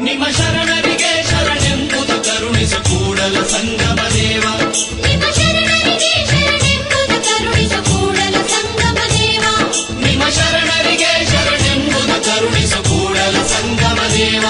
ನಿಮ್ಮ ಶರಣರಿಗೆ ಶರಣೆಂಬುದು ಕರುಣಿಸು ಕೂಡಲ ಸಂಗಮ ದೇವ. ನಿಮ್ಮ ಶರಣರಿಗೆ ಶರಣೆಂಬುದು ಕರುಣಿಸು ಕೂಡಲ ಸಂಗಮ ದೇವ. ನಿಮ್ಮ ಶರಣರಿಗೆ ಶರಣೆಂಬುದು ಕರುಣಿಸು ಕೂಡಲ ಸಂಗಮ ದೇವ.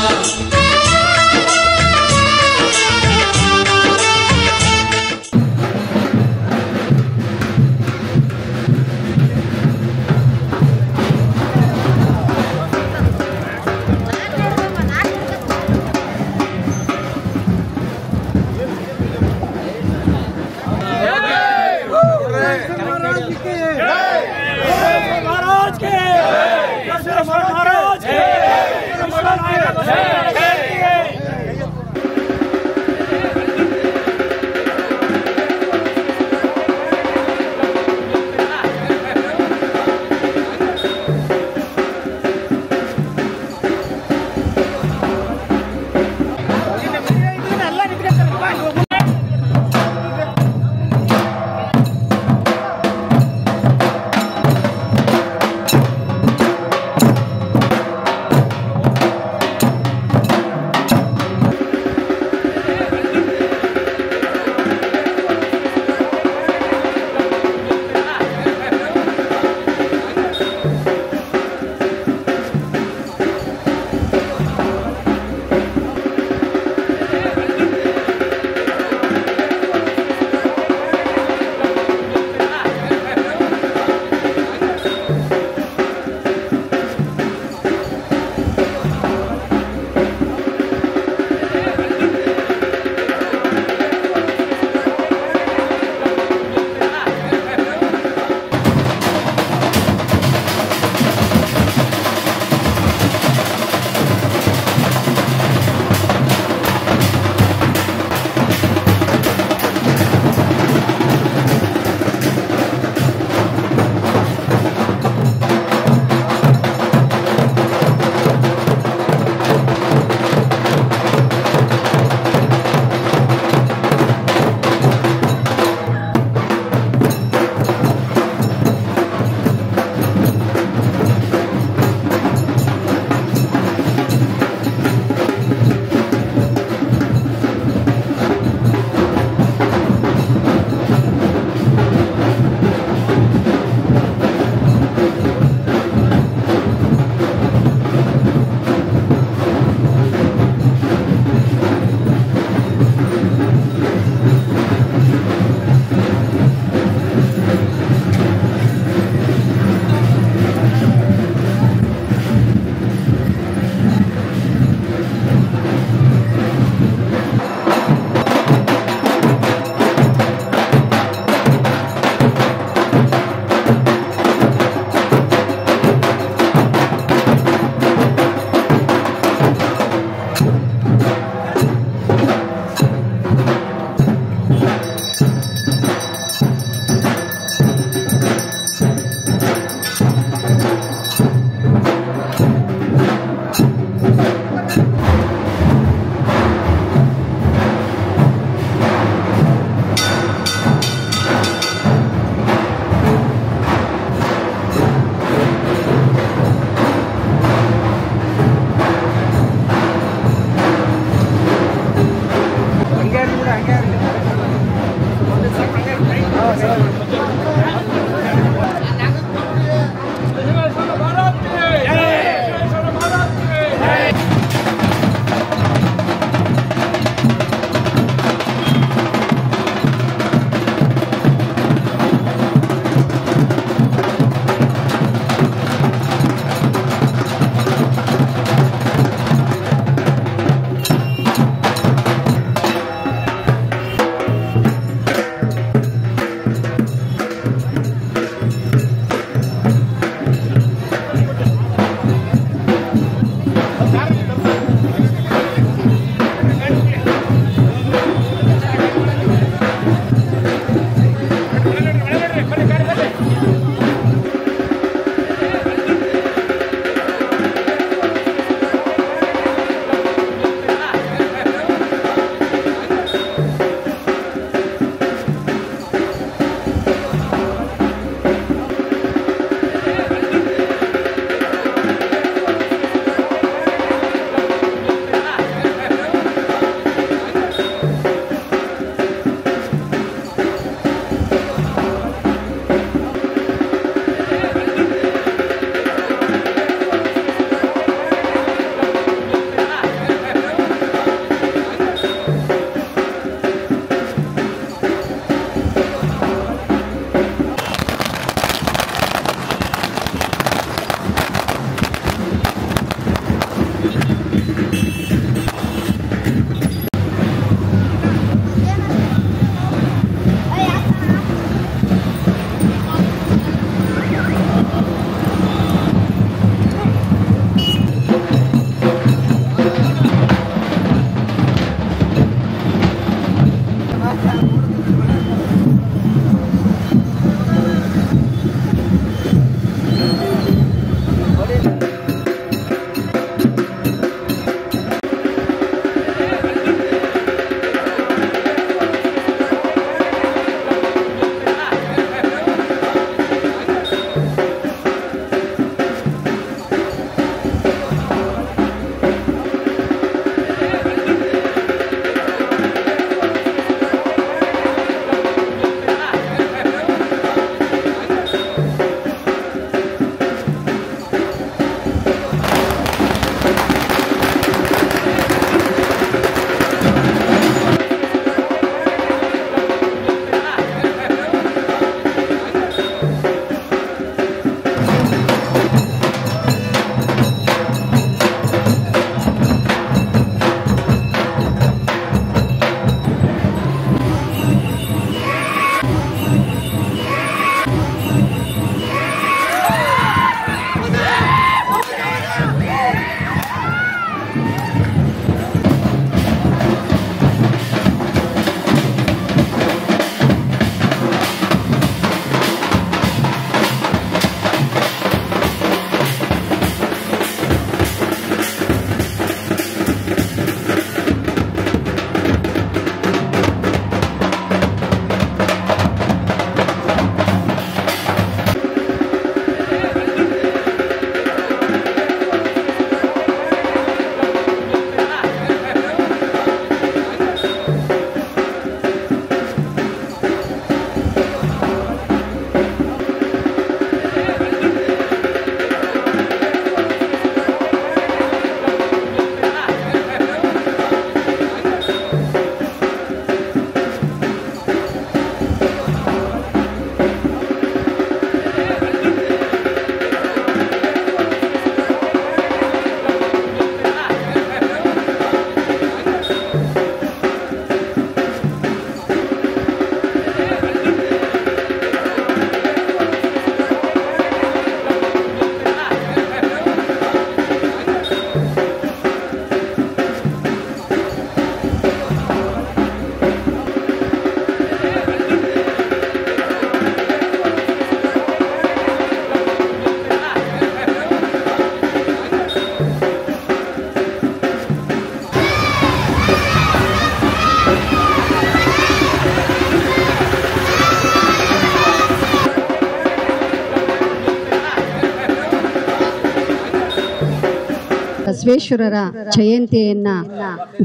ಬಸವೇಶ್ವರರ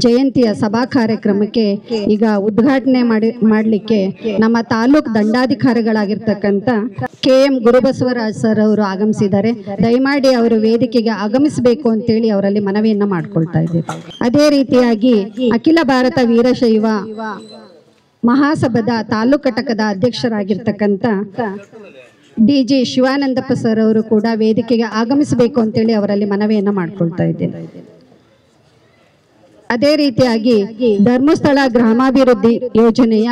ಜಯಂತಿಯ ಸಭಾ ಕಾರ್ಯಕ್ರಮಕ್ಕೆ ಈಗ ಉದ್ಘಾಟನೆ ಮಾಡಲಿಕ್ಕೆ ನಮ್ಮ ತಾಲೂಕು ದಂಡಾಧಿಕಾರಿಗಳಾಗಿರ್ತಕ್ಕಂಥ KM ಗುರುಬಸವರಾಜ್ ಸರ್ ಅವರು ಆಗಮಿಸಿದ್ದಾರೆ. ದಯಮಾಡಿ ಅವರು ವೇದಿಕೆಗೆ ಆಗಮಿಸಬೇಕು ಅಂತೇಳಿ ಅವರಲ್ಲಿ ಮನವಿಯನ್ನ ಮಾಡ್ಕೊಳ್ತಾ ಇದ್ದೇವೆ. ಅದೇ ರೀತಿಯಾಗಿ ಅಖಿಲ ಭಾರತ ವೀರಶೈವ ಮಹಾಸಭಾದ ತಾಲೂಕು ಘಟಕದ ಅಧ್ಯಕ್ಷರಾಗಿರ್ತಕ್ಕಂಥ DG ಶಿವಾನಂದಪ್ಪ ಸರ್ ಅವರು ಕೂಡ ವೇದಿಕೆಗೆ ಆಗಮಿಸಬೇಕು ಅಂತೇಳಿ ಅವರಲ್ಲಿ ಮನವಿಯನ್ನ ಮಾಡ್ಕೊಳ್ತಾ ಇದ್ದೇನೆ. ಅದೇ ರೀತಿಯಾಗಿ ಧರ್ಮಸ್ಥಳ ಗ್ರಾಮಾಭಿವೃದ್ಧಿ ಯೋಜನೆಯ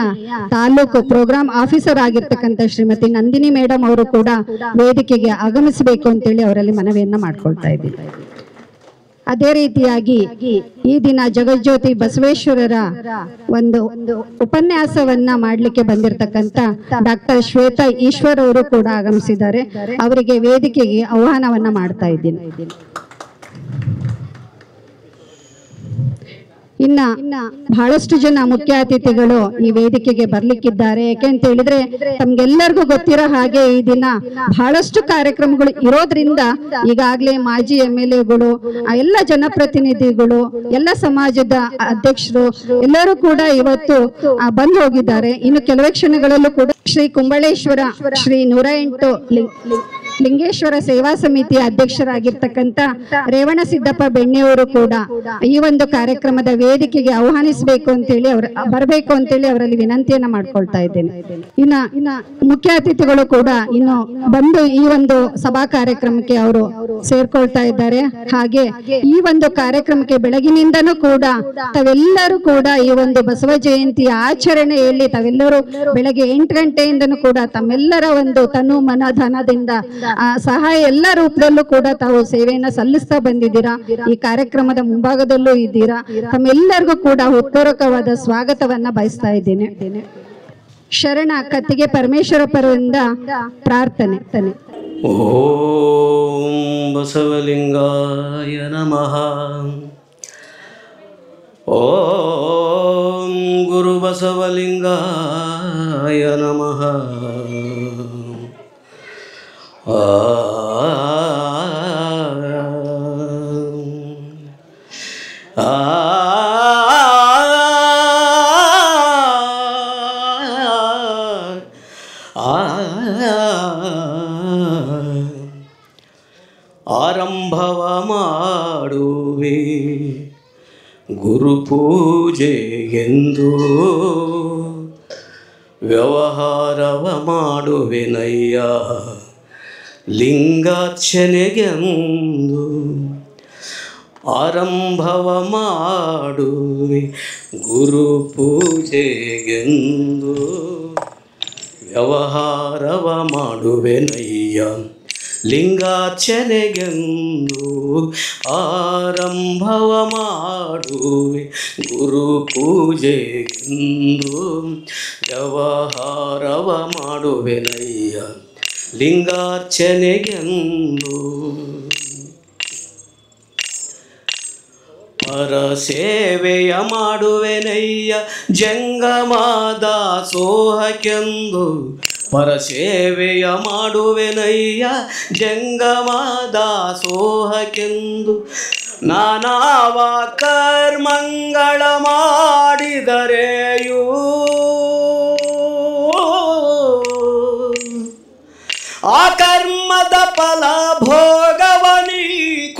ತಾಲೂಕು ಪ್ರೋಗ್ರಾಮ್ ಆಫೀಸರ್ ಆಗಿರ್ತಕ್ಕಂಥ ಶ್ರೀಮತಿ ನಂದಿನಿ ಮೇಡಮ್ ಅವರು ಕೂಡ ವೇದಿಕೆಗೆ ಆಗಮಿಸಬೇಕು ಅಂತೇಳಿ ಅವರಲ್ಲಿ ಮನವಿಯನ್ನ ಮಾಡ್ಕೊಳ್ತಾ ಇದ್ದೀವಿ. ಅದೇ ರೀತಿಯಾಗಿ ಈ ದಿನ ಜಗಜ್ಯೋತಿ ಬಸವೇಶ್ವರರ ಒಂದು ಉಪನ್ಯಾಸವನ್ನ ಮಾಡಲಿಕ್ಕೆ ಬಂದಿರತಕ್ಕಂತ ಡಾಕ್ಟರ್ ಶ್ವೇತಾ ಈಶ್ವರ್ ಅವರು ಕೂಡ ಆಗಮಿಸಿದ್ದಾರೆ. ಅವರಿಗೆ ವೇದಿಕೆಗೆ ಆಹ್ವಾನವನ್ನ ಮಾಡ್ತಾ ಇದ್ದೀನಿ. ಇನ್ನ ಬಹಳಷ್ಟು ಜನ ಮುಖ್ಯ ಅತಿಥಿಗಳು ಈ ವೇದಿಕೆಗೆ ಬರ್ಲಿಕ್ಕಿದ್ದಾರೆ. ಯಾಕೆಂತ ಹೇಳಿದ್ರೆ ತಮ್ಗೆಲ್ಲರಿಗೂ ಗೊತ್ತಿರೋ ಹಾಗೆ ಈ ದಿನ ಬಹಳಷ್ಟು ಕಾರ್ಯಕ್ರಮಗಳು ಇರೋದ್ರಿಂದ ಈಗಾಗಲೇ ಮಾಜಿ MLAಗಳು, ಎಲ್ಲ ಜನಪ್ರತಿನಿಧಿಗಳು, ಎಲ್ಲ ಸಮಾಜದ ಅಧ್ಯಕ್ಷರು ಎಲ್ಲರೂ ಕೂಡ ಇವತ್ತು ಬಂದು ಹೋಗಿದ್ದಾರೆ. ಇನ್ನು ಕೆಲವೇ ಕ್ಷಣಗಳಲ್ಲೂ ಕೂಡ ಶ್ರೀ ಕುಂಬಳೇಶ್ವರ ಶ್ರೀ 108 ಲಿಂಗೇಶ್ವರ ಸೇವಾ ಸಮಿತಿಯ ಅಧ್ಯಕ್ಷರಾಗಿರ್ತಕ್ಕಂಥ ರೇವಣಸಿದ್ದಪ್ಪ ಬೆಣ್ಣೆಯವರು ಕೂಡ ಈ ಒಂದು ಕಾರ್ಯಕ್ರಮದ ವೇದಿಕೆಗೆ ಆಹ್ವಾನಿಸಬೇಕು ಅಂತೇಳಿ ಬರಬೇಕು ಅಂತೇಳಿ ಅವರಲ್ಲಿ ವಿನಂತಿಯನ್ನ ಮಾಡ್ಕೊಳ್ತಾ ಇದ್ದೇನೆ. ಇನ್ನ ಮುಖ್ಯ ಅತಿಥಿಗಳು ಕೂಡ ಇನ್ನು ಬಂದು ಈ ಒಂದು ಸಭಾ ಕಾರ್ಯಕ್ರಮಕ್ಕೆ ಅವರು ಸೇರ್ಕೊಳ್ತಾ ಇದ್ದಾರೆ. ಹಾಗೆ ಈ ಒಂದು ಕಾರ್ಯಕ್ರಮಕ್ಕೆ ಬೆಳಗಿನಿಂದನೂ ಕೂಡ ತಾವೆಲ್ಲರೂ ಕೂಡ ಈ ಒಂದು ಬಸವ ಜಯಂತಿಯ ಆಚರಣೆಯಲ್ಲಿ ತಾವೆಲ್ಲರೂ ಬೆಳಗ್ಗೆ 8 ಗಂಟೆಯಿಂದನೂ ಕೂಡ ತಮ್ಮೆಲ್ಲರ ಒಂದು ತನು ಮನ ಧನದಿಂದ ಸಹಾಯ ಎಲ್ಲ ರೂಪದಲ್ಲೂ ಕೂಡ ತಾವು ಸೇವೆಯನ್ನ ಸಲ್ಲಿಸ್ತಾ ಬಂದಿದ್ದೀರಾ. ಈ ಕಾರ್ಯಕ್ರಮದ ಮುಂಭಾಗದಲ್ಲೂ ಇದ್ದೀರಾ. ತಮ್ಮೆಲ್ಲರಿಗೂ ಕೂಡ ಹೃತ್ಪೂರ್ವಕವಾದ ಸ್ವಾಗತವನ್ನ ಬಯಸ್ತಾ ಇದ್ದೇನೆ. ಶರಣ ಕತ್ತಿಗೆ ಪರಮೇಶ್ವರ ಪರದಿಂದ ಪ್ರಾರ್ಥನೆ. ಓಂ ಬಸವಲಿಂಗಾಯ ನಮಃ. ಓಂ ಗುರು ಬಸವಲಿಂಗಾಯ ನಮಃ. ಆರಂಭವ ಮಾಡುವೆ ಗುರು ಪೂಜೆಗೆಂದು, ವ್ಯವಹಾರವ ಮಾಡುವೆನಯ್ಯ ಲಿಂಗಾರ್ಚನೆಗೆಂದು. ಆರಂಭವ ಮಾಡುವೆ ಗುರು ಪೂಜೆಗೆಂದು, ವ್ಯವಹಾರವ ಮಾಡುವೆನಯ್ಯ ಲಿಂಗಾರ್ಚನೆಗೆಂದು. ಆರಂಭವ ಮಾಡುವೆ ಗುರು ಪೂಜೆಗೆಂದು, ವ್ಯವಹಾರವ ಮಾಡುವೆನಯ್ಯ ಲಿಂಗಾರ್ಚನೆಗೆಂದು. ಪರ ಸೇವೆಯ ಮಾಡುವೆನಯ್ಯ ಜಂಗಮ ದಾಸೋಹಕ್ಕೆಂದು. ಪರ ಸೇವೆಯ ಮಾಡುವೆನಯ್ಯ ಜಂಗಮ ದಾಸೋಹಕ್ಕೆಂದು. ನಾನಾವ ಕರ್ಮಂಗಳ ಮಾಡಿದರೆಯೂ ಆ ಕರ್ಮದ ಫಲ ಭೋಗವನಿ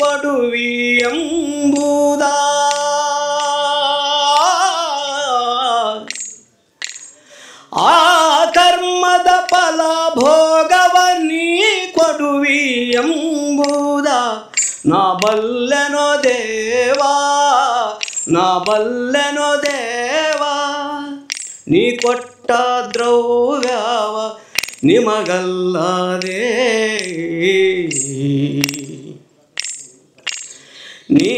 ಕೊಡುವಿ ಎಂಬುದ. ಆ ಕರ್ಮದ ಫಲ ಭೋಗವನಿ ಕೊಡುವಿ ಎಂಬುದ. ನಾ ಬಲ್ಲೆನೋ ದೇವಾ, ನಾ ಬಲ್ಲೆನೋ ದೇವಾ, ನೀ ಕೊಟ್ಟ ದ್ರವ್ಯವ ನಿಮಗಲ್ಲದೆ. ನೀ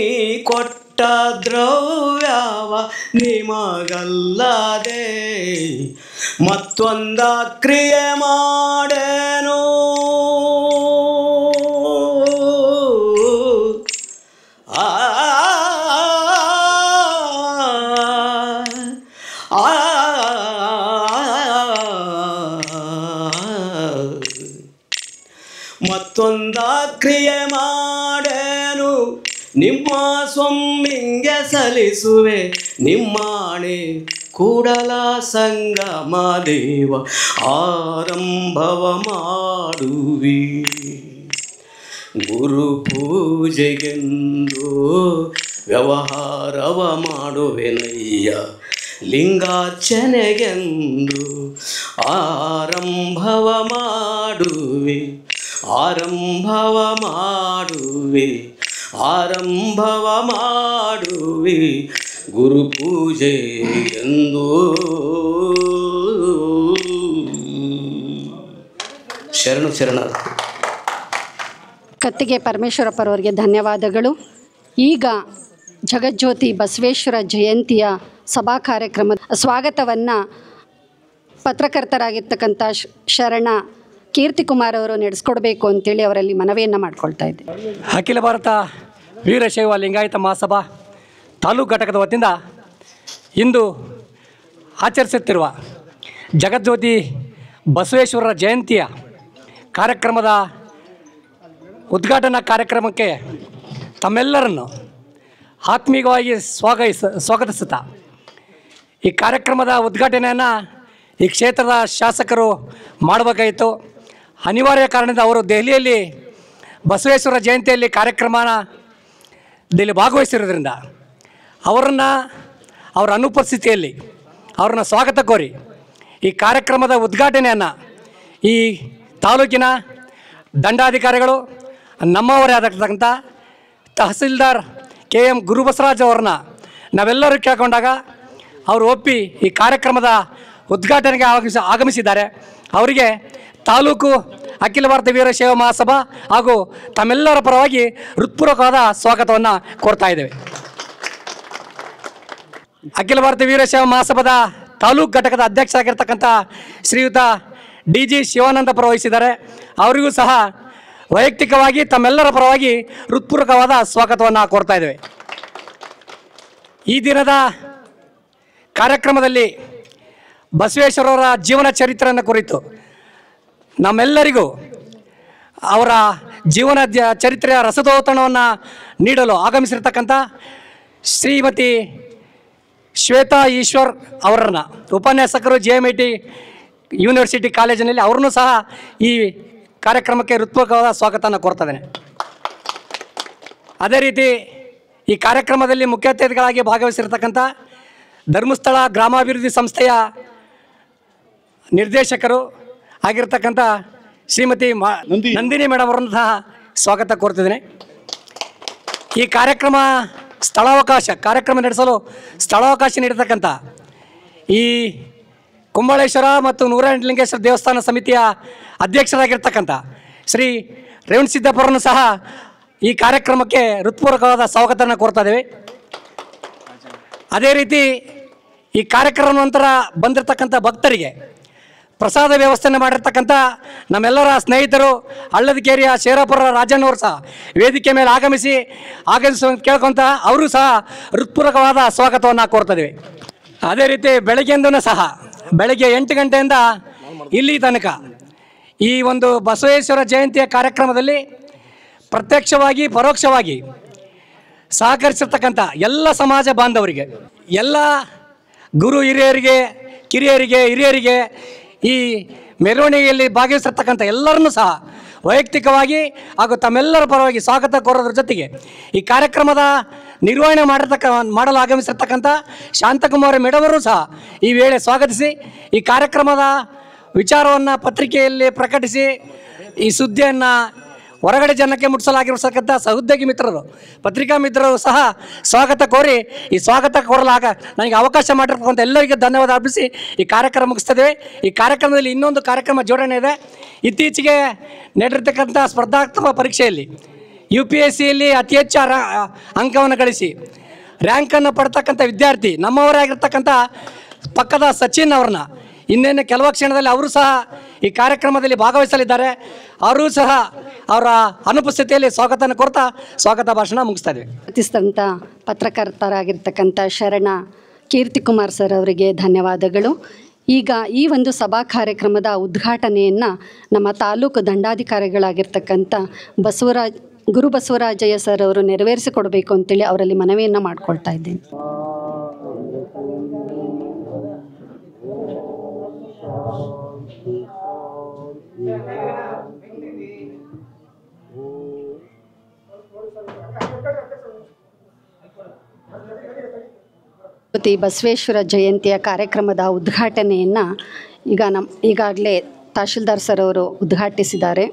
ಕೊಟ್ಟ ದ್ರವ್ಯವ ನಿಮಗಲ್ಲದೆ ಮತ್ತೊಂದ ಕ್ರಿಯೆ ಮಾಡೇನೋ. ಮತ್ತೊಂದ ಕ್ರಿಯೆ ಮಾಡೇನು ನಿಮ್ಮ ಸ್ವಾಮಿಗೆ ಸಲ್ಲಿಸುವೆ ನಿಮ್ಮಾಣೆ ಕೂಡಲ ಸಂಗಮ ದೇವ ಆರಂಭವ ಮಾಡುವಿ ಗುರು ಪೂಜೆಗೆಂದು ವ್ಯವಹಾರವ ಮಾಡುವೆನಯ್ಯ ಲಿಂಗಾರ್ಚನೆಗೆಂದು ಆರಂಭವ ಮಾಡುವೆ ಆರಂಭವ ಮಾಡುವೆ ಆರಂಭವ ಮಾಡುವೆ ಗುರು ಪೂಜೆ ಎಂದು ಶರಣರು. ಕತ್ತಿಗೆ ಪರಮೇಶ್ವರಪ್ಪರವರಿಗೆ ಧನ್ಯವಾದಗಳು. ಈಗ ಜಗಜ್ಯೋತಿ ಬಸವೇಶ್ವರ ಜಯಂತಿಯ ಸಭಾ ಕಾರ್ಯಕ್ರಮದ ಸ್ವಾಗತವನ್ನು ಪತ್ರಕರ್ತರಾಗಿರ್ತಕ್ಕಂಥ ಶರಣ ಕೀರ್ತಿಕುಮಾರ್ ಅವರು ನಡೆಸ್ಕೊಡ್ಬೇಕು ಅಂತೇಳಿ ಅವರಲ್ಲಿ ಮನವಿಯನ್ನು ಮಾಡ್ಕೊಳ್ತಾ ಇದ್ದೆ. ಅಖಿಲ ಭಾರತ ವೀರಶೈವ ಲಿಂಗಾಯತ ಮಹಾಸಭಾ ತಾಲೂಕು ಘಟಕದ ವತಿಯಿಂದ ಇಂದು ಆಚರಿಸುತ್ತಿರುವ ಜಗಜ್ಯೋತಿ ಬಸವೇಶ್ವರರ ಜಯಂತಿಯ ಕಾರ್ಯಕ್ರಮದ ಉದ್ಘಾಟನಾ ಕಾರ್ಯಕ್ರಮಕ್ಕೆ ತಮ್ಮೆಲ್ಲರನ್ನು ಆತ್ಮೀಯವಾಗಿ ಸ್ವಾಗತಿಸುತ್ತಾ ಈ ಕಾರ್ಯಕ್ರಮದ ಉದ್ಘಾಟನೆಯನ್ನು ಈ ಕ್ಷೇತ್ರದ ಶಾಸಕರು ಮಾಡಬೇಕಾಯಿತು. ಅನಿವಾರ್ಯ ಕಾರಣದಿಂದ ಅವರು ದೆಹಲಿಯಲ್ಲಿ ಬಸವೇಶ್ವರ ಜಯಂತಿಯಲ್ಲಿ ಕಾರ್ಯಕ್ರಮದಲ್ಲಿ ಭಾಗವಹಿಸಿರೋದ್ರಿಂದ ಅವರ ಅನುಪಸ್ಥಿತಿಯಲ್ಲಿ ಅವ್ರನ್ನ ಸ್ವಾಗತ ಕೋರಿ ಈ ಕಾರ್ಯಕ್ರಮದ ಉದ್ಘಾಟನೆಯನ್ನು ಈ ತಾಲೂಕಿನ ದಂಡಾಧಿಕಾರಿಗಳು ನಮ್ಮವರೇ ಆಗಿರ್ತಕ್ಕಂಥ ತಹಸೀಲ್ದಾರ್ KM ಗುರುಬಸವರಾಜ್ ಅವ್ರನ್ನ ನಾವೆಲ್ಲರೂ ಕೇಳ್ಕೊಂಡಾಗ ಅವರು ಒಪ್ಪಿ ಈ ಕಾರ್ಯಕ್ರಮದ ಉದ್ಘಾಟನೆಗೆ ಆಗಮಿಸಿದ್ದಾರೆ. ಅವರಿಗೆ ತಾಲೂಕು ಅಖಿಲ ಭಾರತ ವೀರಶೈವ ಮಹಾಸಭಾ ಹಾಗೂ ತಮ್ಮೆಲ್ಲರ ಪರವಾಗಿ ಹೃತ್ಪೂರ್ವಕವಾದ ಸ್ವಾಗತವನ್ನು ಕೋರ್ತಾ ಇದ್ದೇವೆ. ಅಖಿಲ ಭಾರತ ವೀರಶೈವ ಮಹಾಸಭಾದ ತಾಲೂಕು ಘಟಕದ ಅಧ್ಯಕ್ಷರಾಗಿರ್ತಕ್ಕಂಥ ಶ್ರೀಯುತ DG ಶಿವಾನಂದ ವಹಿಸಿದ್ದಾರೆ. ಅವರಿಗೂ ಸಹ ವೈಯಕ್ತಿಕವಾಗಿ ತಮ್ಮೆಲ್ಲರ ಪರವಾಗಿ ಹೃತ್ಪೂರ್ವಕವಾದ ಸ್ವಾಗತವನ್ನು ಕೋರ್ತಾ ಇದ್ದೇವೆ. ಈ ದಿನದ ಕಾರ್ಯಕ್ರಮದಲ್ಲಿ ಬಸವೇಶ್ವರರ ಜೀವನ ಚರಿತ್ರೆಯನ್ನು ಕುರಿತು ನಮ್ಮೆಲ್ಲರಿಗೂ ಅವರ ಜೀವನ ಚರಿತ್ರೆಯ ರಸದೌತಣವನ್ನು ನೀಡಲು ಆಗಮಿಸಿರ್ತಕ್ಕಂಥ ಶ್ರೀಮತಿ ಶ್ವೇತಾ ಈಶ್ವರ್ ಅವರನ್ನು ಉಪನ್ಯಾಸಕರು JMIT ಯೂನಿವರ್ಸಿಟಿ ಕಾಲೇಜಿನಲ್ಲಿ ಅವ್ರನ್ನೂ ಸಹ ಈ ಕಾರ್ಯಕ್ರಮಕ್ಕೆ ಹೃತ್ಪೂರ್ವಕವಾದ ಸ್ವಾಗತವನ್ನು ಕೋರ್ತಾ ಇದ್ದೇನೆ. ಅದೇ ರೀತಿ ಈ ಕಾರ್ಯಕ್ರಮದಲ್ಲಿ ಮುಖ್ಯ ಅತಿಥಿಗಳಾಗಿ ಭಾಗವಹಿಸಿರ್ತಕ್ಕಂಥ ಧರ್ಮಸ್ಥಳ ಗ್ರಾಮಾಭಿವೃದ್ಧಿ ಸಂಸ್ಥೆಯ ನಿರ್ದೇಶಕರು ಆಗಿರ್ತಕ್ಕಂಥ ಶ್ರೀಮತಿ ನಂದಿನಿ ಮೇಡಮ್ ಅವರನ್ನು ಸಹ ಸ್ವಾಗತ ಕೋರ್ತಿದ್ದೇನೆ. ಈ ಕಾರ್ಯಕ್ರಮ ನಡೆಸಲು ಸ್ಥಳಾವಕಾಶ ನೀಡತಕ್ಕಂಥ ಈ ಕುಂಬಳೇಶ್ವರ ಮತ್ತು ನೂರಲಿಂಗೇಶ್ವರ ದೇವಸ್ಥಾನ ಸಮಿತಿಯ ಅಧ್ಯಕ್ಷರಾಗಿರ್ತಕ್ಕಂಥ ಶ್ರೀ ರೇವಣಸಿದ್ದಪ್ಪರನ್ನು ಸಹ ಈ ಕಾರ್ಯಕ್ರಮಕ್ಕೆ ಹೃತ್ಪೂರ್ವಕವಾದ ಸ್ವಾಗತವನ್ನು ಕೋರ್ತಾ ಇದ್ದೇವೆ. ಅದೇ ರೀತಿ ಈ ಕಾರ್ಯಕ್ರಮ ನಂತರ ಬಂದಿರತಕ್ಕಂಥ ಭಕ್ತರಿಗೆ ಪ್ರಸಾದ ವ್ಯವಸ್ಥೆಯನ್ನು ಮಾಡಿರ್ತಕ್ಕಂಥ ನಮ್ಮೆಲ್ಲರ ಸ್ನೇಹಿತರು ಹಳ್ಳದಕೇರಿಯ ಶೇರಾಪುರ ರಾಜಣ್ಣವರು ಸಹ ವೇದಿಕೆ ಮೇಲೆ ಆಗಮಿಸುವಂತ ಕೇಳ್ಕೊಂತ ಅವರು ಸಹ ಹೃತ್ಪೂರ್ವಕವಾದ ಸ್ವಾಗತವನ್ನು ಕೋರ್ತಾ ಇದ್ದೇವೆ. ಅದೇ ರೀತಿ ಬೆಳಗ್ಗೆಯಿಂದನೂ ಸಹ ಬೆಳಗ್ಗೆ 8 ಗಂಟೆಯಿಂದ ಇಲ್ಲಿ ತನಕ ಈ ಒಂದು ಬಸವೇಶ್ವರ ಜಯಂತಿಯ ಕಾರ್ಯಕ್ರಮದಲ್ಲಿ ಪ್ರತ್ಯಕ್ಷವಾಗಿ ಪರೋಕ್ಷವಾಗಿ ಸಹಕರಿಸಿರ್ತಕ್ಕಂಥ ಎಲ್ಲ ಸಮಾಜ ಬಾಂಧವರಿಗೆ, ಎಲ್ಲ ಗುರು ಹಿರಿಯರಿಗೆ, ಕಿರಿಯರಿಗೆ, ಹಿರಿಯರಿಗೆ, ಈ ಮೆರವಣಿಗೆಯಲ್ಲಿ ಭಾಗವಹಿಸಿರ್ತಕ್ಕಂಥ ಎಲ್ಲರನ್ನೂ ಸಹ ವೈಯಕ್ತಿಕವಾಗಿ ಹಾಗೂ ತಮ್ಮೆಲ್ಲರ ಪರವಾಗಿ ಸ್ವಾಗತ ಕೋರೋದ್ರ ಜೊತೆಗೆ ಈ ಕಾರ್ಯಕ್ರಮದ ನಿರ್ವಹಣೆ ಮಾಡಲು ಆಗಮಿಸಿರ್ತಕ್ಕಂಥ ಶಾಂತಕುಮಾರ ಮೇಡಮರು ಸಹ ಈ ವೇಳೆ ಸ್ವಾಗತಿಸಿ ಈ ಕಾರ್ಯಕ್ರಮದ ವಿಚಾರವನ್ನು ಪತ್ರಿಕೆಯಲ್ಲಿ ಪ್ರಕಟಿಸಿ ಈ ಸುದ್ದಿಯನ್ನು ಹೊರಗಡೆ ಜನಕ್ಕೆ ಮುಟ್ಟಿಸಲಾಗಿರ್ತಕ್ಕಂಥ ಸಹೋದ್ಯೋಗಿ ಮಿತ್ರರು, ಪತ್ರಿಕಾ ಮಿತ್ರರು ಸಹ ಸ್ವಾಗತ ಕೋರಿ ಈ ಸ್ವಾಗತ ಕೋರಲಾಗ ನನಗೆ ಅವಕಾಶ ಮಾಡಿರ್ತಕ್ಕಂಥ ಎಲ್ಲರಿಗೂ ಧನ್ಯವಾದ ಅರ್ಪಿಸಿ ಈ ಕಾರ್ಯಕ್ರಮ ಮುಗಿಸ್ತೇವೆ. ಈ ಕಾರ್ಯಕ್ರಮದಲ್ಲಿ ಇನ್ನೊಂದು ಕಾರ್ಯಕ್ರಮ ಜೋಡಣೆ ಇದೆ. ಇತ್ತೀಚೆಗೆ ನಡೆದಿರ್ತಕ್ಕಂಥ ಸ್ಪರ್ಧಾತ್ಮಕ ಪರೀಕ್ಷೆಯಲ್ಲಿ UPSCಯಲ್ಲಿ ಅತಿ ಹೆಚ್ಚು ಅಂಕವನ್ನು ಗಳಿಸಿ ರ್ಯಾಂಕನ್ನು ಪಡ್ತಕ್ಕಂಥ ವಿದ್ಯಾರ್ಥಿ ನಮ್ಮವರೇ ಆಗಿರ್ತಕ್ಕಂಥ ಪಕ್ಕದ ಸಚಿನ್ ಅವ್ರನ್ನ ಇನ್ನೇನು ಕೆಲವು ಕ್ಷಣದಲ್ಲಿ ಅವರು ಸಹ ಈ ಕಾರ್ಯಕ್ರಮದಲ್ಲಿ ಭಾಗವಹಿಸಲಿದ್ದಾರೆ. ಅವರು ಸಹ ಅವರ ಅನುಪಸ್ಥಿತಿಯಲ್ಲಿ ಸ್ವಾಗತನ ಕೋರ್ತಾ ಸ್ವಾಗತ ಭಾಷಣ ಮುಗಿಸ್ತಾ ಇದ್ದೀವಿ. ಅತಿಸ್ತಂತ ಪತ್ರಕರ್ತರಾಗಿರ್ತಕ್ಕಂಥ ಶರಣ ಕೀರ್ತಿಕುಮಾರ್ ಸರ್ ಅವರಿಗೆ ಧನ್ಯವಾದಗಳು. ಈಗ ಈ ಒಂದು ಸಭಾ ಕಾರ್ಯಕ್ರಮದ ಉದ್ಘಾಟನೆಯನ್ನು ನಮ್ಮ ತಾಲೂಕು ದಂಡಾಧಿಕಾರಿಗಳಾಗಿರ್ತಕ್ಕಂಥ ಗುರು ಬಸವರಾಜಯ್ಯ ಸರ್ ಅವರು ನೆರವೇರಿಸಿಕೊಡ್ಬೇಕು ಅಂತೇಳಿ ಅವರಲ್ಲಿ ಮನವಿಯನ್ನು ಮಾಡ್ಕೊಳ್ತಾ ಇದ್ದೀನಿ. ಬಸವೇಶ್ವರ ಜಯಂತಿಯ ಕಾರ್ಯಕ್ರಮದ ಉದ್ಘಾಟನೆಯನ್ನು ಈಗಾಗಲೇ ತಹಶೀಲ್ದಾರ್ ಸರ್ ಅವರು ಉದ್ಘಾಟಿಸಿದ್ದಾರೆ.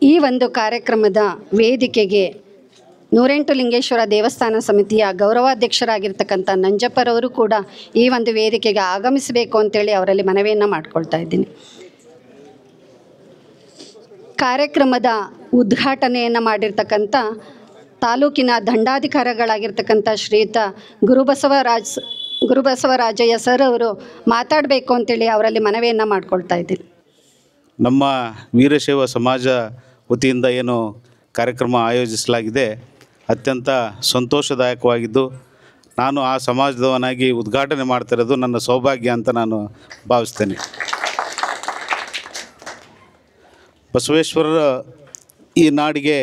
ಈ ಒಂದು ಕಾರ್ಯಕ್ರಮದ ವೇದಿಕೆಗೆ 108 ಲಿಂಗೇಶ್ವರ ದೇವಸ್ಥಾನ ಸಮಿತಿಯ ಗೌರವಾಧ್ಯಕ್ಷರಾಗಿರ್ತಕ್ಕಂಥ ನಂಜಪ್ಪರವರು ಕೂಡ ಈ ಒಂದು ವೇದಿಕೆಗೆ ಆಗಮಿಸಬೇಕು ಅಂತೇಳಿ ಅವರಲ್ಲಿ ಮನವಿಯನ್ನು ಮಾಡ್ಕೊಳ್ತಾ ಇದ್ದೀನಿ. ಕಾರ್ಯಕ್ರಮದ ಉದ್ಘಾಟನೆಯನ್ನು ಮಾಡಿರ್ತಕ್ಕಂಥ ತಾಲೂಕಿನ ದಂಡಾಧಿಕಾರಿಗಳಾಗಿರ್ತಕ್ಕಂಥ ಶ್ರೀಯುತ ಗುರುಬಸವರಾಜಯ್ಯ ಸರ್ ಅವರು ಮಾತಾಡಬೇಕು ಅಂತೇಳಿ ಅವರಲ್ಲಿ ಮನವಿಯನ್ನು ಮಾಡ್ಕೊಳ್ತಾ ಇದ್ದೀನಿ. ನಮ್ಮ ವೀರಶೈವ ಸಮಾಜ ವತಿಯಿಂದ ಏನು ಕಾರ್ಯಕ್ರಮ ಆಯೋಜಿಸಲಾಗಿದೆ ಅತ್ಯಂತ ಸಂತೋಷದಾಯಕವಾಗಿದ್ದು, ನಾನು ಆ ಸಮಾಜದವನಾಗಿ ಉದ್ಘಾಟನೆ ಮಾಡ್ತಿರೋದು ನನ್ನ ಸೌಭಾಗ್ಯ ಅಂತ ನಾನು ಭಾವಿಸ್ತೇನೆ. ಬಸವೇಶ್ವರರ ಈ ನಾಡಿಗೆ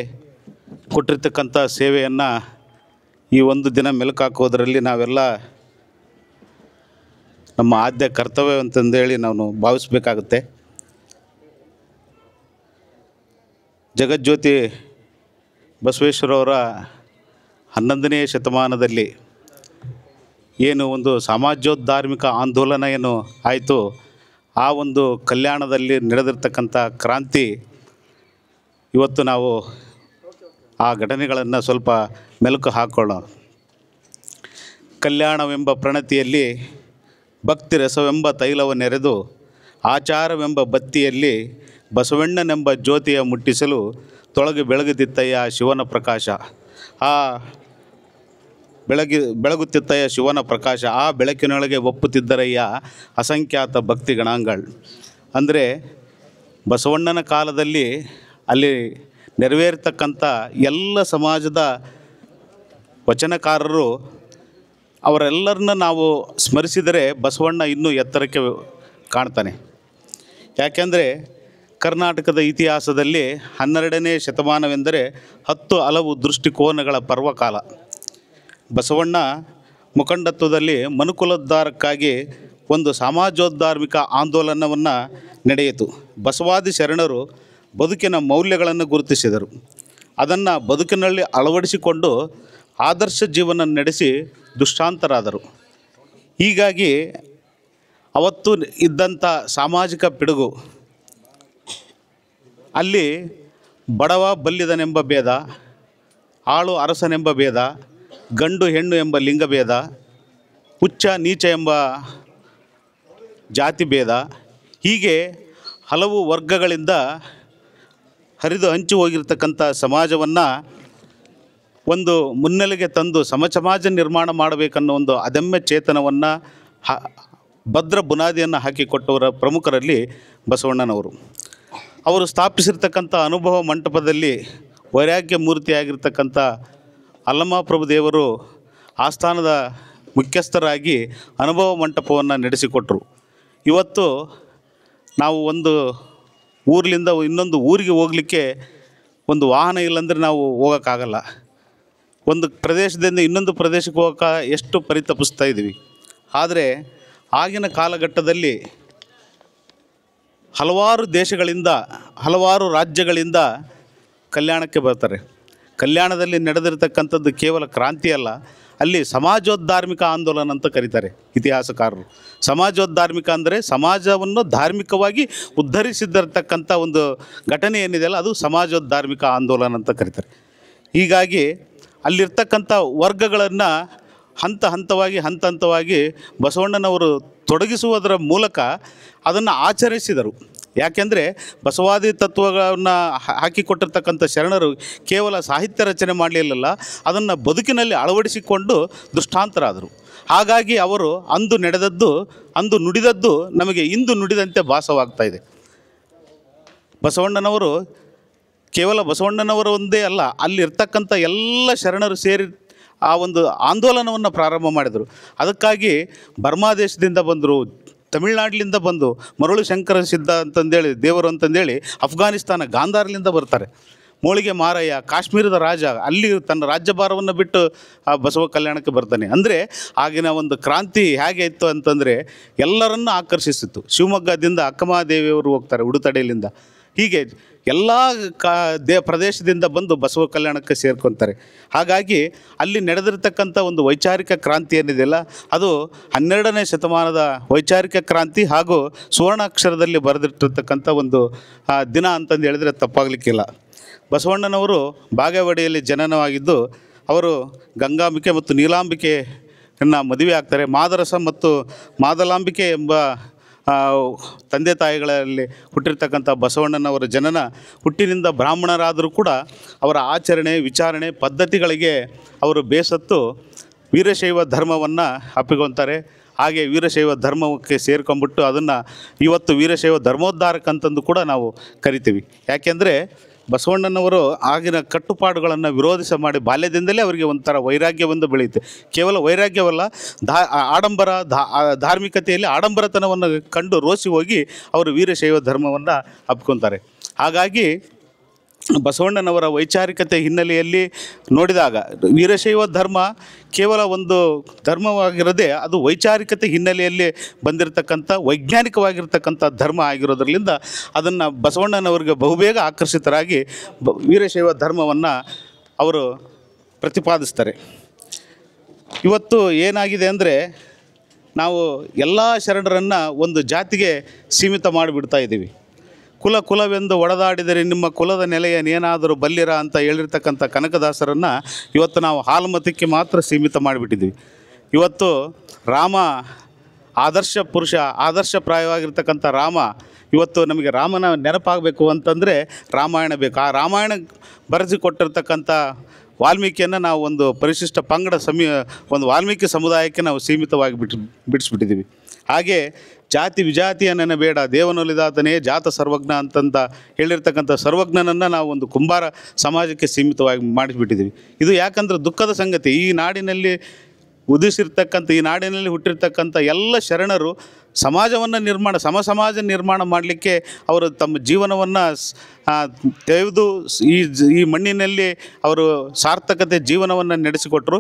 ಕೊಟ್ಟಿರ್ತಕ್ಕಂಥ ಸೇವೆಯನ್ನು ಈ ಒಂದು ದಿನ ಮೆಲುಕಾಕೋದರಲ್ಲಿ ನಾವೆಲ್ಲ ನಮ್ಮ ಆದ್ಯ ಕರ್ತವ್ಯ ಅಂತಂದೇಳಿ ನಾವು ಭಾವಿಸಬೇಕಾಗುತ್ತೆ. ಜಗಜ್ಯೋತಿ ಬಸವೇಶ್ವರವರ 11ನೇ ಶತಮಾನದಲ್ಲಿ ಏನು ಒಂದು ಸಮಾಜೋದ್ಧಾರ್ಮಿಕ ಆಂದೋಲನ ಏನು ಆಯಿತು, ಆ ಒಂದು ಕಲ್ಯಾಣದಲ್ಲಿ ನಡೆದಿರ್ತಕ್ಕಂಥ ಕ್ರಾಂತಿ ಇವತ್ತು ನಾವು ಆ ಘಟನೆಗಳನ್ನು ಸ್ವಲ್ಪ ಮೆಲುಕು ಹಾಕ್ಕೊಳ್ಳೋಣ. ಕಲ್ಯಾಣವೆಂಬ ಪ್ರಣತಿಯಲ್ಲಿ ಭಕ್ತಿ ರಸವೆಂಬ ತೈಲವನ್ನೆರೆದು ಆಚಾರವೆಂಬ ಬತ್ತಿಯಲ್ಲಿ ಬಸವಣ್ಣನೆಂಬ ಜ್ಯೋತಿಯ ಮುಟ್ಟಿಸಲು ತೊಳಗಿ ಬೆಳಗುತ್ತಿತ್ತಯ್ಯ ಶಿವನ ಪ್ರಕಾಶ. ಆ ಬೆಳಗುತ್ತಿತ್ತಯ್ಯ ಶಿವನ ಪ್ರಕಾಶ, ಆ ಬೆಳಕಿನೊಳಗೆ ಒಪ್ಪುತ್ತಿದ್ದರಯ್ಯ ಅಸಂಖ್ಯಾತ ಭಕ್ತಿ ಗಣಾಂಗಳು. ಅಂದರೆ ಬಸವಣ್ಣನ ಕಾಲದಲ್ಲಿ ಅಲ್ಲಿ ನೆರವೇರ್ತಕ್ಕಂಥ ಎಲ್ಲ ಸಮಾಜದ ವಚನಕಾರರು ಅವರೆಲ್ಲರನ್ನ ನಾವು ಸ್ಮರಿಸಿದರೆ ಬಸವಣ್ಣ ಇನ್ನೂ ಎತ್ತರಕ್ಕೆ ಕಾಣ್ತಾನೆ. ಯಾಕೆಂದರೆ ಕರ್ನಾಟಕದ ಇತಿಹಾಸದಲ್ಲಿ 12ನೇ ಶತಮಾನವೆಂದರೆ 10 ಹಲವು ದೃಷ್ಟಿಕೋನಗಳ ಪರ್ವಕಾಲ. ಬಸವಣ್ಣ ಮುಖಂಡತ್ವದಲ್ಲಿ ಮನುಕುಲೋದ್ಧಾರಕ್ಕಾಗಿ ಒಂದು ಸಮಾಜೋದ್ಧಾರ್ಮಿಕ ಆಂದೋಲನವನ್ನು ನಡೆಯಿತು. ಬಸವಾದಿ ಶರಣರು ಬದುಕಿನ ಮೌಲ್ಯಗಳನ್ನು ಗುರುತಿಸಿದರು. ಅದನ್ನು ಬದುಕಿನಲ್ಲಿ ಅಳವಡಿಸಿಕೊಂಡು ಆದರ್ಶ ಜೀವನ ನಡೆಸಿ ದುಷ್ಟಾಂತರಾದರು. ಹೀಗಾಗಿ ಅವತ್ತು ಇದ್ದಂಥ ಸಾಮಾಜಿಕ ಪಿಡುಗು, ಅಲ್ಲಿ ಬಡವ ಬಲ್ಲಿದನೆಂಬ ಭೇದ, ಆಳು ಅರಸನೆಂಬ ಭೇದ, ಗಂಡು ಹೆಣ್ಣು ಎಂಬ ಲಿಂಗಭೇದ, ಉಚ್ಚ ನೀಚ ಎಂಬ ಜಾತಿ ಭೇದ, ಹೀಗೆ ಹಲವು ವರ್ಗಗಳಿಂದ ಹರಿದು ಹಂಚಿ ಹೋಗಿರ್ತಕ್ಕಂಥ ಸಮಾಜವನ್ನು ಒಂದು ಮುನ್ನೆಲೆಗೆ ತಂದು ಸಮಾಜ ನಿರ್ಮಾಣ ಮಾಡಬೇಕನ್ನೋ ಒಂದು ಅದಮ್ಯ ಚೇತನವನ್ನು ಭದ್ರ ಬುನಾದಿಯನ್ನು ಹಾಕಿಕೊಟ್ಟವರ ಪ್ರಮುಖರಲ್ಲಿ ಬಸವಣ್ಣನವರು. ಅವರು ಸ್ಥಾಪಿಸಿರ್ತಕ್ಕಂಥ ಅನುಭವ ಮಂಟಪದಲ್ಲಿ ವೈರಾಗ್ಯ ಮೂರ್ತಿಯಾಗಿರ್ತಕ್ಕಂಥ ಅಲ್ಲಮಪ್ರಭು ದೇವರು ಆಸ್ಥಾನದ ಮುಖ್ಯಸ್ಥರಾಗಿ ಅನುಭವ ಮಂಟಪವನ್ನು ನಡೆಸಿಕೊಟ್ಟರು. ಇವತ್ತು ನಾವು ಒಂದು ಊರ್ಲಿಂದ ಇನ್ನೊಂದು ಊರಿಗೆ ಹೋಗಲಿಕ್ಕೆ ಒಂದು ವಾಹನ ಇಲ್ಲಾಂದರೆ ನಾವು ಹೋಗೋಕ್ಕಾಗಲ್ಲ. ಒಂದು ಪ್ರದೇಶದಿಂದ ಇನ್ನೊಂದು ಪ್ರದೇಶಕ್ಕೆ ಹೋಗೋಕೆ ಎಷ್ಟು ಪರಿತಪಿಸ್ತಾ ಇದ್ದೀವಿ. ಆದರೆ ಆಗಿನ ಕಾಲಘಟ್ಟದಲ್ಲಿ ಹಲವಾರು ದೇಶಗಳಿಂದ, ಹಲವಾರು ರಾಜ್ಯಗಳಿಂದ ಕಲ್ಯಾಣಕ್ಕೆ ಬರ್ತಾರೆ. ಕಲ್ಯಾಣದಲ್ಲಿ ನಡೆದಿರ್ತಕ್ಕಂಥದ್ದು ಕೇವಲ ಕ್ರಾಂತಿ ಅಲ್ಲ, ಅಲ್ಲಿ ಸಮಾಜೋದ್ಧಾರ್ಮಿಕ ಆಂದೋಲನ ಅಂತ ಕರೀತಾರೆ ಇತಿಹಾಸಕಾರರು. ಸಮಾಜೋದ್ಧಾರ್ಮಿಕ ಅಂದರೆ ಸಮಾಜವನ್ನು ಧಾರ್ಮಿಕವಾಗಿ ಉದ್ಧರಿಸಿದಿರ್ತಕ್ಕಂಥ ಒಂದು ಘಟನೆ ಏನಿದೆಯಲ್ಲ, ಅದು ಸಮಾಜೋದ್ಧಾರ್ಮಿಕ ಆಂದೋಲನ ಅಂತ ಕರೀತಾರೆ. ಹೀಗಾಗಿ ಅಲ್ಲಿರ್ತಕ್ಕಂಥ ವರ್ಗಗಳನ್ನು ಹಂತ ಹಂತವಾಗಿ ಬಸವಣ್ಣನವರು ತೊಡಗಿಸುವುದರ ಮೂಲಕ ಅದನ್ನು ಆಚರಿಸಿದರು. ಯಾಕೆಂದರೆ ಬಸವಾದಿ ತತ್ವಗಳನ್ನು ಹಾಕಿಕೊಟ್ಟಿರ್ತಕ್ಕಂಥ ಶರಣರು ಕೇವಲ ಸಾಹಿತ್ಯ ರಚನೆ ಮಾಡಲಿಲ್ಲ, ಅದನ್ನು ಬದುಕಿನಲ್ಲಿ ಅಳವಡಿಸಿಕೊಂಡು ದೃಷ್ಟಾಂತರಾದರು. ಹಾಗಾಗಿ ಅವರು ಅಂದು ನಡೆದದ್ದು, ಅಂದು ನುಡಿದದ್ದು ನಮಗೆ ಇಂದು ನುಡಿದಂತೆ ಭಾಸವಾಗ್ತಾ ಇದೆ. ಬಸವಣ್ಣನವರು ಕೇವಲ ಬಸವಣ್ಣನವರು ಒಂದೇ ಅಲ್ಲ, ಅಲ್ಲಿರ್ತಕ್ಕಂಥ ಎಲ್ಲ ಶರಣರು ಸೇರಿ ಆ ಒಂದು ಆಂದೋಲನವನ್ನು ಪ್ರಾರಂಭ ಮಾಡಿದರು. ಅದಕ್ಕಾಗಿ ಬರ್ಮಾ ದೇಶದಿಂದ ಬಂದರು, ತಮಿಳ್ನಾಡಿನಿಂದ ಬಂದು ಮರಳು ಶಂಕರ ಸಿದ್ಧ ಅಂತಂದೇಳಿ ದೇವರು ಅಂತಂದೇಳಿ ಅಫ್ಘಾನಿಸ್ತಾನ ಗಾಂಧಾರ್ಲಿಂದ ಬರ್ತಾರೆ. ಮೋಳಿಗೆ ಮಾರಯ್ಯ ಕಾಶ್ಮೀರದ ರಾಜ ಅಲ್ಲಿ ತನ್ನ ರಾಜ್ಯಭಾರವನ್ನು ಬಿಟ್ಟು ಆ ಬಸವ ಕಲ್ಯಾಣಕ್ಕೆ ಬರ್ತಾನೆ. ಅಂದರೆ ಆಗಿನ ಒಂದು ಕ್ರಾಂತಿ ಹೇಗೆ ಇತ್ತು ಅಂತಂದರೆ ಎಲ್ಲರನ್ನೂ ಆಕರ್ಷಿಸಿತ್ತು. ಶಿವಮೊಗ್ಗದಿಂದ ಅಕ್ಕಮಹಾದೇವಿಯವರು ಹೋಗ್ತಾರೆ ಉಡುತಡೆಯಲ್ಲಿಂದ. ಹೀಗೆ ಎಲ್ಲ ಪ್ರದೇಶದಿಂದ ಬಂದು ಬಸವ ಕಲ್ಯಾಣಕ್ಕೆ ಸೇರ್ಕೊತಾರೆ. ಹಾಗಾಗಿ ಅಲ್ಲಿ ನಡೆದಿರ್ತಕ್ಕಂಥ ಒಂದು ವೈಚಾರಿಕ ಕ್ರಾಂತಿ ಏನಿದೆಯಲ್ಲ ಅದು 12ನೇ ಶತಮಾನದ ವೈಚಾರಿಕ ಕ್ರಾಂತಿ ಹಾಗೂ ಸುವರ್ಣಾಕ್ಷರದಲ್ಲಿ ಬರೆದಿಟ್ಟಿರ್ತಕ್ಕಂಥ ಒಂದು ದಿನ ಅಂತಂದು ಹೇಳಿದರೆ ತಪ್ಪಾಗಲಿಕ್ಕಿಲ್ಲ. ಬಸವಣ್ಣನವರು ಬಾಗೇವಾಡಿಯಲ್ಲಿ ಜನನವಾಗಿದ್ದು ಅವರು ಗಂಗಾಂಬಿಕೆ ಮತ್ತು ನೀಲಾಂಬಿಕೆಯನ್ನು ಮದುವೆ ಆಗ್ತಾರೆ. ಮಾದರಸ ಮತ್ತು ಮಾದಲಾಂಬಿಕೆ ಎಂಬ ತಂದೆ ತಾಯಿಗಳಲ್ಲಿ ಹುಟ್ಟಿರ್ತಕ್ಕಂಥ ಬಸವಣ್ಣನವರ ಜನನ ಹುಟ್ಟಿನಿಂದ ಬ್ರಾಹ್ಮಣರಾದರೂ ಕೂಡ ಅವರ ಆಚರಣೆ ವಿಚಾರಣೆ ಪದ್ಧತಿಗಳಿಗೆ ಅವರು ಬೇಸತ್ತು ವೀರಶೈವ ಧರ್ಮವನ್ನು ಅಪ್ಪಿಕೊಳ್ತಾರೆ. ಹಾಗೆ ವೀರಶೈವ ಧರ್ಮಕ್ಕೆ ಸೇರ್ಕೊಂಡ್ಬಿಟ್ಟು ಅದನ್ನು ಇವತ್ತು ವೀರಶೈವ ಧರ್ಮೋದ್ಧಾರಕಂತಂದು ಕೂಡ ನಾವು ಕರಿತೀವಿ. ಯಾಕೆಂದರೆ ಬಸವಣ್ಣನವರು ಆಗಿನ ಕಟ್ಟುಪಾಡುಗಳನ್ನು ವಿರೋಧಿಸ ಮಾಡಿ ಬಾಲ್ಯದಿಂದಲೇ ಅವರಿಗೆ ಒಂಥರ ವೈರಾಗ್ಯವೆಂದು ಬೆಳೆಯುತ್ತೆ. ಕೇವಲ ವೈರಾಗ್ಯವಲ್ಲ, ಆಡಂಬರ ಧಾರ್ಮಿಕತೆಯಲ್ಲಿ ಆಡಂಬರತನವನ್ನು ಕಂಡು ರೋಸಿ ಹೋಗಿ ಅವರು ವೀರಶೈವ ಧರ್ಮವನ್ನು ಅಪ್ಕೊತಾರೆ. ಹಾಗಾಗಿ ಬಸವಣ್ಣನವರ ವೈಚಾರಿಕತೆ ಹಿನ್ನೆಲೆಯಲ್ಲಿ ನೋಡಿದಾಗ ವೀರಶೈವ ಧರ್ಮ ಕೇವಲ ಒಂದು ಧರ್ಮವಾಗಿರದೆ ಅದು ವೈಚಾರಿಕತೆ ಹಿನ್ನೆಲೆಯಲ್ಲಿ ಬಂದಿರತಕ್ಕಂಥ ವೈಜ್ಞಾನಿಕವಾಗಿರ್ತಕ್ಕಂಥ ಧರ್ಮ ಆಗಿರೋದ್ರಿಂದ ಅದನ್ನು ಬಸವಣ್ಣನವರಿಗೆ ಬಹುಬೇಗ ಆಕರ್ಷಿತರಾಗಿ ವೀರಶೈವ ಧರ್ಮವನ್ನು ಅವರು ಪ್ರತಿಪಾದಿಸ್ತಾರೆ. ಇವತ್ತು ಏನಾಗಿದೆ ಅಂದರೆ ನಾವು ಎಲ್ಲ ಶರಣರನ್ನು ಒಂದು ಜಾತಿಗೆ ಸೀಮಿತ ಮಾಡಿಬಿಡ್ತಾ ಇದ್ದೀವಿ. ಕುಲವೆಂದು ಒಡೆದಾಡಿದರೆ ನಿಮ್ಮ ಕುಲದ ನೆಲೆಯನ್ನೇನಾದರೂ ಬಲ್ಲಿರ ಅಂತ ಹೇಳಿರ್ತಕ್ಕಂಥ ಕನಕದಾಸರನ್ನು ಇವತ್ತು ನಾವು ಹಾಲುಮತಕ್ಕೆ ಮಾತ್ರ ಸೀಮಿತ ಮಾಡಿಬಿಟ್ಟಿದ್ದೀವಿ. ಇವತ್ತು ರಾಮ ಆದರ್ಶ ಪುರುಷ, ಆದರ್ಶಪ್ರಾಯವಾಗಿರ್ತಕ್ಕಂಥ ರಾಮ, ಇವತ್ತು ನಮಗೆ ರಾಮನ ನೆನಪಾಗಬೇಕು ಅಂತಂದರೆ ರಾಮಾಯಣ ಬೇಕು. ಆ ರಾಮಾಯಣ ಬರೆಸಿಕೊಟ್ಟಿರ್ತಕ್ಕಂಥ ವಾಲ್ಮೀಕಿಯನ್ನು ನಾವು ಒಂದು ಪರಿಶಿಷ್ಟ ಪಂಗಡ ಒಂದು ವಾಲ್ಮೀಕಿ ಸಮುದಾಯಕ್ಕೆ ನಾವು ಸೀಮಿತವಾಗಿ ಬಿಡಿಸ್ಬಿಟ್ಟಿದ್ದೀವಿ. ಹಾಗೆ ಜಾತಿ ವಿಜಾತಿಯ ನೆನಬೇಡ ದೇವನೊಲಿದಾತನೇ ಜಾತ ಸರ್ವಜ್ಞ ಅಂತಂತ ಹೇಳಿರ್ತಕ್ಕಂಥ ಸರ್ವಜ್ಞನನ್ನು ನಾವು ಒಂದು ಕುಂಬಾರ ಸಮಾಜಕ್ಕೆ ಸೀಮಿತವಾಗಿ ಮಾಡಿಬಿಟ್ಟಿದ್ದೀವಿ. ಇದು ಯಾಕಂದರೆ ದುಃಖದ ಸಂಗತಿ. ಈ ನಾಡಿನಲ್ಲಿ ಉದಿಸಿರ್ತಕ್ಕಂಥ ಈ ನಾಡಿನಲ್ಲಿ ಹುಟ್ಟಿರ್ತಕ್ಕಂಥ ಎಲ್ಲ ಶರಣರು ಸಮಾಜವನ್ನು ಸಮಾಜ ನಿರ್ಮಾಣ ಮಾಡಲಿಕ್ಕೆ ಅವರು ತಮ್ಮ ಜೀವನವನ್ನು ತೆಗೆದು ಈ ಮಣ್ಣಿನಲ್ಲಿ ಅವರು ಸಾರ್ಥಕತೆ ಜೀವನವನ್ನು ನಡೆಸಿಕೊಟ್ಟರು.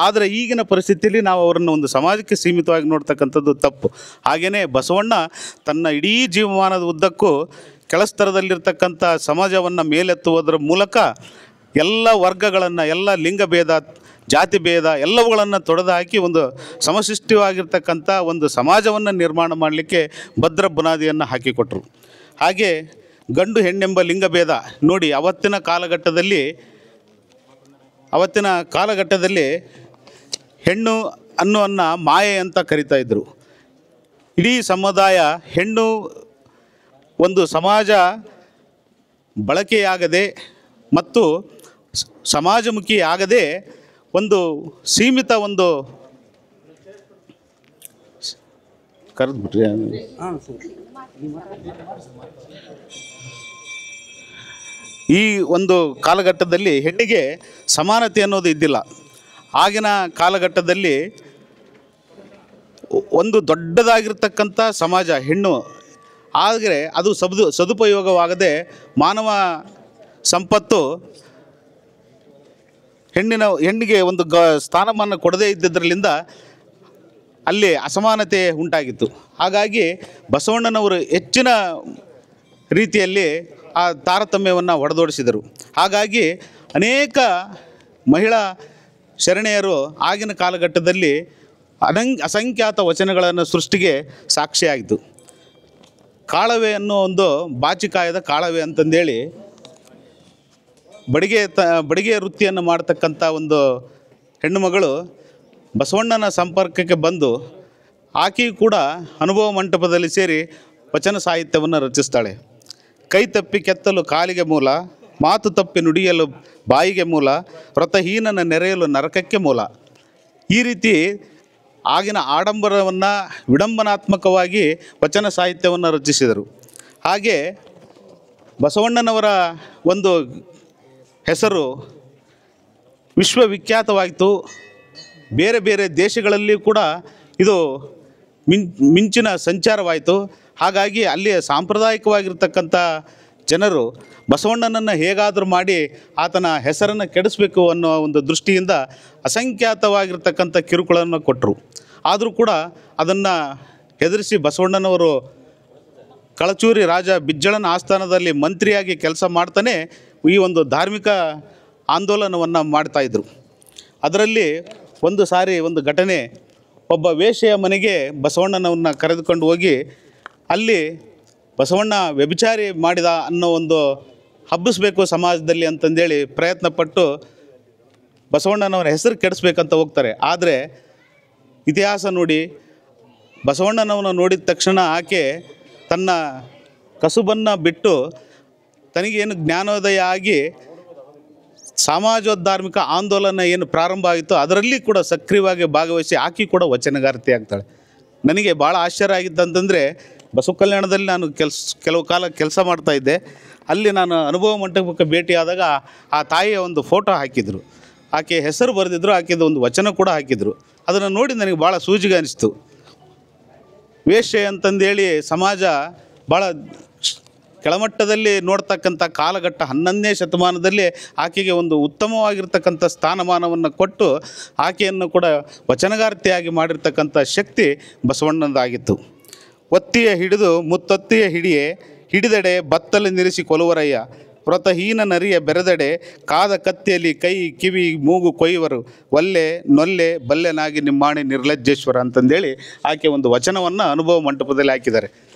ಆದರೆ ಈಗಿನ ಪರಿಸ್ಥಿತಿಯಲ್ಲಿ ನಾವು ಅವರನ್ನು ಒಂದು ಸಮಾಜಕ್ಕೆ ಸೀಮಿತವಾಗಿ ನೋಡ್ತಕ್ಕಂಥದ್ದು ತಪ್ಪು. ಹಾಗೆಯೇ ಬಸವಣ್ಣ ತನ್ನ ಇಡೀ ಜೀವಮಾನದ ಉದ್ದಕ್ಕೂ ಕೆಳಸ್ತರದಲ್ಲಿರ್ತಕ್ಕಂಥ ಸಮಾಜವನ್ನು ಮೇಲೆತ್ತುವುದರ ಮೂಲಕ ಎಲ್ಲ ವರ್ಗಗಳನ್ನು, ಎಲ್ಲ ಲಿಂಗಭೇದ, ಜಾತಿ ಭೇದ ಎಲ್ಲವುಗಳನ್ನು ತೊಡೆದು ಹಾಕಿ ಒಂದು ಸಮಶಿಷ್ಟವಾಗಿರ್ತಕ್ಕಂಥ ಒಂದು ಸಮಾಜವನ್ನು ನಿರ್ಮಾಣ ಮಾಡಲಿಕ್ಕೆ ಭದ್ರ ಬುನಾದಿಯನ್ನು ಹಾಕಿಕೊಟ್ರು. ಹಾಗೆ ಗಂಡು ಹೆಣ್ಣೆಂಬ ಲಿಂಗಭೇದ ನೋಡಿ, ಅವತ್ತಿನ ಕಾಲಘಟ್ಟದಲ್ಲಿ ಹೆಣ್ಣು ಅನ್ನೋವನ್ನು ಮಾಯೆ ಅಂತ ಕರಿತಾ ಇದ್ದರು. ಇಡೀ ಸಮುದಾಯ ಹೆಣ್ಣು ಒಂದು ಸಮಾಜ ಬಳಕೆಯಾಗದೆ ಮತ್ತು ಸಮಾಜಮುಖಿ ಆಗದೆ ಒಂದು ಸೀಮಿತ ಒಂದು ಕರೆದ್ಬಿಟ್ರಿ ಈ ಒಂದು ಕಾಲಘಟ್ಟದಲ್ಲಿ ಹೆಣ್ಣಿಗೆ ಸಮಾನತೆ ಅನ್ನೋದು ಇದ್ದಿಲ್ಲ. ಆಗಿನ ಕಾಲಘಟ್ಟದಲ್ಲಿ ಒಂದು ದೊಡ್ಡದಾಗಿರ್ತಕ್ಕಂಥ ಸಮಾಜ ಹೆಣ್ಣು, ಆದರೆ ಅದು ಸದುಪಯೋಗವಾಗದೆ ಮಾನವ ಸಂಪತ್ತು ಹೆಣ್ಣಿಗೆ ಒಂದು ಸ್ಥಾನಮಾನ ಕೊಡದೇ ಇದ್ದಿದ್ದರಿಂದ ಅಲ್ಲಿ ಅಸಮಾನತೆ ಉಂಟಾಗಿತ್ತು. ಹಾಗಾಗಿ ಬಸವಣ್ಣನವರು ಹೆಚ್ಚಿನ ರೀತಿಯಲ್ಲಿ ಆ ತಾರತಮ್ಯವನ್ನು ಹೊಡೆದೋಡಿಸಿದರು. ಹಾಗಾಗಿ ಅನೇಕ ಮಹಿಳಾ ಶರಣೆಯರು ಆಗಿನ ಕಾಲಘಟ್ಟದಲ್ಲಿ ಅಸಂಖ್ಯಾತ ವಚನಗಳನ್ನು ಸೃಷ್ಟಿಗೆ ಸಾಕ್ಷಿಯಾಯಿತು. ಕಾಳವೆ ಅನ್ನೋ ಒಂದು ಬಾಚಿಕಾಯದ ಕಾಳವೆ ಅಂತಂದೇಳಿ ಬಡಿಗೆ ವೃತ್ತಿಯನ್ನು ಮಾಡ್ತಕ್ಕಂಥ ಒಂದು ಹೆಣ್ಣುಮಗಳು ಬಸವಣ್ಣನ ಸಂಪರ್ಕಕ್ಕೆ ಬಂದು ಆಕೆಯೂ ಕೂಡ ಅನುಭವ ಮಂಟಪದಲ್ಲಿ ಸೇರಿ ವಚನ ಸಾಹಿತ್ಯವನ್ನು ರಚಿಸ್ತಾಳೆ. ಕೈ ತಪ್ಪಿ ಕೆತ್ತಲು ಕಾಲಿಗೆ ಮೂಲ, ಮಾತು ತಪ್ಪಿ ನುಡಿಯಲು ಬಾಯಿಗೆ ಮೂಲ, ವ್ರತಹೀನನ ನೆರೆಯಲು ನರಕಕ್ಕೆ ಮೂಲ. ಈ ರೀತಿ ಆಗಿನ ಆಡಂಬರವನ್ನು ವಿಡಂಬನಾತ್ಮಕವಾಗಿ ವಚನ ಸಾಹಿತ್ಯವನ್ನು ರಚಿಸಿದರು. ಹಾಗೆ ಬಸವಣ್ಣನವರ ಒಂದು ಹೆಸರು ವಿಶ್ವವಿಖ್ಯಾತವಾಯಿತು. ಬೇರೆ ಬೇರೆ ದೇಶಗಳಲ್ಲಿ ಕೂಡ ಇದು ಮಿಂಚಿನ ಸಂಚಾರವಾಯಿತು. ಹಾಗಾಗಿ ಅಲ್ಲಿಯ ಸಾಂಪ್ರದಾಯಿಕವಾಗಿರ್ತಕ್ಕಂಥ ಜನರು ಬಸವಣ್ಣನನ್ನು ಹೇಗಾದರೂ ಮಾಡಿ ಆತನ ಹೆಸರನ್ನು ಕೆಡಿಸಬೇಕು ಅನ್ನೋ ಒಂದು ದೃಷ್ಟಿಯಿಂದ ಅಸಂಖ್ಯಾತವಾಗಿರ್ತಕ್ಕಂಥ ಕಿರುಕುಳನ್ನು ಕೊಟ್ಟರು. ಆದರೂ ಕೂಡ ಅದನ್ನು ಹೆದರಿಸಿ ಬಸವಣ್ಣನವರು ಕಳಚೂರಿ ರಾಜ ಬಿಜ್ಜಳನ ಆಸ್ಥಾನದಲ್ಲಿ ಮಂತ್ರಿಯಾಗಿ ಕೆಲಸ ಮಾಡ್ತಾನೆ ಈ ಒಂದು ಧಾರ್ಮಿಕ ಆಂದೋಲನವನ್ನು ಮಾಡ್ತಾಯಿದ್ರು. ಅದರಲ್ಲಿ ಒಂದು ಸಾರಿ ಒಂದು ಘಟನೆ, ಒಬ್ಬ ವೇಶ್ಯೆಯ ಮನೆಗೆ ಬಸವಣ್ಣನವನ್ನು ಕರೆದುಕೊಂಡು ಹೋಗಿ ಅಲ್ಲಿ ಬಸವಣ್ಣ ವ್ಯಭಿಚಾರಿ ಮಾಡಿದ ಅನ್ನೋ ಒಂದು ಹಬ್ಬಿಸ್ಬೇಕು ಸಮಾಜದಲ್ಲಿ ಅಂತಂದೇಳಿ ಪ್ರಯತ್ನಪಟ್ಟು ಬಸವಣ್ಣನವರ ಹೆಸರು ಕೆಡಿಸ್ಬೇಕಂತ ಹೋಗ್ತಾರೆ. ಆದರೆ ಇತಿಹಾಸ ನೋಡಿ ಬಸವಣ್ಣನವನ್ನ ನೋಡಿದ ತಕ್ಷಣ ಆಕೆ ತನ್ನ ಕಸುಬನ್ನು ಬಿಟ್ಟು ತನಗೇನು ಜ್ಞಾನೋದಯ ಆಗಿ ಸಮಾಜೋದ್ಧಾರ್ಮಿಕ ಆಂದೋಲನ ಏನು ಪ್ರಾರಂಭ ಆಯಿತು ಅದರಲ್ಲಿ ಕೂಡ ಸಕ್ರಿಯವಾಗಿ ಭಾಗವಹಿಸಿ ಆಕೆ ಕೂಡ ವಚನಗಾರ್ತಿ ಆಗ್ತಾಳೆ. ನನಗೆ ಭಾಳ ಆಶ್ಚರ್ಯ ಆಗಿದ್ದಂತಂದರೆ ಬಸವ ಕಲ್ಯಾಣದಲ್ಲಿ ನಾನು ಕೆಲವು ಕಾಲ ಕೆಲಸ ಮಾಡ್ತಾಯಿದ್ದೆ. ಅಲ್ಲಿ ನಾನು ಅನುಭವ ಮಂಟಪಕ್ಕೆ ಭೇಟಿಯಾದಾಗ ಆ ತಾಯಿಯ ಒಂದು ಫೋಟೋ ಹಾಕಿದರು, ಆಕೆ ಹೆಸರು ಬರೆದಿದ್ರು, ಆಕೆದು ಒಂದು ವಚನ ಕೂಡ ಹಾಕಿದರು. ಅದನ್ನು ನೋಡಿ ನನಗೆ ಭಾಳ ಸೂಜಿಗೆ ಅನಿಸ್ತು. ವೇಶ್ಯೆ ಅಂತಂದೇಳಿ ಸಮಾಜ ಭಾಳ ಕೆಳಮಟ್ಟದಲ್ಲಿ ನೋಡ್ತಕ್ಕಂಥ ಕಾಲಘಟ್ಟ 11ನೇ ಶತಮಾನದಲ್ಲಿ ಆಕೆಗೆ ಒಂದು ಉತ್ತಮವಾಗಿರ್ತಕ್ಕಂಥ ಸ್ಥಾನಮಾನವನ್ನು ಕೊಟ್ಟು ಆಕೆಯನ್ನು ಕೂಡ ವಚನಗಾರ್ತಿಯಾಗಿ ಮಾಡಿರ್ತಕ್ಕಂಥ ಶಕ್ತಿ ಬಸವಣ್ಣನದಾಗಿತ್ತು. ಒತ್ತಿಯ ಹಿಡಿದು ಮುತ್ತೊತ್ತಿಯ ಹಿಡಿದೆಡೆ ಬತ್ತಲು ನಿರಿಸಿ ಕೊಲುವರಯ್ಯ, ವ್ರತಹೀನ ನರಿಯ ಬೆರೆದೆಡೆ ಕಾದ ಕತ್ತಿಯಲ್ಲಿ ಕೈ ಕಿವಿ ಮೂಗು ಕೊಯ್ಯುವರು, ಒಲ್ಲೆ ನೊಲ್ಲೆ ಬಲ್ಲೆನಾಗಿ ನಿಮ್ಮಾಣಿ ನಿರ್ಲಜ್ಜೇಶ್ವರ ಅಂತಂದೇಳಿ ಆಕೆ ಒಂದು ವಚನವನ್ನು ಅನುಭವ ಮಂಟಪದಲ್ಲಿ ಹಾಕಿದ್ದಾರೆ.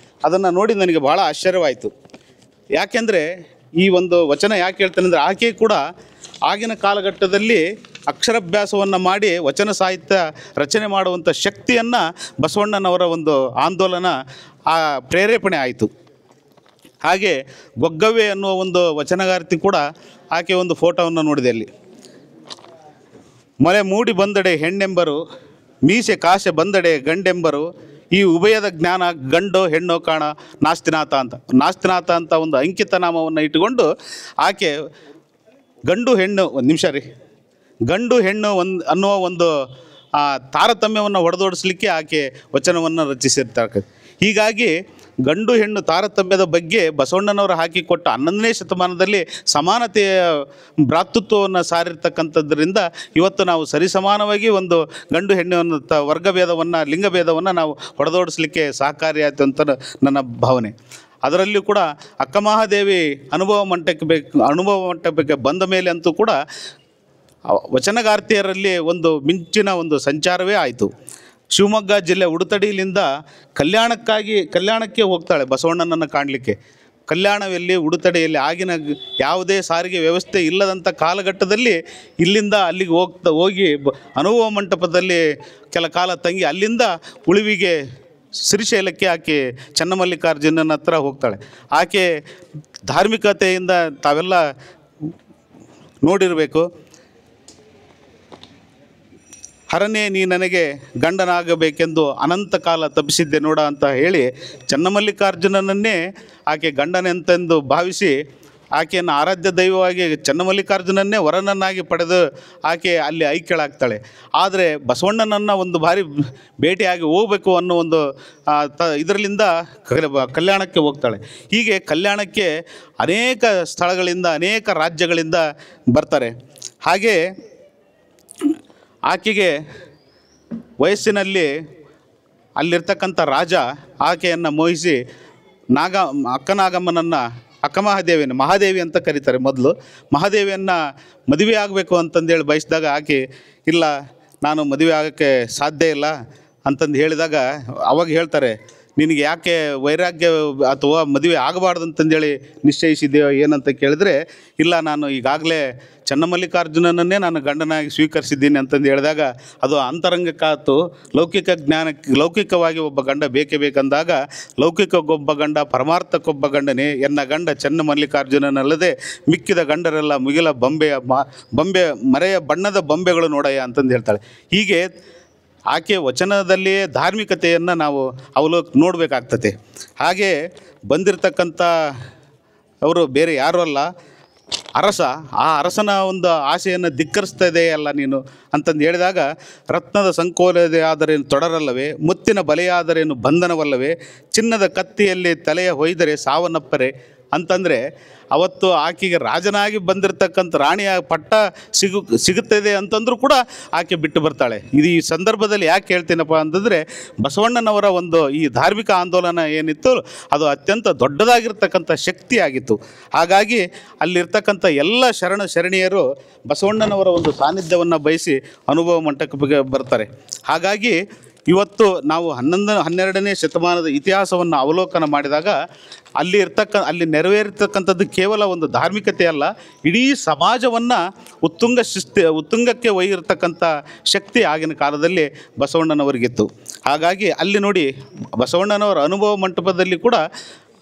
ಅದನ್ನು ನೋಡಿ ನನಗೆ ಭಾಳ ಆಶ್ಚರ್ಯವಾಯಿತು. ಯಾಕೆಂದರೆ ಈ ಒಂದು ವಚನ ಯಾಕೆ ಹೇಳ್ತೇನೆ ಅಂದರೆ ಆಕೆ ಕೂಡ ಆಗಿನ ಕಾಲಘಟ್ಟದಲ್ಲಿ ಅಕ್ಷರಾಭ್ಯಾಸವನ್ನು ಮಾಡಿ ವಚನ ಸಾಹಿತ್ಯ ರಚನೆ ಮಾಡುವಂಥ ಶಕ್ತಿಯನ್ನು ಬಸವಣ್ಣನವರ ಒಂದು ಆಂದೋಲನ ಪ್ರೇರೇಪಣೆ ಆಯಿತು. ಹಾಗೆ ಗೊಗ್ಗವ್ವೆ ಅನ್ನುವ ಒಂದು ವಚನಗಾರ್ತಿ ಕೂಡ ಆಕೆ ಒಂದು ಫೋಟೋವನ್ನು ನೋಡಿದೆ. ಅಲ್ಲಿ ಮೊಲೆ ಮೂಡಿ ಬಂದಡೆ ಹೆಣ್ಣೆಂಬರು, ಮೀಸೆ ಕಾಸೆ ಬಂದಡೆ ಗಂಡೆಂಬರು, ಈ ಉಭಯದ ಜ್ಞಾನ ಗಂಡೋ ಹೆಣ್ಣೋ ಕಾಣ ನಾಸ್ತಿನಾಥ ಅಂತ ಒಂದು ಅಂಕಿತ ನಾಮವನ್ನು ಇಟ್ಟುಕೊಂಡು ಆಕೆ ಗಂಡು ಹೆಣ್ಣು ಗಂಡು ಹೆಣ್ಣು ಅನ್ನುವ ಒಂದು ತಾರತಮ್ಯವನ್ನು ಹೊಡೆದೋಡಿಸ್ಲಿಕ್ಕೆ ಆಕೆ ವಚನವನ್ನು ರಚಿಸಿರ್ತಾರೆ. ಹೀಗಾಗಿ ಗಂಡು ಹೆಣ್ಣು ತಾರತಮ್ಯದ ಬಗ್ಗೆ ಬಸವಣ್ಣನವರು ಹಾಕಿಕೊಟ್ಟ 11ನೇ ಶತಮಾನದಲ್ಲಿ ಸಮಾನತೆಯ ಭ್ರಾತೃತ್ವವನ್ನು ಸಾರಿರ್ತಕ್ಕಂಥದ್ರಿಂದ ಇವತ್ತು ನಾವು ಸರಿಸಮಾನವಾಗಿ ಒಂದು ಗಂಡು ಹೆಣ್ಣು ವರ್ಗಭೇದವನ್ನು ಲಿಂಗಭೇದವನ್ನು ನಾವು ಹೊಡೆದೋಡಿಸ್ಲಿಕ್ಕೆ ಸಹಕಾರಿಯಾಯಿತು ಅಂತ ನನ್ನ ಭಾವನೆ. ಅದರಲ್ಲಿಯೂ ಕೂಡ ಅಕ್ಕಮಹಾದೇವಿ ಅನುಭವ ಮಂಟಪಕ್ಕೆ ಬಂದ ಮೇಲೆ ಅಂತೂ ಕೂಡ ವಚನಗಾರ್ತಿಯರಲ್ಲಿ ಒಂದು ಮಿಂಚಿನ ಒಂದು ಸಂಚಾರವೇ ಆಯಿತು. ಶಿವಮೊಗ್ಗ ಜಿಲ್ಲೆ ಉಡುತಡಿಯಿಂದ ಕಲ್ಯಾಣಕ್ಕೆ ಹೋಗ್ತಾಳೆ ಬಸವಣ್ಣನನ್ನು ಕಾಣಲಿಕ್ಕೆ. ಕಲ್ಯಾಣದಲ್ಲಿ ಉಡುತಡಿಯಲ್ಲಿ ಆಗಿನ ಯಾವುದೇ ಸಾರಿಗೆ ವ್ಯವಸ್ಥೆ ಇಲ್ಲದಂಥ ಕಾಲಘಟ್ಟದಲ್ಲಿ ಇಲ್ಲಿಂದ ಅಲ್ಲಿಗೆ ಹೋಗಿ ಅನುಭವ ಮಂಟಪದಲ್ಲಿ ಕೆಲ ಕಾಲ ತಂಗಿ ಅಲ್ಲಿಂದ ಉಳಿವಿಗೆ ಶ್ರೀಶೈಲಕ್ಕೆ ಆಕೆ ಚನ್ನಮಲ್ಲಿಕಾರ್ಜುನನ ಹತ್ರ ಹೋಗ್ತಾಳೆ. ಆಕೆ ಧಾರ್ಮಿಕತೆಯಿಂದ ತಾವೆಲ್ಲ ನೋಡಿರಬೇಕು. ಹರನೇ ನೀ ನನಗೆ ಗಂಡನಾಗಬೇಕೆಂದು ಅನಂತ ಕಾಲ ತಪ್ಪಿಸಿದ್ದೆ ನೋಡ ಅಂತ ಹೇಳಿ ಚನ್ನಮಲ್ಲಿಕಾರ್ಜುನನನ್ನೇ ಆಕೆ ಗಂಡನೆಂತೆಂದು ಭಾವಿಸಿ ಆಕೆಯನ್ನು ಆರಾಧ್ಯ ದೈವವಾಗಿ ಚನ್ನಮಲ್ಲಿಕಾರ್ಜುನನ್ನೇ ವರನನ್ನಾಗಿ ಪಡೆದು ಆಕೆ ಅಲ್ಲಿ ಐಕ್ಯಳಾಗ್ತಾಳೆ. ಆದರೆ ಬಸವಣ್ಣನನ್ನು ಒಂದು ಬಾರಿ ಭೇಟಿಯಾಗಿ ಹೋಗಬೇಕು ಅನ್ನೋ ಒಂದು ಇದರಲ್ಲಿಂದ ಕಲ್ಯಾಣಕ್ಕೆ ಹೋಗ್ತಾಳೆ. ಹೀಗೆ ಕಲ್ಯಾಣಕ್ಕೆ ಅನೇಕ ಸ್ಥಳಗಳಿಂದ ಅನೇಕ ರಾಜ್ಯಗಳಿಂದ ಬರ್ತಾರೆ. ಹಾಗೆ ಆಕೆಗೆ ವಯಸ್ಸಿನಲ್ಲಿ ಅಲ್ಲಿರ್ತಕ್ಕಂಥ ರಾಜ ಆಕೆಯನ್ನು ಮೋಹಿಸಿ ಮಹಾದೇವಿ ಅಂತ ಕರೀತಾರೆ. ಮೊದಲು ಮಹಾದೇವಿಯನ್ನು ಮದುವೆ ಆಗಬೇಕು ಅಂತಂದೇಳಿ ಬಯಸಿದಾಗ ಆಕೆ ಇಲ್ಲ, ನಾನು ಮದುವೆ ಆಗೋಕ್ಕೆ ಸಾಧ್ಯ ಇಲ್ಲ ಅಂತಂದು ಹೇಳಿದಾಗ ಅವಾಗ ಹೇಳ್ತಾರೆ, ನಿನಗೆ ಯಾಕೆ ವೈರಾಗ್ಯ ಅಥವಾ ಮದುವೆ ಆಗಬಾರ್ದು ಅಂತಂದೇಳಿ ನಿಶ್ಚಯಿಸಿದೆಯೋ ಏನಂತ ಕೇಳಿದ್ರೆ, ಇಲ್ಲ ನಾನು ಈಗಾಗಲೇ ಚನ್ನಮಲ್ಲಿಕಾರ್ಜುನನನ್ನೇ ನಾನು ಗಂಡನಾಗಿ ಸ್ವೀಕರಿಸಿದ್ದೀನಿ ಅಂತಂದು ಹೇಳಿದಾಗ ಅದು ಅಂತರಂಗಕ್ಕಾತು. ಲೌಕಿಕವಾಗಿ ಒಬ್ಬ ಗಂಡ ಬೇಕೇ ಬೇಕಂದಾಗ ಲೌಕಿಕಕ್ಕೊಬ್ಬ ಗಂಡ ಪರಮಾರ್ಥಕ್ಕೊಬ್ಬ ಗಂಡನೇ, ಎನ್ನ ಗಂಡ ಚನ್ನಮಲ್ಲಿಕಾರ್ಜುನನಲ್ಲದೆ ಮಿಕ್ಕಿದ ಗಂಡರೆಲ್ಲ ಮುಗಿಲ ಮರೆಯ ಬಣ್ಣದ ಬೊಂಬೆಗಳು ನೋಡಯ್ಯ ಅಂತಂದು ಹೇಳ್ತಾಳೆ. ಹೀಗೆ ಆಕೆ ವಚನದಲ್ಲಿಯೇ ಧಾರ್ಮಿಕತೆಯನ್ನು ನಾವು ನೋಡಬೇಕಾಗ್ತದೆ. ಹಾಗೆ ಬಂದಿರತಕ್ಕಂಥ ಅವರು ಬೇರೆ ಯಾರೂ ಅಲ್ಲ, ಆ ಅರಸನ ಒಂದು ಆಸೆಯನ್ನು ಧಿಕ್ಕರಿಸ್ತಾ ಇದೆಯಲ್ಲ ನೀನು ಅಂತಂದು ಹೇಳಿದಾಗ, ರತ್ನದ ಸಂಕೋಲೆದೆ ಆದರೇನು ತೊಡರಲ್ಲವೇ, ಮುತ್ತಿನ ಬಲೆಯಾದರೇನು ಬಂಧನವಲ್ಲವೇ, ಚಿನ್ನದ ಕತ್ತಿಯಲ್ಲಿ ತಲೆಯ ಹೊಯ್ದರೆ ಸಾವನ್ನಪ್ಪರೆ ಅಂತಂದರೆ ಅವತ್ತು ಆಕೆಗೆ ರಾಜನಾಗಿ ಬಂದಿರತಕ್ಕಂಥ ರಾಣಿಯ ಪಟ್ಟ ಸಿಗುತ್ತದೆ ಅಂತಂದ್ರೂ ಕೂಡ ಆಕೆ ಬಿಟ್ಟು ಬರ್ತಾಳೆ. ಇದು ಈ ಸಂದರ್ಭದಲ್ಲಿ ಯಾಕೆ ಹೇಳ್ತೀನಪ್ಪ ಅಂತಂದರೆ, ಬಸವಣ್ಣನವರ ಒಂದು ಈ ಧಾರ್ಮಿಕ ಆಂದೋಲನ ಏನಿತ್ತು ಅದು ಅತ್ಯಂತ ದೊಡ್ಡದಾಗಿರ್ತಕ್ಕಂಥ ಶಕ್ತಿ ಆಗಿತ್ತು. ಹಾಗಾಗಿ ಅಲ್ಲಿರ್ತಕ್ಕಂಥ ಎಲ್ಲ ಶರಣೀಯರು ಬಸವಣ್ಣನವರ ಒಂದು ಸಾನ್ನಿಧ್ಯವನ್ನು ಬಯಸಿ ಅನುಭವ ಮಂಟಪಕ್ಕೆ ಬರ್ತಾರೆ. ಹಾಗಾಗಿ ಇವತ್ತು ನಾವು 12ನೇ ಶತಮಾನದ ಇತಿಹಾಸವನ್ನು ಅವಲೋಕನ ಮಾಡಿದಾಗ ಅಲ್ಲಿ ನೆರವೇರಿರ್ತಕ್ಕಂಥದ್ದು ಕೇವಲ ಒಂದು ಧಾರ್ಮಿಕತೆ ಅಲ್ಲ, ಇಡೀ ಸಮಾಜವನ್ನು ಉತ್ತುಂಗಕ್ಕೆ ಒಯ್ಯಿರ್ತಕ್ಕಂಥ ಶಕ್ತಿ ಆಗಿನ ಕಾಲದಲ್ಲಿ ಬಸವಣ್ಣನವರಿಗಿತ್ತು. ಹಾಗಾಗಿ ಅಲ್ಲಿ ನೋಡಿ, ಬಸವಣ್ಣನವರ ಅನುಭವ ಮಂಟಪದಲ್ಲಿ ಕೂಡ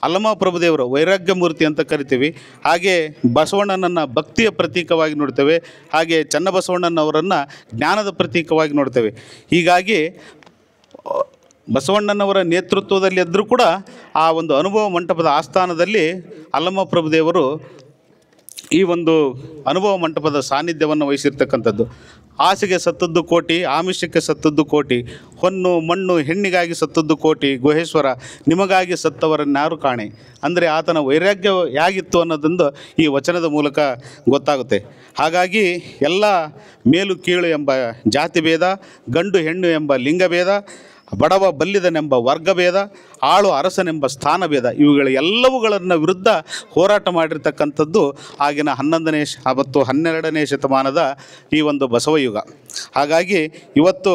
ಅಲ್ಲಮ ಪ್ರಭುದೇವರು ವೈರಾಗ್ಯ ಮೂರ್ತಿ ಅಂತ ಕರಿತೀವಿ. ಹಾಗೆ ಬಸವಣ್ಣನನ್ನು ಭಕ್ತಿಯ ಪ್ರತೀಕವಾಗಿ ನೋಡ್ತೇವೆ. ಹಾಗೆ ಚನ್ನಬಸವಣ್ಣನವರನ್ನು ಜ್ಞಾನದ ಪ್ರತೀಕವಾಗಿ ನೋಡ್ತೇವೆ. ಹೀಗಾಗಿ ಬಸವಣ್ಣನವರ ನೇತೃತ್ವದಲ್ಲಿ ಎದ್ದರೂ ಕೂಡ ಆ ಒಂದು ಅನುಭವ ಮಂಟಪದ ಆಸ್ಥಾನದಲ್ಲಿ ಅಲ್ಲಮ ಪ್ರಭುದೇವರು ಈ ಒಂದು ಅನುಭವ ಮಂಟಪದ ಸಾನ್ನಿಧ್ಯವನ್ನು ವಹಿಸಿರ್ತಕ್ಕಂಥದ್ದು. ಆಸೆಗೆ ಸತ್ತದ್ದು ಕೋಟಿ, ಆಮಿಷಕ್ಕೆ ಸತ್ತದ್ದು ಕೋಟಿ, ಹೊನ್ನು ಮಣ್ಣು ಹೆಣ್ಣಿಗಾಗಿ ಸತ್ತದ್ದು ಕೋಟಿ, ಗುಹೇಶ್ವರ ನಿಮಗಾಗಿ ಸತ್ತವರನ್ನಾರು ಕಾಣೆ. ಅಂದರೆ ಆತನ ವೈರಾಗ್ಯ ಹೇಗಿತ್ತು ಅನ್ನೋದೊಂದು ಈ ವಚನದ ಮೂಲಕ ಗೊತ್ತಾಗುತ್ತೆ. ಹಾಗಾಗಿ ಎಲ್ಲ ಮೇಲು ಕೀಳು ಎಂಬ ಜಾತಿ ಭೇದ, ಗಂಡು ಹೆಣ್ಣು ಎಂಬ ಲಿಂಗಭೇದ, ಬಡವ ಬಲ್ಲಿದನೆಂಬ ವರ್ಗಭೇದ, ಆಳು ಅರಸನೆಂಬ ಸ್ಥಾನಭೇದ, ಇವುಗಳ ಎಲ್ಲವುಗಳನ್ನು ವಿರುದ್ಧ ಹೋರಾಟ ಮಾಡಿರ್ತಕ್ಕಂಥದ್ದು ಆಗಿನ 11ನೇ ಮತ್ತು 12ನೇ ಶತಮಾನದ ಈ ಒಂದು ಬಸವಯುಗ. ಹಾಗಾಗಿ ಇವತ್ತು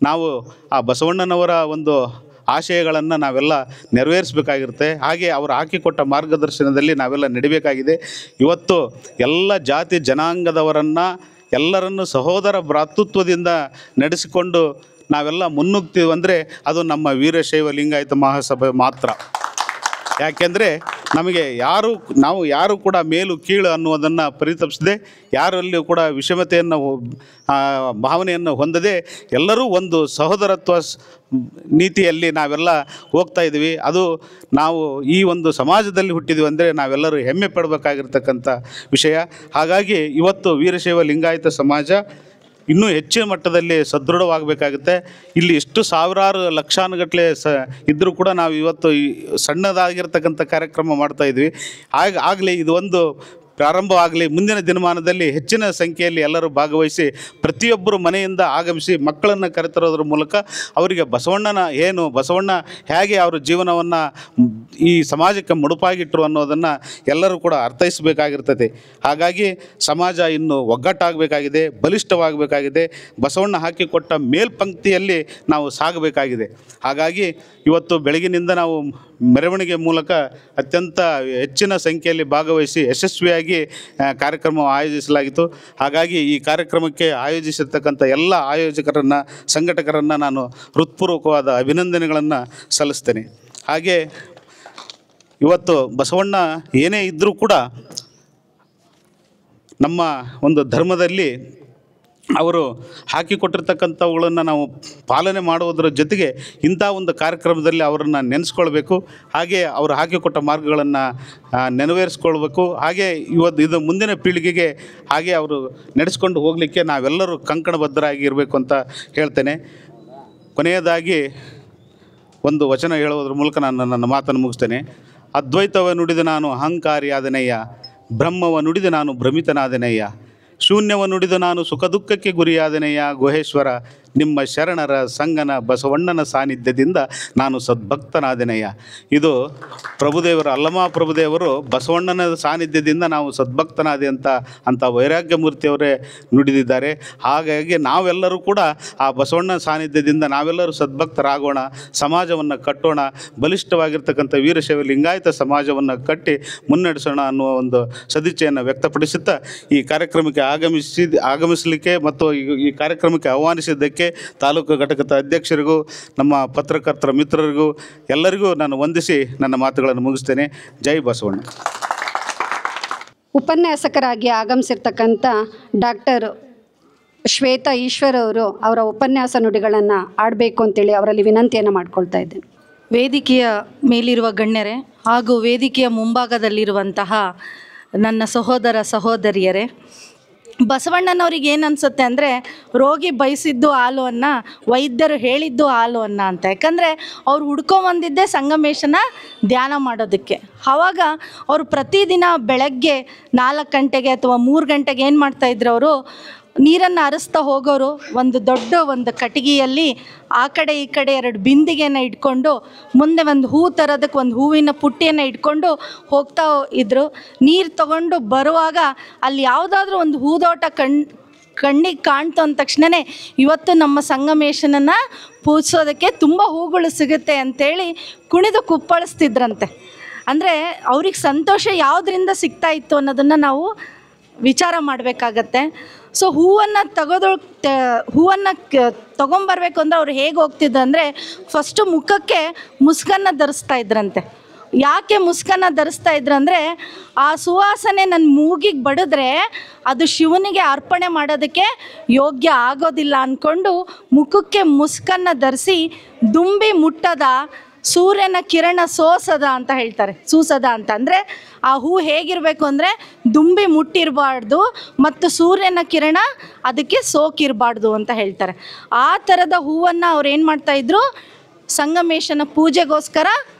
ನಾವು ಆ ಬಸವಣ್ಣನವರ ಒಂದು ಆಶಯಗಳನ್ನು ನಾವೆಲ್ಲ ನೆರವೇರಿಸಬೇಕಾಗಿರುತ್ತೆ. ಹಾಗೆ ಅವರು ಹಾಕಿಕೊಟ್ಟ ಮಾರ್ಗದರ್ಶನದಲ್ಲಿ ನಾವೆಲ್ಲ ನಡಿಬೇಕಾಗಿದೆ. ಇವತ್ತು ಎಲ್ಲ ಜಾತಿ ಜನಾಂಗದವರನ್ನು ಎಲ್ಲರನ್ನು ಸಹೋದರ ಭ್ರಾತೃತ್ವದಿಂದ ನಡೆಸಿಕೊಂಡು ನಾವೆಲ್ಲ ಮುನ್ನುಗ್ತೀವಿ ಅಂದರೆ ಅದು ನಮ್ಮ ವೀರಶೈವ ಲಿಂಗಾಯತ ಮಹಾಸಭೆ ಮಾತ್ರ. ಯಾಕೆಂದರೆ ನಾವು ಯಾರು ಕೂಡ ಮೇಲು ಕೀಳು ಅನ್ನುವುದನ್ನು ಪರಿತಪಿಸದೆ, ಯಾರಲ್ಲಿಯೂ ಕೂಡ ವಿಷಮತೆಯನ್ನು ಭಾವನೆಯನ್ನು ಹೊಂದದೆ ಎಲ್ಲರೂ ಒಂದು ಸಹೋದರತ್ವ ನೀತಿಯಲ್ಲಿ ನಾವೆಲ್ಲ ಹೋಗ್ತಾ ಇದ್ದೀವಿ. ಅದು ನಾವು ಈ ಒಂದು ಸಮಾಜದಲ್ಲಿ ಹುಟ್ಟಿದ್ವಿ ಅಂದರೆ ನಾವೆಲ್ಲರೂ ಹೆಮ್ಮೆ ಪಡಬೇಕಾಗಿರ್ತಕ್ಕಂಥ ವಿಷಯ. ಹಾಗಾಗಿ ಇವತ್ತು ವೀರಶೈವ ಲಿಂಗಾಯತ ಸಮಾಜ ಇನ್ನೂ ಹೆಚ್ಚಿನ ಮಟ್ಟದಲ್ಲಿ ಸದೃಢವಾಗಬೇಕಾಗುತ್ತೆ. ಇಲ್ಲಿ ಎಷ್ಟು ಸಾವಿರಾರು ಲಕ್ಷಾನುಗಟ್ಟಲೆ ಇದ್ದರೂ ಕೂಡ ನಾವು ಇವತ್ತು ಈ ಸಣ್ಣದಾಗಿರ್ತಕ್ಕಂಥ ಕಾರ್ಯಕ್ರಮ ಮಾಡ್ತಾಯಿದ್ವಿ. ಆಗಲಿ ಇದು ಒಂದು ಪ್ರಾರಂಭವಾಗಲಿ. ಮುಂದಿನ ದಿನಮಾನದಲ್ಲಿ ಹೆಚ್ಚಿನ ಸಂಖ್ಯೆಯಲ್ಲಿ ಎಲ್ಲರೂ ಭಾಗವಹಿಸಿ ಪ್ರತಿಯೊಬ್ಬರು ಮನೆಯಿಂದ ಆಗಮಿಸಿ ಮಕ್ಕಳನ್ನು ಕರೆತರೋದ್ರ ಮೂಲಕ ಅವರಿಗೆ ಬಸವಣ್ಣ ಹೇಗೆ ಅವರ ಜೀವನವನ್ನು ಈ ಸಮಾಜಕ್ಕೆ ಮುಡುಪಾಗಿಟ್ಟರು ಅನ್ನೋದನ್ನು ಎಲ್ಲರೂ ಕೂಡ ಅರ್ಥೈಸಬೇಕಾಗಿರ್ತದೆ. ಹಾಗಾಗಿ ಸಮಾಜ ಇನ್ನು ಒಗ್ಗಟ್ಟಾಗಬೇಕಾಗಿದೆ, ಬಲಿಷ್ಠವಾಗಬೇಕಾಗಿದೆ, ಬಸವಣ್ಣ ಹಾಕಿಕೊಟ್ಟ ಮೇಲ್ಪಂಕ್ತಿಯಲ್ಲಿ ನಾವು ಸಾಗಬೇಕಾಗಿದೆ. ಹಾಗಾಗಿ ಇವತ್ತು ಬೆಳಗಿನಿಂದ ನಾವು ಮೆರವಣಿಗೆ ಮೂಲಕ ಅತ್ಯಂತ ಹೆಚ್ಚಿನ ಸಂಖ್ಯೆಯಲ್ಲಿ ಭಾಗವಹಿಸಿ ಯಶಸ್ವಿಯಾಗಿ ಕಾರ್ಯಕ್ರಮ ಆಯೋಜಿಸಲಾಗಿತ್ತು. ಹಾಗಾಗಿ ಈ ಕಾರ್ಯಕ್ರಮಕ್ಕೆ ಆಯೋಜಿಸಿರ್ತಕ್ಕಂಥ ಎಲ್ಲ ಆಯೋಜಕರನ್ನು, ಸಂಘಟಕರನ್ನು ನಾನು ಹೃತ್ಪೂರ್ವಕವಾದ ಅಭಿನಂದನೆಗಳನ್ನು ಸಲ್ಲಿಸ್ತೇನೆ. ಹಾಗೆ ಇವತ್ತು ಬಸವಣ್ಣ ಏನೇ ಇದ್ದರೂ ಕೂಡ ನಮ್ಮ ಒಂದು ಧರ್ಮದಲ್ಲಿ ಅವರು ಹಾಕಿಕೊಟ್ಟಿರ್ತಕ್ಕಂಥವುಗಳನ್ನು ನಾವು ಪಾಲನೆ ಮಾಡುವುದರ ಜೊತೆಗೆ ಇಂಥ ಒಂದು ಕಾರ್ಯಕ್ರಮದಲ್ಲಿ ಅವರನ್ನು ನೆನೆಸ್ಕೊಳ್ಬೇಕು. ಹಾಗೆ ಅವರು ಹಾಕಿಕೊಟ್ಟ ಮಾರ್ಗಗಳನ್ನು ನೆರವೇರಿಸ್ಕೊಳ್ಬೇಕು. ಹಾಗೆ ಇದು ಮುಂದಿನ ಪೀಳಿಗೆಗೆ ಹಾಗೆ ಅವರು ನಡೆಸ್ಕೊಂಡು ಹೋಗಲಿಕ್ಕೆ ನಾವೆಲ್ಲರೂ ಕಂಕಣಬದ್ಧರಾಗಿ ಇರಬೇಕು ಅಂತ ಹೇಳ್ತೇನೆ. ಕೊನೆಯದಾಗಿ ಒಂದು ವಚನ ಹೇಳುವುದರ ಮೂಲಕ ನಾನು ನನ್ನ ಮಾತನ್ನು ಮುಗಿಸ್ತೇನೆ. ಅದ್ವೈತವ ನುಡಿದ ನಾನು ಅಹಂಕಾರಿಯಾದನಯ್ಯ, ಬ್ರಹ್ಮವ ನುಡಿದ ನಾನು ಭ್ರಮಿತನಾದನಯ್ಯ, ಶೂನ್ಯವ ನುಡಿದು ನಾನು ಸುಖ ದುಃಖಕ್ಕೆ ಗುರಿಯಾದನೆಯ ಗುಹೇಶ್ವರ, ನಿಮ್ಮ ಶರಣರ ಸಂಗನ ಬಸವಣ್ಣನ ಸಾನ್ನಿಧ್ಯದಿಂದ ನಾನು ಸದ್ಭಕ್ತನಾದೆನೆಯ. ಇದು ಪ್ರಭುದೇವರು, ಅಲ್ಲಮ ಪ್ರಭುದೇವರು ಬಸವಣ್ಣನ ಸಾನ್ನಿಧ್ಯದಿಂದ ನಾವು ಸದ್ಭಕ್ತನಾದೆ ಅಂತ ವೈರಾಗ್ಯ ಮೂರ್ತಿಯವರೇ ನುಡಿದಿದ್ದಾರೆ. ಹಾಗಾಗಿ ನಾವೆಲ್ಲರೂ ಕೂಡ ಆ ಬಸವಣ್ಣನ ಸಾನ್ನಿಧ್ಯದಿಂದ ನಾವೆಲ್ಲರೂ ಸದ್ಭಕ್ತರಾಗೋಣ, ಸಮಾಜವನ್ನು ಕಟ್ಟೋಣ, ಬಲಿಷ್ಠವಾಗಿರ್ತಕ್ಕಂಥ ವೀರಶೈವ ಲಿಂಗಾಯತ ಸಮಾಜವನ್ನು ಕಟ್ಟಿ ಮುನ್ನಡೆಸೋಣ ಅನ್ನುವ ಒಂದು ಸದಿಚ್ಛೆಯನ್ನು ವ್ಯಕ್ತಪಡಿಸುತ್ತಾ ಈ ಕಾರ್ಯಕ್ರಮಕ್ಕೆ ಆಗಮಿಸಲಿಕ್ಕೆ ಮತ್ತು ಈ ಕಾರ್ಯಕ್ರಮಕ್ಕೆ ಆಹ್ವಾನಿಸಿದ್ದಕ್ಕೆ ತಾಲೂಕು ಘಟಕದ ಅಧ್ಯಕ್ಷರಿಗೂ ನಮ್ಮ ಪತ್ರಕರ್ತರ ಮಿತ್ರರಿಗೂ ಎಲ್ಲರಿಗೂ ನಾನು ವಂದಿಸಿ ನನ್ನ ಮಾತುಗಳನ್ನು ಮುಗಿಸ್ತೇನೆ. ಜೈ ಬಸವಣ್ಣ. ಉಪನ್ಯಾಸಕರಾಗಿ ಆಗಮಿಸಿರ್ತಕ್ಕಂಥ ಡಾಕ್ಟರ್ ಶ್ವೇತಾ ಈಶ್ವರ್ ಅವರು ಅವರ ಉಪನ್ಯಾಸ ನುಡಿಗಳನ್ನು ಆಡಬೇಕು ಅಂತೇಳಿ ಅವರಲ್ಲಿ ವಿನಂತಿಯನ್ನು ಮಾಡ್ಕೊಳ್ತಾ ಇದ್ದೇನೆ. ವೇದಿಕೆಯ ಮೇಲಿರುವ ಗಣ್ಯರೇ ಹಾಗೂ ವೇದಿಕೆಯ ಮುಂಭಾಗದಲ್ಲಿರುವಂತಹ ನನ್ನ ಸಹೋದರ ಸಹೋದರಿಯರೇ, ಬಸವಣ್ಣನವ್ರಿಗೆ ಏನು ಅನಿಸುತ್ತೆ ಅಂದರೆ ರೋಗಿ ಬಯಸಿದ್ದು ಹಾಲು ಅನ್ನ, ವೈದ್ಯರು ಹೇಳಿದ್ದು ಹಾಲು ಅನ್ನ ಅಂತ. ಯಾಕಂದರೆ ಅವ್ರು ಹುಡ್ಕೊಂಬಂದಿದ್ದೇ ಸಂಗಮೇಶನ ಧ್ಯಾನ ಮಾಡೋದಕ್ಕೆ. ಆವಾಗ ಅವರು ಪ್ರತಿದಿನ ಬೆಳಗ್ಗೆ 4 ಗಂಟೆಗೆ ಅಥವಾ 3 ಗಂಟೆಗೆ ಏನು ಮಾಡ್ತಾಯಿದ್ರು, ಅವರು ನೀರನ್ನು ಹರಿಸ್ತಾ ಹೋಗೋರು. ಒಂದು ಕಟ್ಟಿಗೆಯಲ್ಲಿ ಆ ಕಡೆ ಈ ಕಡೆ 2 ಬಿಂದಿಗೆಯನ್ನು ಇಟ್ಕೊಂಡು ಮುಂದೆ ಒಂದು ಹೂ ತರೋದಕ್ಕೆ ಒಂದು ಹೂವಿನ ಪುಟ್ಟಿಯನ್ನು ಇಟ್ಕೊಂಡು ಹೋಗ್ತಾ ಇದ್ದರು. ನೀರು ತಗೊಂಡು ಬರುವಾಗ ಅಲ್ಲಿ ಯಾವುದಾದ್ರೂ ಒಂದು ಹೂದೋಟ ಕಣ್ಣಿಗೆ ಕಾಣ್ತು ಅಂದ ತಕ್ಷಣವೇ ಇವತ್ತು ನಮ್ಮ ಸಂಗಮೇಶನನ್ನು ಪೂಜಿಸೋದಕ್ಕೆ ತುಂಬ ಹೂಗಳು ಸಿಗುತ್ತೆ ಅಂಥೇಳಿ ಕುಣಿದು ಕುಪ್ಪಳಿಸ್ತಿದ್ರಂತೆ. ಅಂದರೆ ಅವ್ರಿಗೆ ಸಂತೋಷ ಯಾವುದರಿಂದ ಸಿಗ್ತಾ ಇತ್ತು ಅನ್ನೋದನ್ನು ನಾವು ವಿಚಾರ ಮಾಡಬೇಕಾಗತ್ತೆ. ಸೊ ಹೂವನ್ನು ತೊಗೊಂಬರ್ಬೇಕು ಅಂದರೆ ಅವ್ರು ಹೇಗೆ ಹೋಗ್ತಿದ್ರು ಅಂದರೆ ಫಸ್ಟು ಮುಖಕ್ಕೆ ಮುಸ್ಕನ್ನು ಧರಿಸ್ತಾ ಇದ್ರಂತೆ. ಯಾಕೆ ಮುಸ್ಕನ್ನು ಧರಿಸ್ತಾ ಇದ್ರು ಅಂದರೆ ಆ ಸುವಾಸನೆ ನನ್ನ ಮೂಗಿಗೆ ಬಡಿದ್ರೆ ಅದು ಶಿವನಿಗೆ ಅರ್ಪಣೆ ಮಾಡೋದಕ್ಕೆ ಯೋಗ್ಯ ಆಗೋದಿಲ್ಲ ಅಂದ್ಕೊಂಡು ಮುಖಕ್ಕೆ ಮುಸ್ಕನ್ನು ಧರಿಸಿ ದುಂಬಿ ಮುಟ್ಟದ ಸೂರ್ಯನ ಕಿರಣ ಸೋಸದ ಅಂತ ಹೇಳ್ತಾರೆ. ಸೂಸದ ಅಂತ ಅಂದರೆ ಆ ಹೂ ಹೇಗಿರಬೇಕು ಅಂದರೆ ದುಂಬಿ ಮುಟ್ಟಿರಬಾರ್ದು ಮತ್ತು ಸೂರ್ಯನ ಕಿರಣ ಅದಕ್ಕೆ ಸೋಕಿರಬಾರ್ದು ಅಂತ ಹೇಳ್ತಾರೆ. ಆ ಥರದ ಹೂವನ್ನು ಅವ್ರು ಏನು ಮಾಡ್ತಾಯಿದ್ರು, ಸಂಗಮೇಶನ ಪೂಜೆಗೋಸ್ಕರ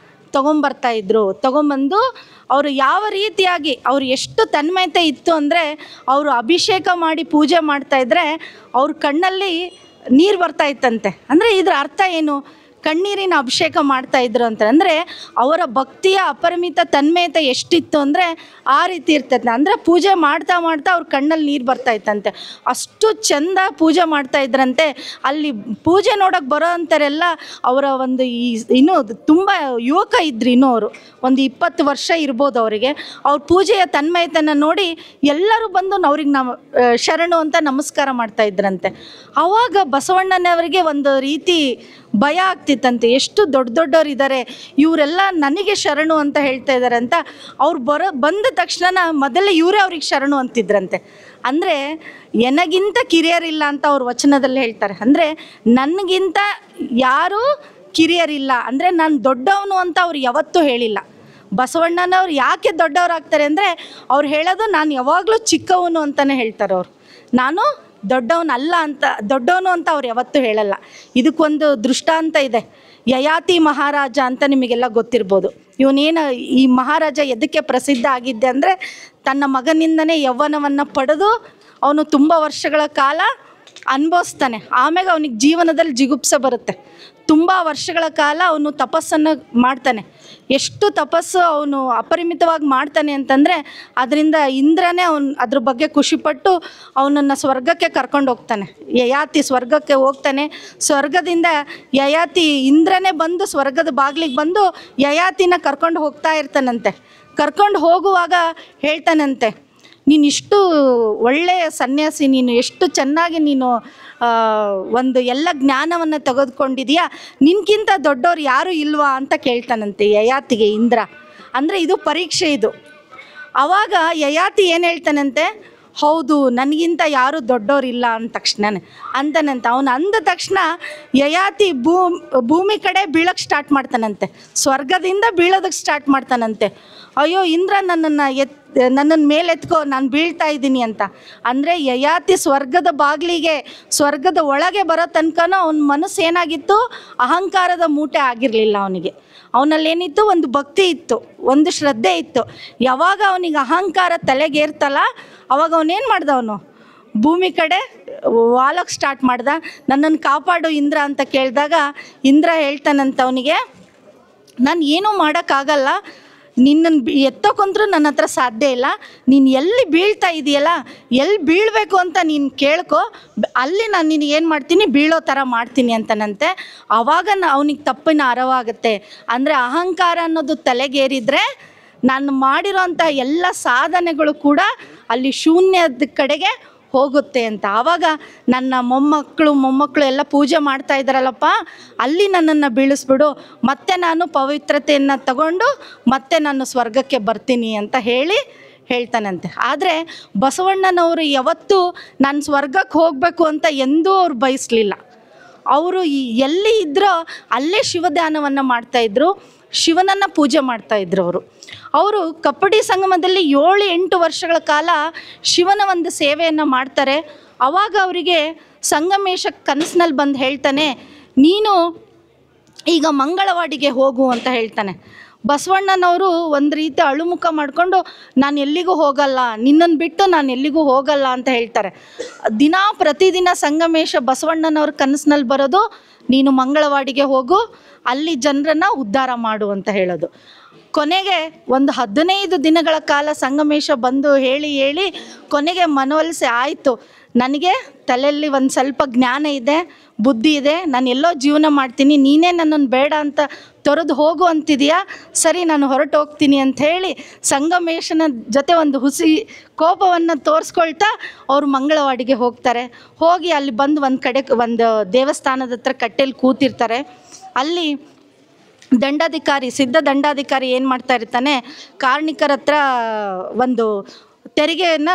ತೊಗೊಂಬರ್ತಾಯಿದ್ರು. ತೊಗೊಂಬಂದು ಅವರು ಯಾವ ರೀತಿಯಾಗಿ ಅವ್ರು ಎಷ್ಟು ತನ್ಮಯತೆ ಇತ್ತು ಅಂದರೆ ಅವರು ಅಭಿಷೇಕ ಮಾಡಿ ಪೂಜೆ ಮಾಡ್ತಾಯಿದ್ರೆ ಅವ್ರ ಕಣ್ಣಲ್ಲಿ ನೀರು ಬರ್ತಾಯಿತ್ತಂತೆ. ಅಂದರೆ ಇದರ ಅರ್ಥ ಏನು? ಕಣ್ಣೀರಿನ ಅಭಿಷೇಕ ಮಾಡ್ತಾಯಿದ್ರು ಅಂತ ಅಂದರೆ ಅವರ ಭಕ್ತಿಯ ಅಪರಿಮಿತ ತನ್ಮಯತೆ ಎಷ್ಟಿತ್ತು ಅಂದರೆ ಆ ರೀತಿ ಇರ್ತೈತೆ. ಅಂದರೆ ಪೂಜೆ ಮಾಡ್ತಾ ಅವ್ರ ಕಣ್ಣಲ್ಲಿ ನೀರು ಬರ್ತಾಯಿತ್ತಂತೆ. ಅಷ್ಟು ಚೆಂದ ಪೂಜೆ ಮಾಡ್ತಾಯಿದ್ರಂತೆ. ಅಲ್ಲಿ ಪೂಜೆ ನೋಡೋಕ್ಕೆ ಬರೋ ಅಂಥವರೆಲ್ಲ ಅವರ ಒಂದು ಇನ್ನೂ ತುಂಬ ಯುವಕ ಇದ್ರು, ಇನ್ನೂ ಅವರು ಒಂದು 20 ವರ್ಷ ಇರ್ಬೋದು ಅವರಿಗೆ. ಅವ್ರ ಪೂಜೆಯ ತನ್ಮಯತೆನ ನೋಡಿ ಎಲ್ಲರೂ ಬಂದು ಅವ್ರಿಗೆ ಶರಣು ಅಂತ ನಮಸ್ಕಾರ ಮಾಡ್ತಾಯಿದ್ರಂತೆ. ಆವಾಗ ಬಸವಣ್ಣನವರಿಗೆ ಒಂದು ರೀತಿ ಭಯ ಆಗ್ತಿತ್ತಂತೆ. ಎಷ್ಟು ದೊಡ್ಡವ್ರು ಇದ್ದಾರೆ, ಇವರೆಲ್ಲ ನನಗೆ ಶರಣು ಅಂತ ಹೇಳ್ತಾ ಇದ್ದಾರೆ ಅಂತ. ಅವ್ರು ಬಂದ ತಕ್ಷಣ ಮೊದಲೇ ಇವರೇ ಅವ್ರಿಗೆ ಶರಣು ಅಂತಿದ್ರಂತೆ. ಅಂದರೆ ನನಗಿಂತ ಕಿರಿಯರಿಲ್ಲ ಅಂತ ಅವ್ರ ವಚನದಲ್ಲಿ ಹೇಳ್ತಾರೆ. ಅಂದರೆ ನನಗಿಂತ ಯಾರೂ ಕಿರಿಯರಿಲ್ಲ ಅಂದರೆ ನಾನು ದೊಡ್ಡವನು ಅಂತ ಅವ್ರು ಯಾವತ್ತೂ ಹೇಳಿಲ್ಲ. ಬಸವಣ್ಣನವ್ರು ಯಾಕೆ ದೊಡ್ಡವರಾಗ್ತಾರೆ ಅಂದರೆ ಅವ್ರು ಹೇಳೋದು ನಾನು ಯಾವಾಗಲೂ ಚಿಕ್ಕವನು ಅಂತಲೇ ಹೇಳ್ತಾರೆ. ಅವರು ನಾನು ದೊಡ್ಡವನು ಅಂತ ಅವ್ರು ಯಾವತ್ತೂ ಹೇಳಲ್ಲ. ಇದಕ್ಕೊಂದು ದೃಷ್ಟಾಂತ ಇದೆ. ಯಯಾತಿ ಮಹಾರಾಜ ಅಂತ ನಿಮಗೆಲ್ಲ ಗೊತ್ತಿರ್ಬೋದು. ಇವನೇನು ಈ ಮಹಾರಾಜ ಎದಕ್ಕೆ ಪ್ರಸಿದ್ಧ ಆಗಿದ್ದೆ ಅಂದರೆ ತನ್ನ ಮಗನಿಂದನೇ ಯೌವನವನ್ನು ಪಡೆದು ಅವನು ತುಂಬ ವರ್ಷಗಳ ಕಾಲ ಅನುಭವಿಸ್ತಾನೆ. ಆಮೇಲೆ ಅವನಿಗೆ ಜೀವನದಲ್ಲಿ ಜಿಗುಪ್ಸೆ ಬರುತ್ತೆ. ತುಂಬ ವರ್ಷಗಳ ಕಾಲ ಅವನು ತಪಸ್ಸನ್ನು ಮಾಡ್ತಾನೆ. ಎಷ್ಟು ತಪಸ್ಸು ಅವನು ಅಪರಿಮಿತವಾಗಿ ಮಾಡ್ತಾನೆ ಅಂತಂದರೆ ಅದರಿಂದ ಇಂದ್ರನೇ ಅದ್ರ ಬಗ್ಗೆ ಖುಷಿಪಟ್ಟು ಅವನನ್ನು ಸ್ವರ್ಗಕ್ಕೆ ಕರ್ಕೊಂಡು ಹೋಗ್ತಾನೆ. ಯಯಾತಿ ಸ್ವರ್ಗಕ್ಕೆ ಹೋಗ್ತಾನೆ. ಸ್ವರ್ಗದಿಂದ ಯಯಾತಿ ಇಂದ್ರನೇ ಬಂದು ಸ್ವರ್ಗದ ಬಾಗಿಲಿಗೆ ಬಂದು ಯಯಾತಿನ ಕರ್ಕೊಂಡು ಹೋಗ್ತಾ ಇರ್ತಾನಂತೆ. ಕರ್ಕೊಂಡು ಹೋಗುವಾಗ ಹೇಳ್ತಾನಂತೆ, ನೀನಿಷ್ಟು ಒಳ್ಳೆಯ ಸನ್ಯಾಸಿ, ನೀನು ಎಷ್ಟು ಚೆನ್ನಾಗಿ ನೀನು ಒಂದು ಎಲ್ಲ ಜ್ಞಾನವನ್ನು ತೆಗೆದುಕೊಂಡಿದೆಯಾ, ನಿನ್ಗಿಂತ ದೊಡ್ಡವ್ರು ಯಾರೂ ಇಲ್ವಾ ಅಂತ ಕೇಳ್ತಾನಂತೆ ಯಯಾತಿಗೆ ಇಂದ್ರ. ಅಂದರೆ ಇದು ಪರೀಕ್ಷೆ ಇದು. ಆವಾಗ ಯಯಾತಿ ಏನು ಹೇಳ್ತಾನಂತೆ, ಹೌದು ನನಗಿಂತ ಯಾರೂ ದೊಡ್ಡವರಿಲ್ಲ ಅಂದ ಅಂತಾನಂತೆ. ಅವನು ಅಂದ ತಕ್ಷಣ ಯಯಾತಿ ಭೂಮಿ ಕಡೆ ಬೀಳಕ್ಕೆ ಸ್ಟಾರ್ಟ್ ಮಾಡ್ತಾನಂತೆ. ಸ್ವರ್ಗದಿಂದ ಬೀಳೋದಕ್ಕೆ ಸ್ಟಾರ್ಟ್ ಮಾಡ್ತಾನಂತೆ. ಅಯ್ಯೋ ಇಂದ್ರ ನನ್ನನ್ನು ಮೇಲೆತ್ಕೋ, ನಾನು ಬೀಳ್ತಾ ಇದ್ದೀನಿ ಅಂತ. ಅಂದರೆ ಯಯಾತಿ ಸ್ವರ್ಗದ ಬಾಗಿಲಿಗೆ, ಸ್ವರ್ಗದ ಒಳಗೆ ಬರೋ ತನಕನೂ ಅವನ ಮನಸ್ಸು ಏನಾಗಿತ್ತು, ಅಹಂಕಾರದ ಮೂಟೆ ಆಗಿರಲಿಲ್ಲ ಅವನಿಗೆ. ಅವನಲ್ಲೇನಿತ್ತು, ಒಂದು ಭಕ್ತಿ ಇತ್ತು, ಒಂದು ಶ್ರದ್ಧೆ ಇತ್ತು. ಯಾವಾಗ ಅವನಿಗೆ ಅಹಂಕಾರ ತಲೆಗೇರ್ತಲ್ಲ ಅವಾಗ ಅವನೇನು ಮಾಡ್ದ, ಅವನು ಭೂಮಿ ಕಡೆ ವಾಲಕ್ಕೆ ಸ್ಟಾರ್ಟ್ ಮಾಡ್ದ. ನನ್ನನ್ನು ಕಾಪಾಡು ಇಂದ್ರ ಅಂತ ಕೇಳಿದಾಗ ಇಂದ್ರ ಹೇಳ್ತಾನಂತ ಅವನಿಗೆ, ನಾನು ಏನೂ ಮಾಡೋಕ್ಕಾಗಲ್ಲ, ನಿನ್ನನ್ನು ಎತ್ತೋಕೊಂಡ್ರೂ ನನ್ನ ಹತ್ರ ಸಾಧ್ಯ ಇಲ್ಲ. ನೀನು ಎಲ್ಲಿ ಬೀಳ್ತಾ ಇದೆಯಲ್ಲ, ಎಲ್ಲಿ ಬೀಳಬೇಕು ಅಂತ ನೀನು ಕೇಳ್ಕೊ, ಅಲ್ಲಿ ನಾನು ನಿನಗೆ ಏನು ಮಾಡ್ತೀನಿ, ಬೀಳೋ ಥರ ಮಾಡ್ತೀನಿ ಅಂತನಂತೆ. ಆವಾಗ ಅವನಿಗೆ ತಪ್ಪಿನ ಅರಿವಾಗುತ್ತೆ. ಅಂದರೆ ಅಹಂಕಾರ ಅನ್ನೋದು ತಲೆಗೇರಿದರೆ ನಾನು ಮಾಡಿರೋಂಥ ಎಲ್ಲ ಸಾಧನೆಗಳು ಕೂಡ ಅಲ್ಲಿ ಶೂನ್ಯದ ಕಡೆಗೆ ಹೋಗುತ್ತೆ ಅಂತ. ಆವಾಗ ನನ್ನ ಮೊಮ್ಮಕ್ಕಳು ಎಲ್ಲ ಪೂಜೆ ಮಾಡ್ತಾ ಇದ್ದಾರಲ್ಲಪ್ಪ, ಅಲ್ಲಿ ನನ್ನನ್ನು ಬೀಳಿಸ್ಬಿಡು, ಮತ್ತೆ ನಾನು ಪವಿತ್ರತೆಯನ್ನು ತಗೊಂಡು ಮತ್ತೆ ನಾನು ಸ್ವರ್ಗಕ್ಕೆ ಬರ್ತೀನಿ ಅಂತ ಹೇಳ್ತಾನಂತೆ. ಆದರೆ ಬಸವಣ್ಣನವರು ಯಾವತ್ತೂ ನಾನು ಸ್ವರ್ಗಕ್ಕೆ ಹೋಗಬೇಕು ಅಂತ ಎಂದೂ ಅವ್ರು ಬಯಸಲಿಲ್ಲ. ಅವರು ಎಲ್ಲಿ ಇದ್ದರೋ ಅಲ್ಲೇ ಶಿವಧ್ಯಾನವನ್ನು ಮಾಡ್ತಾಯಿದ್ರು. ಶಿವನನ್ನು ಪೂಜೆ ಮಾಡ್ತಾಯಿದ್ರು ಅವರು ಕಪ್ಪಡಿ ಸಂಗಮದಲ್ಲಿ 7-8 ವರ್ಷಗಳ ಕಾಲ ಶಿವನ ಒಂದು ಸೇವೆಯನ್ನು ಮಾಡ್ತಾರೆ. ಆವಾಗ ಅವರಿಗೆ ಸಂಗಮೇಶ ಕನಸಿನಲ್ಲಿ ಬಂದು ಹೇಳ್ತಾನೆ, ನೀನು ಈಗ ಮಂಗಳವಾಡಿಗೆ ಹೋಗು ಅಂತ ಹೇಳ್ತಾನೆ. ಬಸವಣ್ಣನವರು ಒಂದು ರೀತಿ ಅಳುಮುಖ ಮಾಡಿಕೊಂಡು ನಾನು ಎಲ್ಲಿಗೂ ಹೋಗಲ್ಲ, ನಿನ್ನನ್ನು ಬಿಟ್ಟು ನಾನು ಎಲ್ಲಿಗೂ ಹೋಗಲ್ಲ ಅಂತ ಹೇಳ್ತಾರೆ. ಪ್ರತಿದಿನ ಸಂಗಮೇಶ ಬಸವಣ್ಣನವ್ರ ಕನಸಿನಲ್ಲಿ ಬರೋದು, ನೀನು ಮಂಗಳವಾಡಿಗೆ ಹೋಗು, ಅಲ್ಲಿ ಜನರನ್ನು ಉದ್ಧಾರ ಮಾಡು ಅಂತ ಹೇಳೋದು. ಕೊನೆಗೆ ಒಂದು 15 ದಿನಗಳ ಕಾಲ ಸಂಗಮೇಶ ಬಂದು ಹೇಳಿ ಕೊನೆಗೆ ಮನವೊಲಿಸಿ, ಆಯಿತು ನನಗೆ ತಲೆಯಲ್ಲಿ ಒಂದು ಸ್ವಲ್ಪ ಜ್ಞಾನ ಇದೆ, ಬುದ್ಧಿ ಇದೆ, ನಾನು ಎಲ್ಲೋ ಜೀವನ ಮಾಡ್ತೀನಿ, ನೀನೇ ನನ್ನನ್ನು ಬೇಡ ಅಂತ ತೊರೆದು ಹೋಗು ಅಂತಿದೆಯಾ, ಸರಿ ನಾನು ಹೊರಟು ಹೋಗ್ತೀನಿ ಅಂತ ಹೇಳಿ ಸಂಗಮೇಶನ ಜೊತೆ ಒಂದು ಹುಸಿ ಕೋಪವನ್ನು ತೋರಿಸ್ಕೊಳ್ತಾ ಅವರು ಮಂಗಳವಾಡಿಗೆ ಹೋಗ್ತಾರೆ. ಹೋಗಿ ಅಲ್ಲಿ ಬಂದು ಒಂದು ಕಡೆ ಒಂದು ದೇವಸ್ಥಾನದ ಹತ್ರ ಕಟ್ಟೆಯಲ್ಲಿ ಕೂತಿರ್ತಾರೆ. ಅಲ್ಲಿ ಸಿದ್ಧ ದಂಡಾಧಿಕಾರಿ ಏನು ಮಾಡ್ತಾ ಇರ್ತಾನೆ, ಕಾರ್ಣಿಕರ ಹತ್ರ ಒಂದು ತೆರಿಗೆಯನ್ನು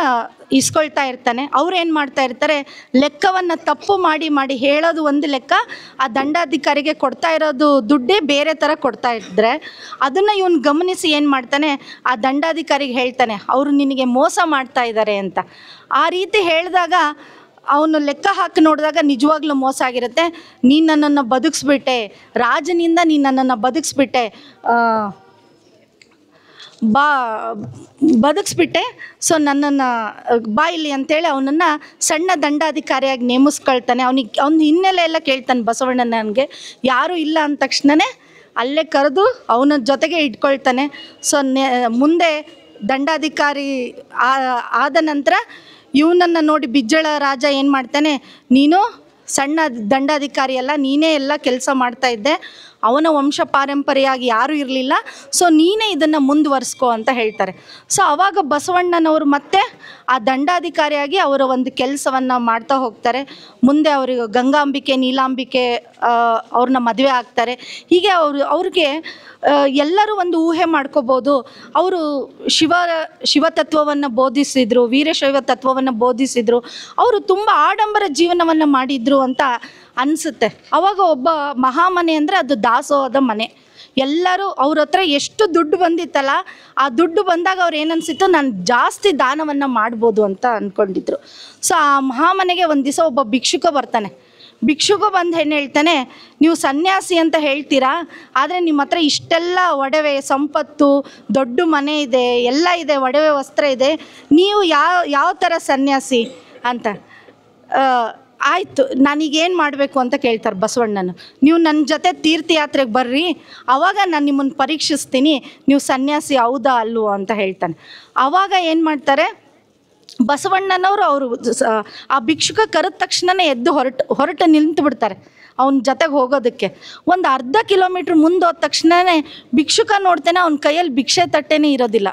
ಇಸ್ಕೊಳ್ತಾ ಇರ್ತಾನೆ. ಅವ್ರು ಏನು ಮಾಡ್ತಾ ಇರ್ತಾರೆ, ಲೆಕ್ಕವನ್ನು ತಪ್ಪು ಮಾಡಿ ಹೇಳೋದು ಒಂದು ಲೆಕ್ಕ, ಆ ದಂಡಾಧಿಕಾರಿಗೆ ಕೊಡ್ತಾ ಇರೋದು ದುಡ್ಡೇ ಬೇರೆ ಥರ ಕೊಡ್ತಾ ಇದ್ದರೆ ಅದನ್ನು ಇವನು ಗಮನಿಸಿ ಏನು ಮಾಡ್ತಾನೆ, ಆ ದಂಡಾಧಿಕಾರಿಗೆ ಹೇಳ್ತಾನೆ, ಅವರು ನಿನಗೆ ಮೋಸ ಮಾಡ್ತಾ ಇದ್ದಾರೆ ಅಂತ. ಆ ರೀತಿ ಹೇಳಿದಾಗ ಅವನು ಲೆಕ್ಕ ಹಾಕಿ ನೋಡಿದಾಗ ನಿಜವಾಗ್ಲೂ ಮೋಸ ಆಗಿರುತ್ತೆ. ನೀನು ನನ್ನನ್ನು ಬದುಕಿಸ್ಬಿಟ್ಟೆ, ರಾಜನಿಂದ ನೀನು ನನ್ನನ್ನು ಬದುಕಿಸ್ಬಿಟ್ಟೆ, ಬದುಕಿಸ್ಬಿಟ್ಟೆ, ಸೊ ನನ್ನನ್ನು ಬಾ ಇಲ್ಲಿ ಅಂತೇಳಿ ಅವನನ್ನು ಸಣ್ಣ ದಂಡಾಧಿಕಾರಿಯಾಗಿ ನೇಮಿಸ್ಕೊಳ್ತಾನೆ. ಅವ್ನ ಹಿನ್ನೆಲೆ ಎಲ್ಲ ಕೇಳ್ತಾನೆ ಬಸವಣ್ಣ. ನನಗೆ ಯಾರೂ ಇಲ್ಲ ಅಂದ ತಕ್ಷಣವೇ ಅಲ್ಲೇ ಕರೆದು ಅವನ ಜೊತೆಗೆ ಇಟ್ಕೊಳ್ತಾನೆ. ಸೊ ಮುಂದೆ ದಂಡಾಧಿಕಾರಿ ಆದ ನಂತರ ಇವನನ್ನು ನೋಡಿ ಬಿಜ್ಜಳ ರಾಜ ಏನು ಮಾಡ್ತಾನೆ, ನೀನು ಸಣ್ಣ ದಂಡಾಧಿಕಾರಿ ಅಲ್ಲ, ನೀನೇ ಎಲ್ಲ ಕೆಲಸ ಮಾಡ್ತಾಯಿದ್ದೆ, ಅವನ ವಂಶ ಪಾರಂಪರೆಯಾಗಿ ಯಾರೂ ಇರಲಿಲ್ಲ, ಸೊ ನೀನೇ ಇದನ್ನು ಮುಂದುವರಿಸ್ಕೋ ಅಂತ ಹೇಳ್ತಾರೆ. ಸೊ ಆವಾಗ ಬಸವಣ್ಣನವರು ಮತ್ತೆ ಆ ದಂಡಾಧಿಕಾರಿಯಾಗಿ ಅವರ ಒಂದು ಕೆಲಸವನ್ನು ಮಾಡ್ತಾ ಹೋಗ್ತಾರೆ. ಮುಂದೆ ಅವರಿಗೆ ಗಂಗಾಂಬಿಕೆ, ನೀಲಾಂಬಿಕೆ ಅವ್ರನ್ನ ಮದುವೆ ಆಗ್ತಾರೆ. ಹೀಗೆ ಅವ್ರಿಗೆ ಎಲ್ಲರೂ ಒಂದು ಊಹೆ ಮಾಡ್ಕೋಬೋದು, ಅವರು ಶಿವತತ್ವವನ್ನು ಬೋಧಿಸಿದರು, ವೀರಶೈವ ತತ್ವವನ್ನು ಬೋಧಿಸಿದರು, ಅವರು ತುಂಬ ಆಡಂಬರ ಜೀವನವನ್ನು ಮಾಡಿದರು ಅಂತ ಅನಿಸುತ್ತೆ. ಆವಾಗ ಒಬ್ಬ ಮಹಾಮನೆ ಅಂದರೆ ಅದು ದಾಸೋಹದ ಮನೆ. ಎಲ್ಲರೂ ಅವ್ರ ಹತ್ರ ಎಷ್ಟು ದುಡ್ಡು ಬಂದಿತ್ತಲ್ಲ, ಆ ದುಡ್ಡು ಬಂದಾಗ ಅವ್ರು ಏನನ್ಸಿತ್ತು, ನಾನು ಜಾಸ್ತಿ ದಾನವನ್ನು ಮಾಡ್ಬೋದು ಅಂತ ಅಂದ್ಕೊಂಡಿದ್ರು. ಸೊ ಆ ಮಹಾಮನೆಗೆ ಒಂದು ದಿವಸ ಒಬ್ಬ ಭಿಕ್ಷುಕ ಬರ್ತಾನೆ. ಭಿಕ್ಷುಕ ಬಂದು ಏನು ಹೇಳ್ತಾನೆ, ನೀವು ಸನ್ಯಾಸಿ ಅಂತ ಹೇಳ್ತೀರಾ, ಆದರೆ ನಿಮ್ಮ ಹತ್ರ ಇಷ್ಟೆಲ್ಲ ಒಡವೆ ಸಂಪತ್ತು, ದೊಡ್ಡ ಮನೆ ಇದೆ, ಎಲ್ಲ ಇದೆ, ಒಡವೆ ವಸ್ತ್ರ ಇದೆ, ನೀವು ಯಾವ ಥರ ಸನ್ಯಾಸಿ ಅಂತ. ಆಯಿತು, ನಾನೀಗೇನು ಮಾಡಬೇಕು ಅಂತ ಕೇಳ್ತಾರೆ ಬಸವಣ್ಣನು. ನೀವು ನನ್ನ ಜೊತೆ ತೀರ್ಥಯಾತ್ರೆಗೆ ಬರ್ರಿ, ಆವಾಗ ನಾನು ನಿಮ್ಮನ್ನು ಪರೀಕ್ಷಿಸ್ತೀನಿ, ನೀವು ಸನ್ಯಾಸಿ ಹೌದಾ ಅಲ್ವೋ ಅಂತ ಹೇಳ್ತಾನೆ. ಆವಾಗ ಏನು ಮಾಡ್ತಾರೆ ಬಸವಣ್ಣನವರು, ಅವರು ಆ ಭಿಕ್ಷುಕ ಕರೆದ ತಕ್ಷಣವೇ ಎದ್ದು ಹೊರಟು ನಿಂತು ಬಿಡ್ತಾರೆ ಅವನ ಜೊತೆಗೆ ಹೋಗೋದಕ್ಕೆ. ಒಂದು ಅರ್ಧ ಕಿಲೋಮೀಟ್ರ್ ಮುಂದೆ ಹೋದ ತಕ್ಷಣವೇ ಭಿಕ್ಷುಕ ನೋಡ್ತಾನೆ, ಅವನ ಕೈಯಲ್ಲಿ ಭಿಕ್ಷೆ ತಟ್ಟೆನೇ ಇರೋದಿಲ್ಲ.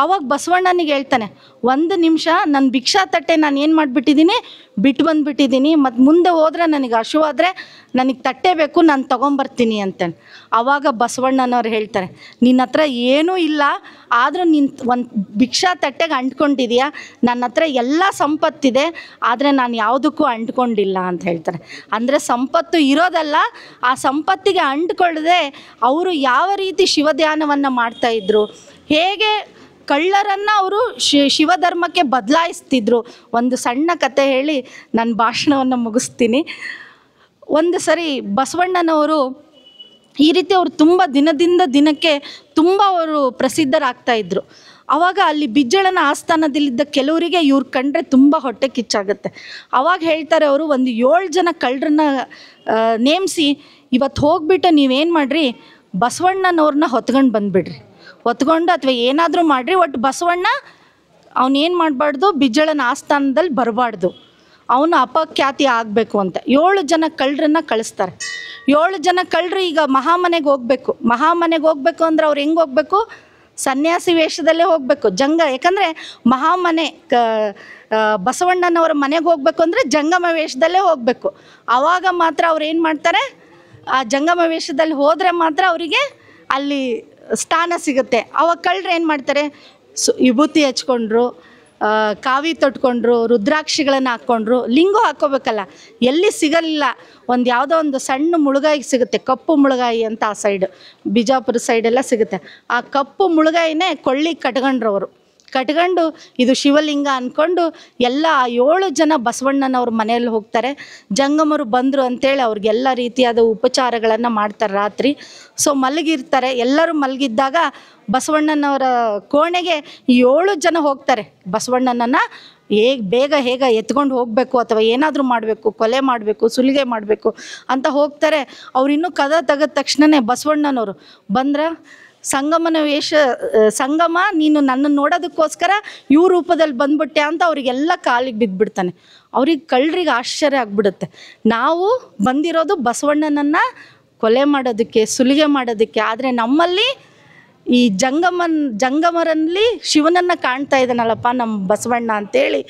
ಆವಾಗ ಬಸವಣ್ಣನಿಗೆ ಹೇಳ್ತಾನೆ, 1 ನಿಮಿಷ, ನನ್ನ ಭಿಕ್ಷಾ ತಟ್ಟೆ ನಾನು ಏನು ಮಾಡಿಬಿಟ್ಟಿದ್ದೀನಿ, ಬಿಟ್ಟು ಬಂದುಬಿಟ್ಟಿದ್ದೀನಿ, ಮತ್ತು ಮುಂದೆ ಹೋದರೆ ನನಗೆ ಹಶುವಾದರೆ ನನಗೆ ತಟ್ಟೆ ಬೇಕು, ನಾನು ತೊಗೊಂಬರ್ತೀನಿ ಅಂತೇಳಿ. ಆವಾಗ ಬಸವಣ್ಣನವ್ರು ಹೇಳ್ತಾರೆ, ನಿನ್ನ ಹತ್ರ ಏನೂ ಇಲ್ಲ, ಆದರೂ ನೀನು ಒಂದು ಭಿಕ್ಷಾ ತಟ್ಟೆಗೆ ಅಂಟ್ಕೊಂಡಿದೆಯಾ, ನನ್ನ ಹತ್ರ ಎಲ್ಲ ಸಂಪತ್ತಿದೆ, ಆದರೆ ನಾನು ಯಾವುದಕ್ಕೂ ಅಂಟ್ಕೊಂಡಿಲ್ಲ ಅಂತ ಹೇಳ್ತಾರೆ. ಅಂದರೆ ಸಂಪತ್ತು ಇರೋದಲ್ಲ, ಆ ಸಂಪತ್ತಿಗೆ ಅಂಟ್ಕೊಳ್ಳದೆ ಅವರು ಯಾವ ರೀತಿ ಶಿವಧ್ಯಾನವನ್ನು ಮಾಡ್ತಾಯಿದ್ರು, ಹೇಗೆ ಕಳ್ಳರನ್ನು ಅವರು ಶಿವಧರ್ಮಕ್ಕೆ ಬದಲಾಯಿಸ್ತಿದ್ರು. ಒಂದು ಸಣ್ಣ ಕತೆ ಹೇಳಿ ನನ್ನ ಭಾಷಣವನ್ನು ಮುಗಿಸ್ತೀನಿ. ಒಂದು ಸರಿ ಬಸವಣ್ಣನವರು ಈ ರೀತಿ ಅವರು ತುಂಬ ದಿನದಿಂದ ದಿನಕ್ಕೆ ತುಂಬ ಅವರು ಪ್ರಸಿದ್ಧರಾಗ್ತಾಯಿದ್ರು. ಆವಾಗ ಅಲ್ಲಿ ಬಿಜ್ಜಳನ ಆಸ್ಥಾನದಲ್ಲಿದ್ದ ಕೆಲವರಿಗೆ ಇವ್ರು ಕಂಡ್ರೆ ತುಂಬ ಹೊಟ್ಟೆ ಕಿಚ್ಚಾಗುತ್ತೆ. ಆವಾಗ ಹೇಳ್ತಾರೆ ಅವರು, ಒಂದು 7 ಜನ ಕಳ್ಳರನ್ನ ನೇಮಿಸಿ, ಇವತ್ತು ಹೋಗ್ಬಿಟ್ಟು ನೀವೇನು ಮಾಡಿರಿ, ಬಸವಣ್ಣನವ್ರನ್ನ ಹೊತ್ಕೊಂಡು ಬಂದುಬಿಡ್ರಿ, ಹೊತ್ಕೊಂಡು ಅಥವಾ ಏನಾದರೂ ಮಾಡಿರಿ, ಒಟ್ಟು ಬಸವಣ್ಣ ಅವನೇನು ಮಾಡಬಾರ್ದು, ಬಿಜ್ಜಳನ ಆಸ್ಥಾನದಲ್ಲಿ ಬರಬಾರ್ದು, ಅವನು ಅಪಖ್ಯಾತಿ ಆಗಬೇಕು ಅಂತ 7 ಜನ ಕಳ್ಳರನ್ನ ಕಳಿಸ್ತಾರೆ. 7 ಜನ ಕಳ್ಳರು ಈಗ ಮಹಾಮನೆಗೆ ಹೋಗಬೇಕು ಅಂದರೆ ಅವ್ರು ಹೆಂಗೆ ಹೋಗಬೇಕು, ಸನ್ಯಾಸಿ ವೇಷದಲ್ಲೇ ಹೋಗಬೇಕು. ಯಾಕಂದರೆ ಮಹಾಮನೆ ಬಸವಣ್ಣನವರ ಮನೆಗೆ ಹೋಗಬೇಕು ಅಂದರೆ ಜಂಗಮ ವೇಷದಲ್ಲೇ ಹೋಗಬೇಕು. ಆವಾಗ ಮಾತ್ರ ಅವ್ರು ಏನು ಮಾಡ್ತಾರೆ, ಆ ಜಂಗಮ ವೇಷದಲ್ಲಿ ಹೋದರೆ ಮಾತ್ರ ಅವರಿಗೆ ಅಲ್ಲಿ ಸ್ಥಾನ ಸಿಗುತ್ತೆ. ಅವಾಗ ಕಳ್ಳರು ಏನು ಮಾಡ್ತಾರೆ, ವಿಭೂತಿ ಹಚ್ಕೊಂಡ್ರು, ಕಾವಿ ತೊಟ್ಕೊಂಡ್ರು, ರುದ್ರಾಕ್ಷಿಗಳನ್ನು ಹಾಕ್ಕೊಂಡ್ರು. ಲಿಂಗು ಹಾಕ್ಕೋಬೇಕಲ್ಲ, ಎಲ್ಲಿ ಸಿಗಲಿಲ್ಲ. ಒಂದು ಯಾವುದೋ ಒಂದು ಸಣ್ಣ ಮುಳುಗಾಯಿ ಸಿಗುತ್ತೆ, ಕಪ್ಪು ಮುಳುಗಾಯಿ ಅಂತ ಆ ಸೈಡ್ ಬಿಜಾಪುರ ಸೈಡೆಲ್ಲ ಸಿಗುತ್ತೆ. ಆ ಕಪ್ಪು ಮುಳುಗಾಯಿನೇ ಕೊಳ್ಳಿ ಕಟ್ಕೊಂಡ್ರವರು. ಕಟ್ಕೊಂಡು ಇದು ಶಿವಲಿಂಗ ಅಂದ್ಕೊಂಡು ಎಲ್ಲ 7 ಜನ ಬಸವಣ್ಣನವ್ರ ಮನೆಯಲ್ಲಿ ಹೋಗ್ತಾರೆ. ಜಂಗಮರು ಬಂದರು ಅಂತೇಳಿ ಅವ್ರಿಗೆಲ್ಲ ರೀತಿಯಾದ ಉಪಚಾರಗಳನ್ನು ಮಾಡ್ತಾರೆ ರಾತ್ರಿ. ಸೊ ಮಲಗಿರ್ತಾರೆ. ಎಲ್ಲರೂ ಮಲಗಿದ್ದಾಗ ಬಸವಣ್ಣನವರ ಕೋಣೆಗೆ 7 ಜನ ಹೋಗ್ತಾರೆ. ಬಸವಣ್ಣನನ್ನು ಬೇಗ ಎತ್ಕೊಂಡು ಹೋಗಬೇಕು ಅಥವಾ ಏನಾದರೂ ಮಾಡಬೇಕು, ಕೊಲೆ ಮಾಡಬೇಕು, ಸುಲಿಗೆ ಮಾಡಬೇಕು ಅಂತ ಹೋಗ್ತಾರೆ. ಅವ್ರಿನ್ನೂ ಕದ ತೆಗೆದ ತಕ್ಷಣವೇ ಬಸವಣ್ಣನವರು ಬಂದ್ರೆ, ಸಂಗಮ ನೀನು ನನ್ನನ್ನು ನೋಡೋದಕ್ಕೋಸ್ಕರ ಇವ್ರ ರೂಪದಲ್ಲಿ ಬಂದ್ಬಿಟ್ಟೆ ಅಂತ ಅವರಿಗೆಲ್ಲ ಕಾಲಿಗೆ ಬಿದ್ದುಬಿಡ್ತಾನೆ. ಅವ್ರಿಗೆ ಕಳ್ಳರಿಗೆ ಆಶ್ಚರ್ಯ ಆಗಿಬಿಡುತ್ತೆ. ನಾವು ಬಂದಿರೋದು ಬಸವಣ್ಣನನ್ನು ಕೊಲೆ ಮಾಡೋದಕ್ಕೆ, ಸುಲಿಗೆ ಮಾಡೋದಕ್ಕೆ. ಆದರೆ ನಮ್ಮಲ್ಲಿ ಈ ಜಂಗಮರಲ್ಲಿ ಶಿವನನ್ನು ಕಾಣ್ತಾ ಇದ್ದಾನಲ್ಲಪ್ಪ ನಮ್ಮ ಬಸವಣ್ಣ ಅಂತೇಳಿ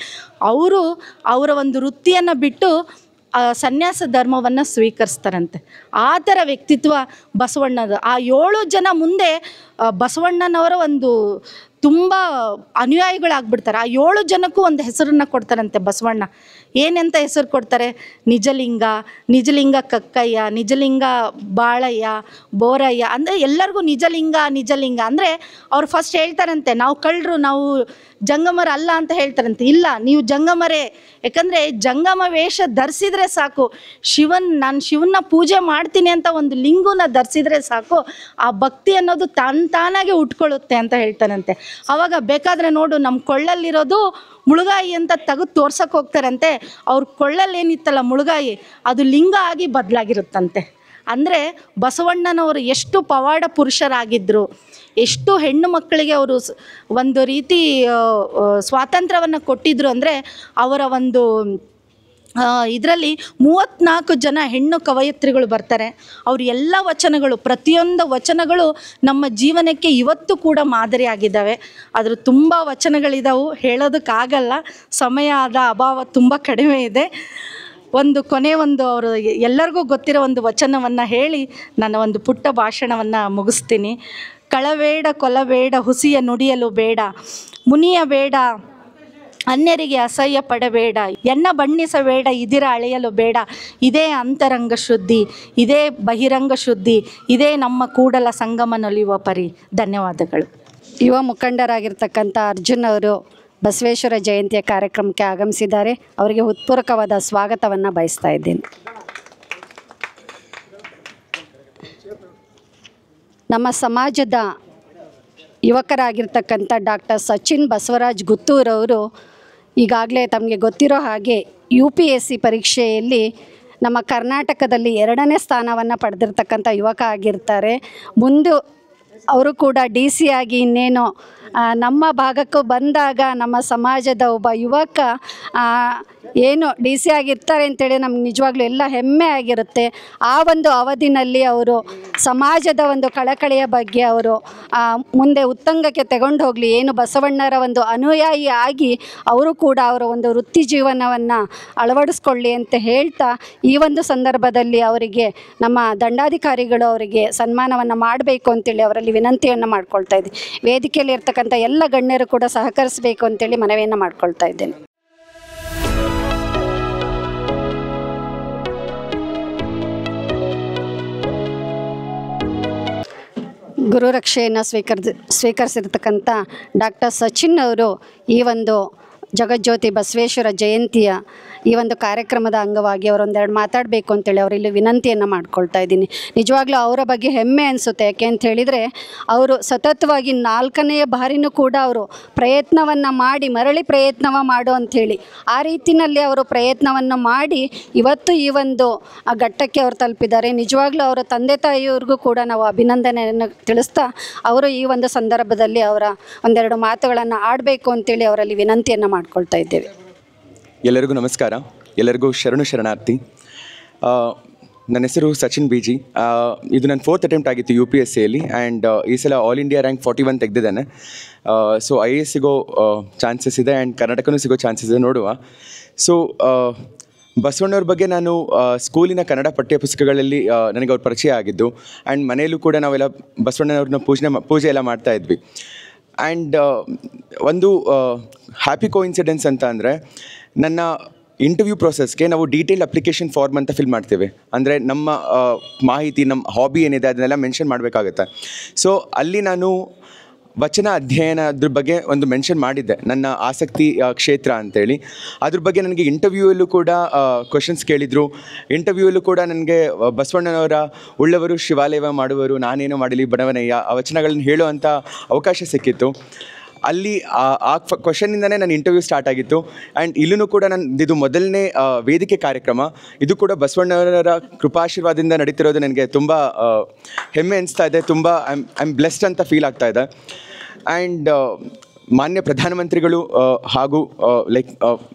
ಅವರ ಒಂದು ವೃತ್ತಿಯನ್ನು ಬಿಟ್ಟು ಸನ್ಯಾಸ ಧರ್ಮವನ್ನು ಸ್ವೀಕರಿಸ್ತಾರಂತೆ. ಆ ಥರ ವ್ಯಕ್ತಿತ್ವ ಬಸವಣ್ಣದು. ಆ 7 ಜನ ಮುಂದೆ ಬಸವಣ್ಣನವರ ಒಂದು ತುಂಬ ಅನುಯಾಯಿಗಳಾಗ್ಬಿಡ್ತಾರೆ. ಆ 7 ಜನಕ್ಕೂ ಒಂದು ಹೆಸರನ್ನು ಕೊಡ್ತಾರಂತೆ ಬಸವಣ್ಣ. ಏನಂತ ಹೆಸರು ಕೊಡ್ತಾರೆ? ನಿಜಲಿಂಗ ಕಕ್ಕಯ್ಯ, ನಿಜಲಿಂಗ ಬಾಳಯ್ಯ, ಬೋರಯ್ಯ. ಅಂದರೆ ಎಲ್ಲರಿಗೂ ನಿಜಲಿಂಗ ಅಂದರೆ ಅವ್ರು ಫಸ್ಟ್ ಹೇಳ್ತಾರಂತೆ, ನಾವು ಕಳ್ಳರು, ನಾವು ಜಂಗಮರ ಅಲ್ಲ ಅಂತ ಹೇಳ್ತಾರಂತೆ. ಇಲ್ಲ, ನೀವು ಜಂಗಮರೇ. ಯಾಕಂದರೆ ಜಂಗಮ ವೇಷ ಧರಿಸಿದ್ರೆ ಸಾಕು, ನಾನು ಶಿವನ ಪೂಜೆ ಮಾಡ್ತೀನಿ ಅಂತ ಒಂದು ಲಿಂಗುನ ಧರಿಸಿದ್ರೆ ಸಾಕು, ಆ ಭಕ್ತಿ ಅನ್ನೋದು ತಾನಾಗೆ ಉಟ್ಕೊಳ್ಳುತ್ತೆ ಅಂತ ಹೇಳ್ತಾರಂತೆ. ಆವಾಗ ಬೇಕಾದರೆ ನೋಡು, ನಮ್ಮ ಕೊಳ್ಳಲ್ಲಿರೋದು ಮುಳುಗಾಯಿ ಅಂತ ತೆಗೆದು ತೋರ್ಸಕ್ಕೆ ಹೋಗ್ತಾರಂತೆ. ಅವ್ರ ಕೊಳ್ಳಲ್ಲಿ ಏನಿತ್ತಲ್ಲ ಮುಳುಗಾಯಿ, ಅದು ಲಿಂಗ ಆಗಿ ಬದಲಾಗಿರುತ್ತಂತೆ. ಅಂದರೆ ಬಸವಣ್ಣನವರು ಎಷ್ಟು ಪವಾಡ ಪುರುಷರಾಗಿದ್ದರು, ಎಷ್ಟು ಹೆಣ್ಣು ಮಕ್ಕಳಿಗೆ ಅವರು ಒಂದು ರೀತಿ ಸ್ವಾತಂತ್ರ್ಯವನ್ನು ಕೊಟ್ಟಿದ್ದರು. ಅಂದರೆ ಅವರ ಒಂದು ಇದರಲ್ಲಿ 34 ಜನ ಹೆಣ್ಣು ಕವಯತ್ರಿಗಳು ಬರ್ತಾರೆ. ಅವ್ರ ಎಲ್ಲ ವಚನಗಳು, ಪ್ರತಿಯೊಂದು ವಚನಗಳು ನಮ್ಮ ಜೀವನಕ್ಕೆ ಇವತ್ತು ಕೂಡ ಮಾದರಿಯಾಗಿದ್ದಾವೆ. ಅದ್ರ ತುಂಬ ವಚನಗಳಿದ್ದಾವೆ, ಹೇಳೋದಕ್ಕಾಗಲ್ಲ, ಸಮಯದ ಅಭಾವ ತುಂಬ ಕಡಿಮೆ ಇದೆ. ಒಂದು ಅವರು ಎಲ್ಲರಿಗೂ ಗೊತ್ತಿರೋ ಒಂದು ವಚನವನ್ನು ಹೇಳಿ ನನ್ನ ಒಂದು ಪುಟ್ಟ ಭಾಷಣವನ್ನು ಮುಗಿಸ್ತೀನಿ. ಕಳಬೇಡ, ಕೊಲಬೇಡ, ಹುಸಿಯ ನುಡಿಯಲು ಬೇಡ, ಮುನಿಯ ಬೇಡ, ಅನ್ಯರಿಗೆ ಅಸಹ್ಯ ಪಡಬೇಡ, ಎಣ್ಣ ಬಣ್ಣಿಸಬೇಡ, ಇದಿರ ಅಳೆಯಲು ಬೇಡ. ಇದೇ ಅಂತರಂಗ ಶುದ್ಧಿ, ಇದೇ ಬಹಿರಂಗ ಶುದ್ಧಿ, ಇದೇ ನಮ್ಮ ಕೂಡಲ ಸಂಗಮನೊಲಿಯುವ ಪರಿ. ಧನ್ಯವಾದಗಳು. ಯುವ ಮುಖಂಡರಾಗಿರ್ತಕ್ಕಂಥ ಅರ್ಜುನ್ ಅವರು ಬಸವೇಶ್ವರ ಜಯಂತಿಯ ಕಾರ್ಯಕ್ರಮಕ್ಕೆ ಆಗಮಿಸಿದ್ದಾರೆ. ಅವರಿಗೆ ಹೃತ್ಪೂರ್ವಕವಾದ ಸ್ವಾಗತವನ್ನು ಬಯಸ್ತಾ ಇದ್ದೇನೆ. ನಮ್ಮ ಸಮಾಜದ ಯುವಕರಾಗಿರ್ತಕ್ಕಂಥ ಡಾಕ್ಟರ್ ಸಚಿನ್ ಬಸವರಾಜ್ ಗುತ್ತೂರವರು ಈಗಾಗಲೇ ತಮಗೆ ಗೊತ್ತಿರೋ ಹಾಗೆ UPSC ಪರೀಕ್ಷೆಯಲ್ಲಿ ನಮ್ಮ ಕರ್ನಾಟಕದಲ್ಲಿ 2ನೇ ಸ್ಥಾನವನ್ನು ಪಡೆದಿರ್ತಕ್ಕಂಥ ಯುವಕ ಆಗಿರ್ತಾರೆ. ಮುಂದೆ ಅವರು ಕೂಡ DC ಆಗಿ ಇನ್ನೇನು ನಮ್ಮ ಭಾಗಕ್ಕೂ ಬಂದಾಗ ನಮ್ಮ ಸಮಾಜದ ಒಬ್ಬ ಯುವಕ ಏನು DC ಆಗಿರ್ತಾರೆ ಅಂತೇಳಿ ನಮ್ಗೆ ನಿಜವಾಗ್ಲೂ ಎಲ್ಲ ಹೆಮ್ಮೆ ಆಗಿರುತ್ತೆ. ಆ ಒಂದು ಅವಧಿನಲ್ಲಿ ಅವರು ಸಮಾಜದ ಒಂದು ಕಳಕಳಿಯ ಬಗ್ಗೆ ಅವರು ಮುಂದೆ ಉತ್ತುಂಗಕ್ಕೆ ತಗೊಂಡು ಹೋಗಲಿ, ಏನು ಬಸವಣ್ಣರ ಒಂದು ಅನುಯಾಯಿ ಆಗಿ ಅವರು ಕೂಡ ಅವರ ಒಂದು ವೃತ್ತಿ ಜೀವನವನ್ನು ಅಳವಡಿಸ್ಕೊಳ್ಳಿ ಅಂತ ಹೇಳ್ತಾ, ಈ ಒಂದು ಸಂದರ್ಭದಲ್ಲಿ ಅವರಿಗೆ ನಮ್ಮ ದಂಡಾಧಿಕಾರಿಗಳು ಅವರಿಗೆ ಸನ್ಮಾನವನ್ನು ಮಾಡಬೇಕು ಅಂತೇಳಿ ಅವರಲ್ಲಿ ವಿನಂತಿಯನ್ನು ಮಾಡ್ಕೊಳ್ತಾ ಇದ್ದೀನಿ. ವೇದಿಕೆಯಲ್ಲಿ ಇರ್ತಕ್ಕಂಥ ಎಲ್ಲ ಗಣ್ಯರು ಕೂಡ ಸಹಕರಿಸಬೇಕು ಅಂತೇಳಿ ಮನವಿಯನ್ನು ಮಾಡ್ಕೊಳ್ತಾ ಇದ್ದೇನೆ. ಗುರುರಕ್ಷೆಯನ್ನು ಸ್ವೀಕರಿಸಿರ್ತಕ್ಕಂಥ ಡಾಕ್ಟರ್ ಸಚಿನ್ ಅವರು ಈ ಒಂದು ಜಗಜ್ಯೋತಿ ಬಸವೇಶ್ವರ ಜಯಂತಿಯ ಈ ಒಂದು ಕಾರ್ಯಕ್ರಮದ ಅಂಗವಾಗಿ ಅವರೊಂದೆರಡು ಮಾತಾಡಬೇಕು ಅಂತೇಳಿ ಅವರಲ್ಲಿ ವಿನಂತಿಯನ್ನು ಮಾಡ್ಕೊಳ್ತಾ ಇದ್ದೀನಿ. ನಿಜವಾಗ್ಲೂ ಅವರ ಬಗ್ಗೆ ಹೆಮ್ಮೆ ಅನಿಸುತ್ತೆ. ಯಾಕೆ ಅಂತ ಹೇಳಿದರೆ ಅವರು ಸತತವಾಗಿ 4ನೇ ಬಾರಿನೂ ಕೂಡ ಅವರು ಪ್ರಯತ್ನವನ್ನು ಮಾಡಿ ಮರಳಿ ಮಾಡು ಅಂಥೇಳಿ ಆ ರೀತಿಯಲ್ಲಿ ಅವರು ಪ್ರಯತ್ನವನ್ನು ಮಾಡಿ ಇವತ್ತು ಈ ಒಂದು ಘಟ್ಟಕ್ಕೆ ಅವರು ತಲುಪಿದ್ದಾರೆ. ನಿಜವಾಗ್ಲೂ ಅವರ ತಂದೆ ತಾಯಿಯವ್ರಿಗೂ ಕೂಡ ನಾವು ಅಭಿನಂದನೆಯನ್ನು ತಿಳಿಸ್ತಾ, ಅವರು ಈ ಒಂದು ಸಂದರ್ಭದಲ್ಲಿ ಅವರ ಒಂದೆರಡು ಮಾತುಗಳನ್ನು ಆಡಬೇಕು ಅಂತೇಳಿ ಅವರಲ್ಲಿ ವಿನಂತಿಯನ್ನು ಮಾಡ್ಕೊಳ್ತಾ ಇದ್ದೇವೆ. ಎಲ್ಲರಿಗೂ ನಮಸ್ಕಾರ, ಎಲ್ಲರಿಗೂ ಶರಣಾರ್ಥಿ. ನನ್ನ ಹೆಸರು ಸಚಿನ್ BG. ಇದು ನನ್ನ 4th ಅಟೆಂಪ್ಟ್ ಆಗಿತ್ತು UPSCಯಲ್ಲಿ ಆ್ಯಂಡ್ ಈ ಸಲ ಆಲ್ ಇಂಡಿಯಾ ರ್ಯಾಂಕ್ 41 ತೆಗೆದಿದ್ದಾನೆ. ಸೊ IAS ಸಿಗೋ ಚಾನ್ಸಸ್ ಇದೆ ಆ್ಯಂಡ್ ಕರ್ನಾಟಕನೂ ಸಿಗೋ ಚಾನ್ಸಸ್ ಇದೆ, ನೋಡುವ. ಸೊ ಬಸವಣ್ಣವ್ರ ಬಗ್ಗೆ ನಾನು ಸ್ಕೂಲಿನ ಕನ್ನಡ ಪಠ್ಯ ಪುಸ್ತಕಗಳಲ್ಲಿ ನನಗೆ ಅವ್ರ ಪರಿಚಯ ಆಗಿದ್ದು ಆ್ಯಂಡ್ ಮನೆಯಲ್ಲೂ ಕೂಡ ನಾವೆಲ್ಲ ಬಸವಣ್ಣನವ್ರನ್ನ ಪೂಜೆ ಎಲ್ಲ ಮಾಡ್ತಾಯಿದ್ವಿ. ಆ್ಯಂಡ್ ಒಂದು ಹ್ಯಾಪಿ ಕೋಇನ್ಸಿಡೆನ್ಸ್ ಅಂತ ಅಂದರೆ ನನ್ನ ಇಂಟರ್ವ್ಯೂ ಪ್ರೊಸೆಸ್ಗೆ ನಾವು ಡೀಟೇಲ್ ಅಪ್ಲಿಕೇಶನ್ ಫಾರ್ಮ್ ಅಂತ ಫಿಲ್ ಮಾಡ್ತೇವೆ. ಅಂದರೆ ನಮ್ಮ ಮಾಹಿತಿ, ನಮ್ಮ ಹಾಬಿ ಏನಿದೆ ಅದನ್ನೆಲ್ಲ ಮೆನ್ಷನ್ ಮಾಡಬೇಕಾಗತ್ತೆ. ಸೊ ಅಲ್ಲಿ ನಾನು ವಚನ ಅಧ್ಯಯನದ್ರ ಬಗ್ಗೆ ಒಂದು ಮೆನ್ಷನ್ ಮಾಡಿದ್ದೆ, ನನ್ನ ಆಸಕ್ತಿ ಕ್ಷೇತ್ರ ಅಂತೇಳಿ. ಅದ್ರ ಬಗ್ಗೆ ನನಗೆ ಇಂಟರ್ವ್ಯೂಯಲ್ಲೂ ಕೂಡ ಕ್ವಶನ್ಸ್ ಕೇಳಿದರು. ಇಂಟರ್ವ್ಯೂಯಲ್ಲೂ ಕೂಡ ನನಗೆ ಬಸವಣ್ಣನವರ ಉಳ್ಳವರು ಶಿವಾಲಯವ ಮಾಡುವರು ನಾನೇನೋ ಮಾಡಲಿ ಬಡವನಯ್ಯ ಆ ವಚನಗಳನ್ನ ಹೇಳುವಂಥ ಅವಕಾಶ ಸಿಕ್ಕಿತ್ತು. ಅಲ್ಲಿ ಆ ಕ್ವಶನ್ನಿಂದನೇ ನನ್ನ ಇಂಟರ್ವ್ಯೂ ಸ್ಟಾರ್ಟ್ ಆಗಿತ್ತು. ಆ್ಯಂಡ್ ಇಲ್ಲೂ ಕೂಡ ಇದು ಮೊದಲನೇ ವೇದಿಕೆ ಕಾರ್ಯಕ್ರಮ. ಇದು ಕೂಡ ಬಸವಣ್ಣವರ ಕೃಪಾಶೀರ್ವಾದದಿಂದ ನಡೀತಿರೋದು ನನಗೆ ತುಂಬ ಹೆಮ್ಮೆ ಅನಿಸ್ತಾ ಇದೆ. ತುಂಬ ಐ ಆಮ್ ಬ್ಲೆಸ್ಡ್ ಅಂತ ಫೀಲ್ ಆಗ್ತಾ ಇದೆ. ಆ್ಯಂಡ್ ಮಾನ್ಯ ಪ್ರಧಾನಮಂತ್ರಿಗಳು ಹಾಗೂ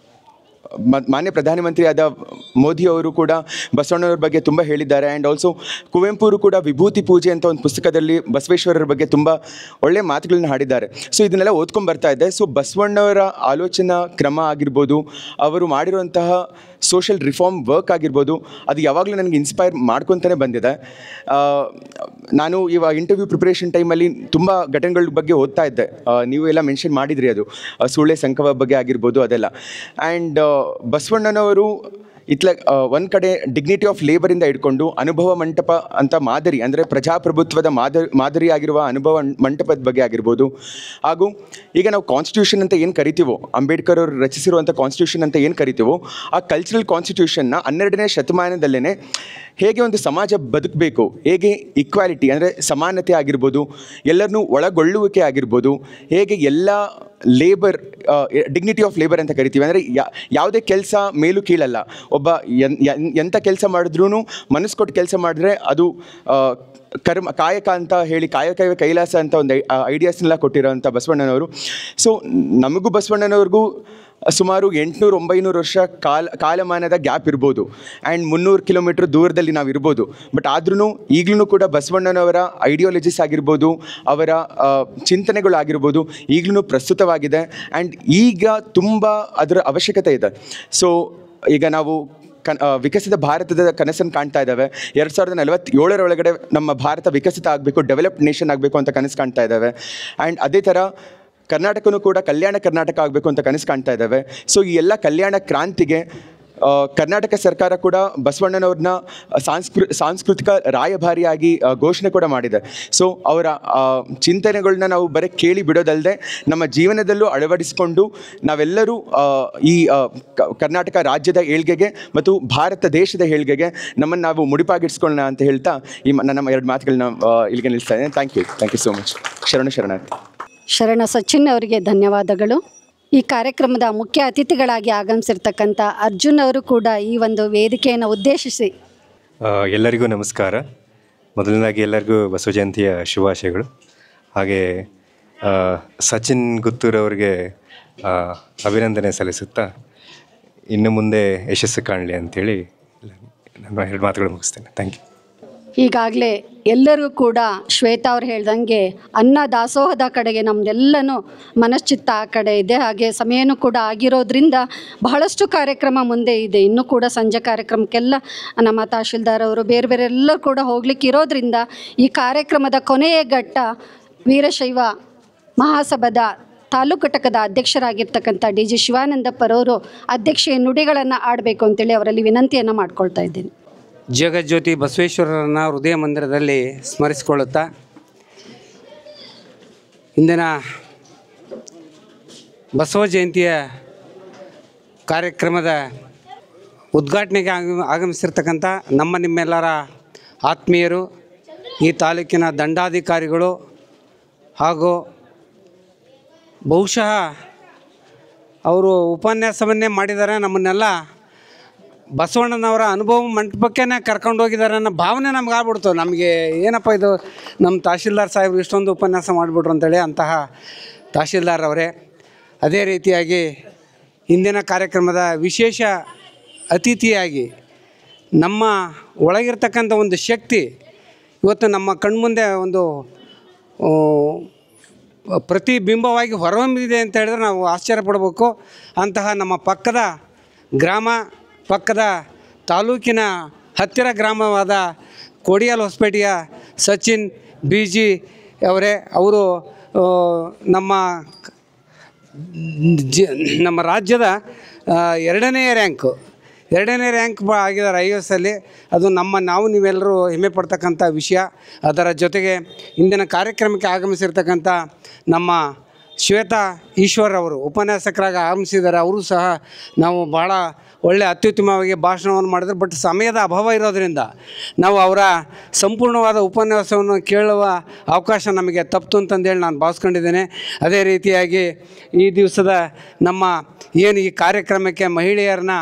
ಮಾನ್ಯ ಪ್ರಧಾನಮಂತ್ರಿಯಾದ ಮೋದಿಯವರು ಕೂಡ ಬಸವಣ್ಣವ್ರ ಬಗ್ಗೆ ತುಂಬ ಹೇಳಿದ್ದಾರೆ. ಆ್ಯಂಡ್ ಆಲ್ಸೋ ಕುವೆಂಪುರು ಕೂಡ ವಿಭೂತಿ ಪೂಜೆ ಅಂತ ಒಂದು ಪುಸ್ತಕದಲ್ಲಿ ಬಸವೇಶ್ವರರ ಬಗ್ಗೆ ತುಂಬ ಒಳ್ಳೆಯ ಮಾತುಗಳನ್ನ ಹಾಡಿದ್ದಾರೆ. ಸೊ ಇದನ್ನೆಲ್ಲ ಓದ್ಕೊಂಡು ಬರ್ತಾ ಇದ್ದೆ. ಸೊ ಬಸವಣ್ಣವರ ಆಲೋಚನಾ ಕ್ರಮ ಆಗಿರ್ಬೋದು, ಅವರು ಮಾಡಿರುವಂತಹ ಸೋಷಲ್ ರಿಫಾರ್ಮ್ ವರ್ಕ್ ಆಗಿರ್ಬೋದು, ಅದು ಯಾವಾಗಲೂ ನನಗೆ ಇನ್ಸ್ಪೈರ್ ಮಾಡ್ಕೊತಾನೆ ಬಂದಿದೆ. ನಾನು ಇವಾಗ ಇಂಟರ್ವ್ಯೂ ಪ್ರಿಪ್ರೇಷನ್ ಟೈಮಲ್ಲಿ ತುಂಬ ಘಟನೆಗಳ ಬಗ್ಗೆ ಓದ್ತಾ ಇದ್ದೆ. ನೀವು ಎಲ್ಲ ಮೆನ್ಷನ್ ಮಾಡಿದ್ರಿ, ಅದು ಸೂಳೆ ಸಂಕವ ಬಗ್ಗೆ ಆಗಿರ್ಬೋದು ಅದೆಲ್ಲ. ಆ್ಯಂಡ್ ಬಸವಣ್ಣನವರು ಒಂದು ಕಡೆ ಡಿಗ್ನಿಟಿ ಆಫ್ ಲೇಬರಿಂದ ಇಟ್ಕೊಂಡು ಅನುಭವ ಮಂಟಪ ಅಂತ ಮಾದರಿ, ಅಂದರೆ ಪ್ರಜಾಪ್ರಭುತ್ವದ ಮಾದರಿಯಾಗಿರುವ ಅನುಭವ ಮಂಟಪದ ಬಗ್ಗೆ ಆಗಿರ್ಬೋದು, ಹಾಗೂ ಈಗ ನಾವು ಕಾನ್ಸ್ಟಿಟ್ಯೂಷನ್ ಅಂತ ಏನು ಕರಿತೀವೋ, ಅಂಬೇಡ್ಕರ್ ಅವರು ರಚಿಸಿರುವಂಥ ಕಾನ್ಸ್ಟಿಟ್ಯೂಷನ್ ಅಂತ ಏನು ಕರಿತೀವೋ, ಆ ಕಲ್ಚರಲ್ ಕಾನ್ಸ್ಟಿಟ್ಯೂಷನ್ನ 12ನೇ ಶತಮಾನದಲ್ಲೇ ಹೇಗೆ ಒಂದು ಸಮಾಜ ಬದುಕಬೇಕು, ಹೇಗೆ ಈಕ್ವಾಲಿಟಿ ಅಂದರೆ ಸಮಾನತೆ ಆಗಿರ್ಬೋದು, ಎಲ್ಲರನ್ನೂ ಒಳಗೊಳ್ಳುವಿಕೆ ಆಗಿರ್ಬೋದು, ಹೇಗೆ ಎಲ್ಲ ಲೇಬರ್ ಡಿಗ್ನಿಟಿ ಆಫ್ ಲೇಬರ್ ಅಂತ ಕರಿತೀವಿ. ಅಂದರೆ ಯಾವುದೇ ಕೆಲಸ ಮೇಲೂ ಕೀಳಲ್ಲ. ಒಬ್ಬ ಎಂಥ ಕೆಲಸ ಮಾಡಿದ್ರೂ ಮನಸ್ಸು ಕೊಟ್ಟು ಕೆಲಸ ಮಾಡಿದ್ರೆ ಅದು ಕಾಯಕ ಅಂತ ಹೇಳಿ, ಕಾಯಕವೇ ಕೈಲಾಸ ಅಂತ ಒಂದು ಐಡಿಯಾಸ್ನೆಲ್ಲ ಕೊಟ್ಟಿರೋಂಥ ಬಸವಣ್ಣನವರು. ಸೊ ನಮಗೂ ಬಸವಣ್ಣನವ್ರಿಗೂ ಸುಮಾರು 800-900 ವರ್ಷ ಕಾಲಮಾನದ ಗ್ಯಾಪ್ ಇರ್ಬೋದು. ಆ್ಯಂಡ್ 300 ಕಿಲೋಮೀಟ್ರ್ ದೂರದಲ್ಲಿ ನಾವು ಇರ್ಬೋದು. ಬಟ್ ಆದ್ರೂ ಈಗಲೂ ಕೂಡ ಬಸವಣ್ಣನವರ ಐಡಿಯಾಲಜೀಸ್ ಆಗಿರ್ಬೋದು, ಅವರ ಚಿಂತನೆಗಳಾಗಿರ್ಬೋದು ಈಗಲೂ ಪ್ರಸ್ತುತವಾಗಿದೆ. ಆ್ಯಂಡ್ ಈಗ ತುಂಬ ಅದರ ಅವಶ್ಯಕತೆ ಇದೆ. ಸೊ ಈಗ ನಾವು ವಿಕಸಿತ ಭಾರತದ ಕನಸನ್ನು ಕಾಣ್ತಾ ಇದ್ದಾವೆ. 2047 ಒಳಗಡೆ ನಮ್ಮ ಭಾರತ ವಿಕಸಿತ ಆಗಬೇಕು, ಡೆವಲಪ್ಡ್ ನೇಷನ್ ಆಗಬೇಕು ಅಂತ ಕನಸು ಕಾಣ್ತಾ ಇದ್ದಾವೆ. ಆ್ಯಂಡ್ ಅದೇ ಥರ ಕರ್ನಾಟಕನೂ ಕೂಡ ಕಲ್ಯಾಣ ಕರ್ನಾಟಕ ಆಗಬೇಕು ಅಂತ ಕನಸು ಕಾಣ್ತಾ ಇದ್ದಾವೆ. ಸೊ ಈ ಎಲ್ಲ ಕಲ್ಯಾಣ ಕ್ರಾಂತಿಗೆ ಕರ್ನಾಟಕ ಸರ್ಕಾರ ಕೂಡ ಬಸವಣ್ಣನವ್ರನ್ನ ಸಾಂಸ್ಕೃತಿಕ ರಾಯಭಾರಿಯಾಗಿ ಘೋಷಣೆ ಕೂಡ ಮಾಡಿದೆ. ಸೊ ಅವರ ಚಿಂತನೆಗಳನ್ನ ನಾವು ಬರೀ ಕೇಳಿ ಬಿಡೋದಲ್ಲದೆ ನಮ್ಮ ಜೀವನದಲ್ಲೂ ಅಳವಡಿಸಿಕೊಂಡು ನಾವೆಲ್ಲರೂ ಈ ಕರ್ನಾಟಕ ರಾಜ್ಯದ ಏಳ್ಗೆಗೆ ಮತ್ತು ಭಾರತ ದೇಶದ ಏಳ್ಗೆಗೆ ನಮ್ಮನ್ನು ನಾವು ಮುಡಿಪಾಗಿಡ್ಸ್ಕೊಳ್ಳೋಣ ಅಂತ ಹೇಳ್ತಾ ನನ್ನ 2 ಮಾತುಗಳನ್ನ ಇಲ್ಲಿಗೆ ನಿಲ್ಲಿಸ್ತಾ ಇದ್ದೇನೆ. Thank you so much. ಶರಣ ಸಚಿನ್ ಅವರಿಗೆ ಧನ್ಯವಾದಗಳು. ಈ ಕಾರ್ಯಕ್ರಮದ ಮುಖ್ಯ ಅತಿಥಿಗಳಾಗಿ ಆಗಮಿಸಿರ್ತಕ್ಕಂಥ ಅರ್ಜುನ್ ಅವರು ಕೂಡ ಈ ಒಂದು ವೇದಿಕೆಯನ್ನು ಉದ್ದೇಶಿಸಿ. ಎಲ್ಲರಿಗೂ ನಮಸ್ಕಾರ. ಮೊದಲನೇದಾಗಿ ಎಲ್ಲರಿಗೂ ಬಸವ ಜಯಂತಿಯ ಶುಭಾಶಯಗಳು. ಹಾಗೆ ಸಚಿನ್ ಗುತ್ತೂರವ್ರಿಗೆ ಅಭಿನಂದನೆ ಸಲ್ಲಿಸುತ್ತಾ ಇನ್ನು ಮುಂದೆ ಯಶಸ್ಸು ಕಾಣಲಿ ಅಂಥೇಳಿ ನನ್ನ 2 ಮಾತುಗಳು ಮುಗಿಸ್ತೇನೆ. Thank you. ಈಗಾಗಲೇ ಎಲ್ಲರೂ ಕೂಡ ಶ್ವೇತಾ ಅವ್ರು ಹೇಳ್ದಂಗೆ ಅನ್ನ ದಾಸೋಹದ ಕಡೆಗೆ ನಮ್ಮದೆಲ್ಲನೂ ಮನಶ್ಚಿತ್ತ ಆ ಕಡೆ ಇದೆ. ಹಾಗೆ ಸಮಯನೂ ಕೂಡ ಆಗಿರೋದ್ರಿಂದ ಬಹಳಷ್ಟು ಕಾರ್ಯಕ್ರಮ ಮುಂದೆ ಇದೆ. ಇನ್ನೂ ಕೂಡ ಸಂಜೆ ಕಾರ್ಯಕ್ರಮಕ್ಕೆಲ್ಲ ನಮ್ಮ ತಹಶೀಲ್ದಾರ್ ಅವರು ಬೇರೆ ಬೇರೆ ಎಲ್ಲ ಕೂಡ ಹೋಗ್ಲಿಕ್ಕೆ ಇರೋದ್ರಿಂದ ಈ ಕಾರ್ಯಕ್ರಮದ ಕೊನೆಯ ಘಟ್ಟ ವೀರಶೈವ ಮಹಾಸಭಾದ ತಾಲೂಕು ಘಟಕದ ಅಧ್ಯಕ್ಷರಾಗಿರ್ತಕ್ಕಂಥ DG ಶಿವಾನಂದಪ್ಪರವರು ಅಧ್ಯಕ್ಷೀಯ ನುಡಿಗಳನ್ನು ಆಡಬೇಕು ಅಂತೇಳಿ ಅವರಲ್ಲಿ ವಿನಂತಿಯನ್ನು ಮಾಡ್ಕೊಳ್ತಾ ಇದ್ದೀನಿ. ಜಗಜ್ಯೋತಿ ಬಸವೇಶ್ವರರನ್ನು ಹೃದಯ ಮಂದಿರದಲ್ಲಿ ಸ್ಮರಿಸಿಕೊಳ್ಳುತ್ತಾ ಇಂದಿನ ಬಸವ ಜಯಂತಿಯ ಕಾರ್ಯಕ್ರಮದ ಉದ್ಘಾಟನೆಗೆ ಆಗಮಿಸಿರ್ತಕ್ಕಂಥ ನಿಮ್ಮೆಲ್ಲರ ಆತ್ಮೀಯರು, ಈ ತಾಲೂಕಿನ ದಂಡಾಧಿಕಾರಿಗಳು ಹಾಗೂ ಬಹುಶಃ ಅವರು ಉಪನ್ಯಾಸವನ್ನೇ ಮಾಡಿದ್ದಾರೆ, ನಮ್ಮನ್ನೆಲ್ಲ ಬಸವಣ್ಣನವರ ಅನುಭವ ಮಂಟಪಕ್ಕೇ ಕರ್ಕೊಂಡು ಹೋಗಿದ್ದಾರೆ ಅನ್ನೋ ಭಾವನೆ ನಮ್ಗೆ ಆಗ್ಬಿಡ್ತು. ನಮಗೆ ಏನಪ್ಪ ಇದು ನಮ್ಮ ತಹಶೀಲ್ದಾರ್ ಸಾಹೇಬರು ಇಷ್ಟೊಂದು ಉಪನ್ಯಾಸ ಮಾಡಿಬಿಟ್ರು ಅಂತೇಳಿ ಅಂತಹ ತಹಶೀಲ್ದಾರ್ ಅವರೇ. ಅದೇ ರೀತಿಯಾಗಿ ಇಂದಿನ ಕಾರ್ಯಕ್ರಮದ ವಿಶೇಷ ಅತಿಥಿಯಾಗಿ ನಮ್ಮ ಒಳಗಿರ್ತಕ್ಕಂಥ ಒಂದು ಶಕ್ತಿ ಇವತ್ತು ನಮ್ಮ ಕಣ್ಮುಂದೆ ಒಂದು ಪ್ರತಿಬಿಂಬವಾಗಿ ಹೊರಹೊಮ್ಮಿದೆ ಅಂತ ಹೇಳಿದ್ರೆ ನಾವು ಆಶ್ಚರ್ಯ ಪಡಬೇಕು. ಅಂತಹ ನಮ್ಮ ಪಕ್ಕದ ಗ್ರಾಮ, ಪಕ್ಕದ ತಾಲೂಕಿನ ಹತ್ತಿರ ಗ್ರಾಮವಾದ ಕೋಡಿಯಾಲ್ ಹೊಸಪೇಟೆಯ ಸಚಿನ್ BG ಅವರೇ. ಅವರು ನಮ್ಮ ನಮ್ಮ ರಾಜ್ಯದ ಎರಡನೇ ರ್ಯಾಂಕ್ ಆಗಿದ್ದಾರೆ IAS ಅಲ್ಲಿ. ಅದು ನಾವು ನೀವೆಲ್ಲರೂ ಹೆಮ್ಮೆ ಪಡ್ತಕ್ಕಂಥ ವಿಷಯ. ಅದರ ಜೊತೆಗೆ ಇಂದಿನ ಕಾರ್ಯಕ್ರಮಕ್ಕೆ ಆಗಮಿಸಿರ್ತಕ್ಕಂಥ ನಮ್ಮ ಶ್ವೇತಾ ಈಶ್ವರ್ ಅವರು ಉಪನ್ಯಾಸಕರಾಗಿ ಆಗಮಿಸಿದ್ದಾರೆ. ಅವರು ಸಹ ನಾವು ಭಾಳ ಒಳ್ಳೆ ಅತ್ಯುತ್ತಮವಾಗಿ ಭಾಷಣವನ್ನು ಮಾಡಿದ್ರು. ಬಟ್ ಸಮಯದ ಅಭಾವ ಇರೋದರಿಂದ ನಾವು ಅವರ ಸಂಪೂರ್ಣವಾದ ಉಪನ್ಯಾಸವನ್ನು ಕೇಳುವ ಅವಕಾಶ ನಮಗೆ ತಪ್ಪಿತು ಅಂತಂದೇಳಿ ನಾನು ಭಾವಿಸ್ಕೊಂಡಿದ್ದೇನೆ. ಅದೇ ರೀತಿಯಾಗಿ ಈ ದಿವಸದ ನಮ್ಮ ಏನು ಈ ಕಾರ್ಯಕ್ರಮಕ್ಕೆ ಮಹಿಳೆಯರನ್ನ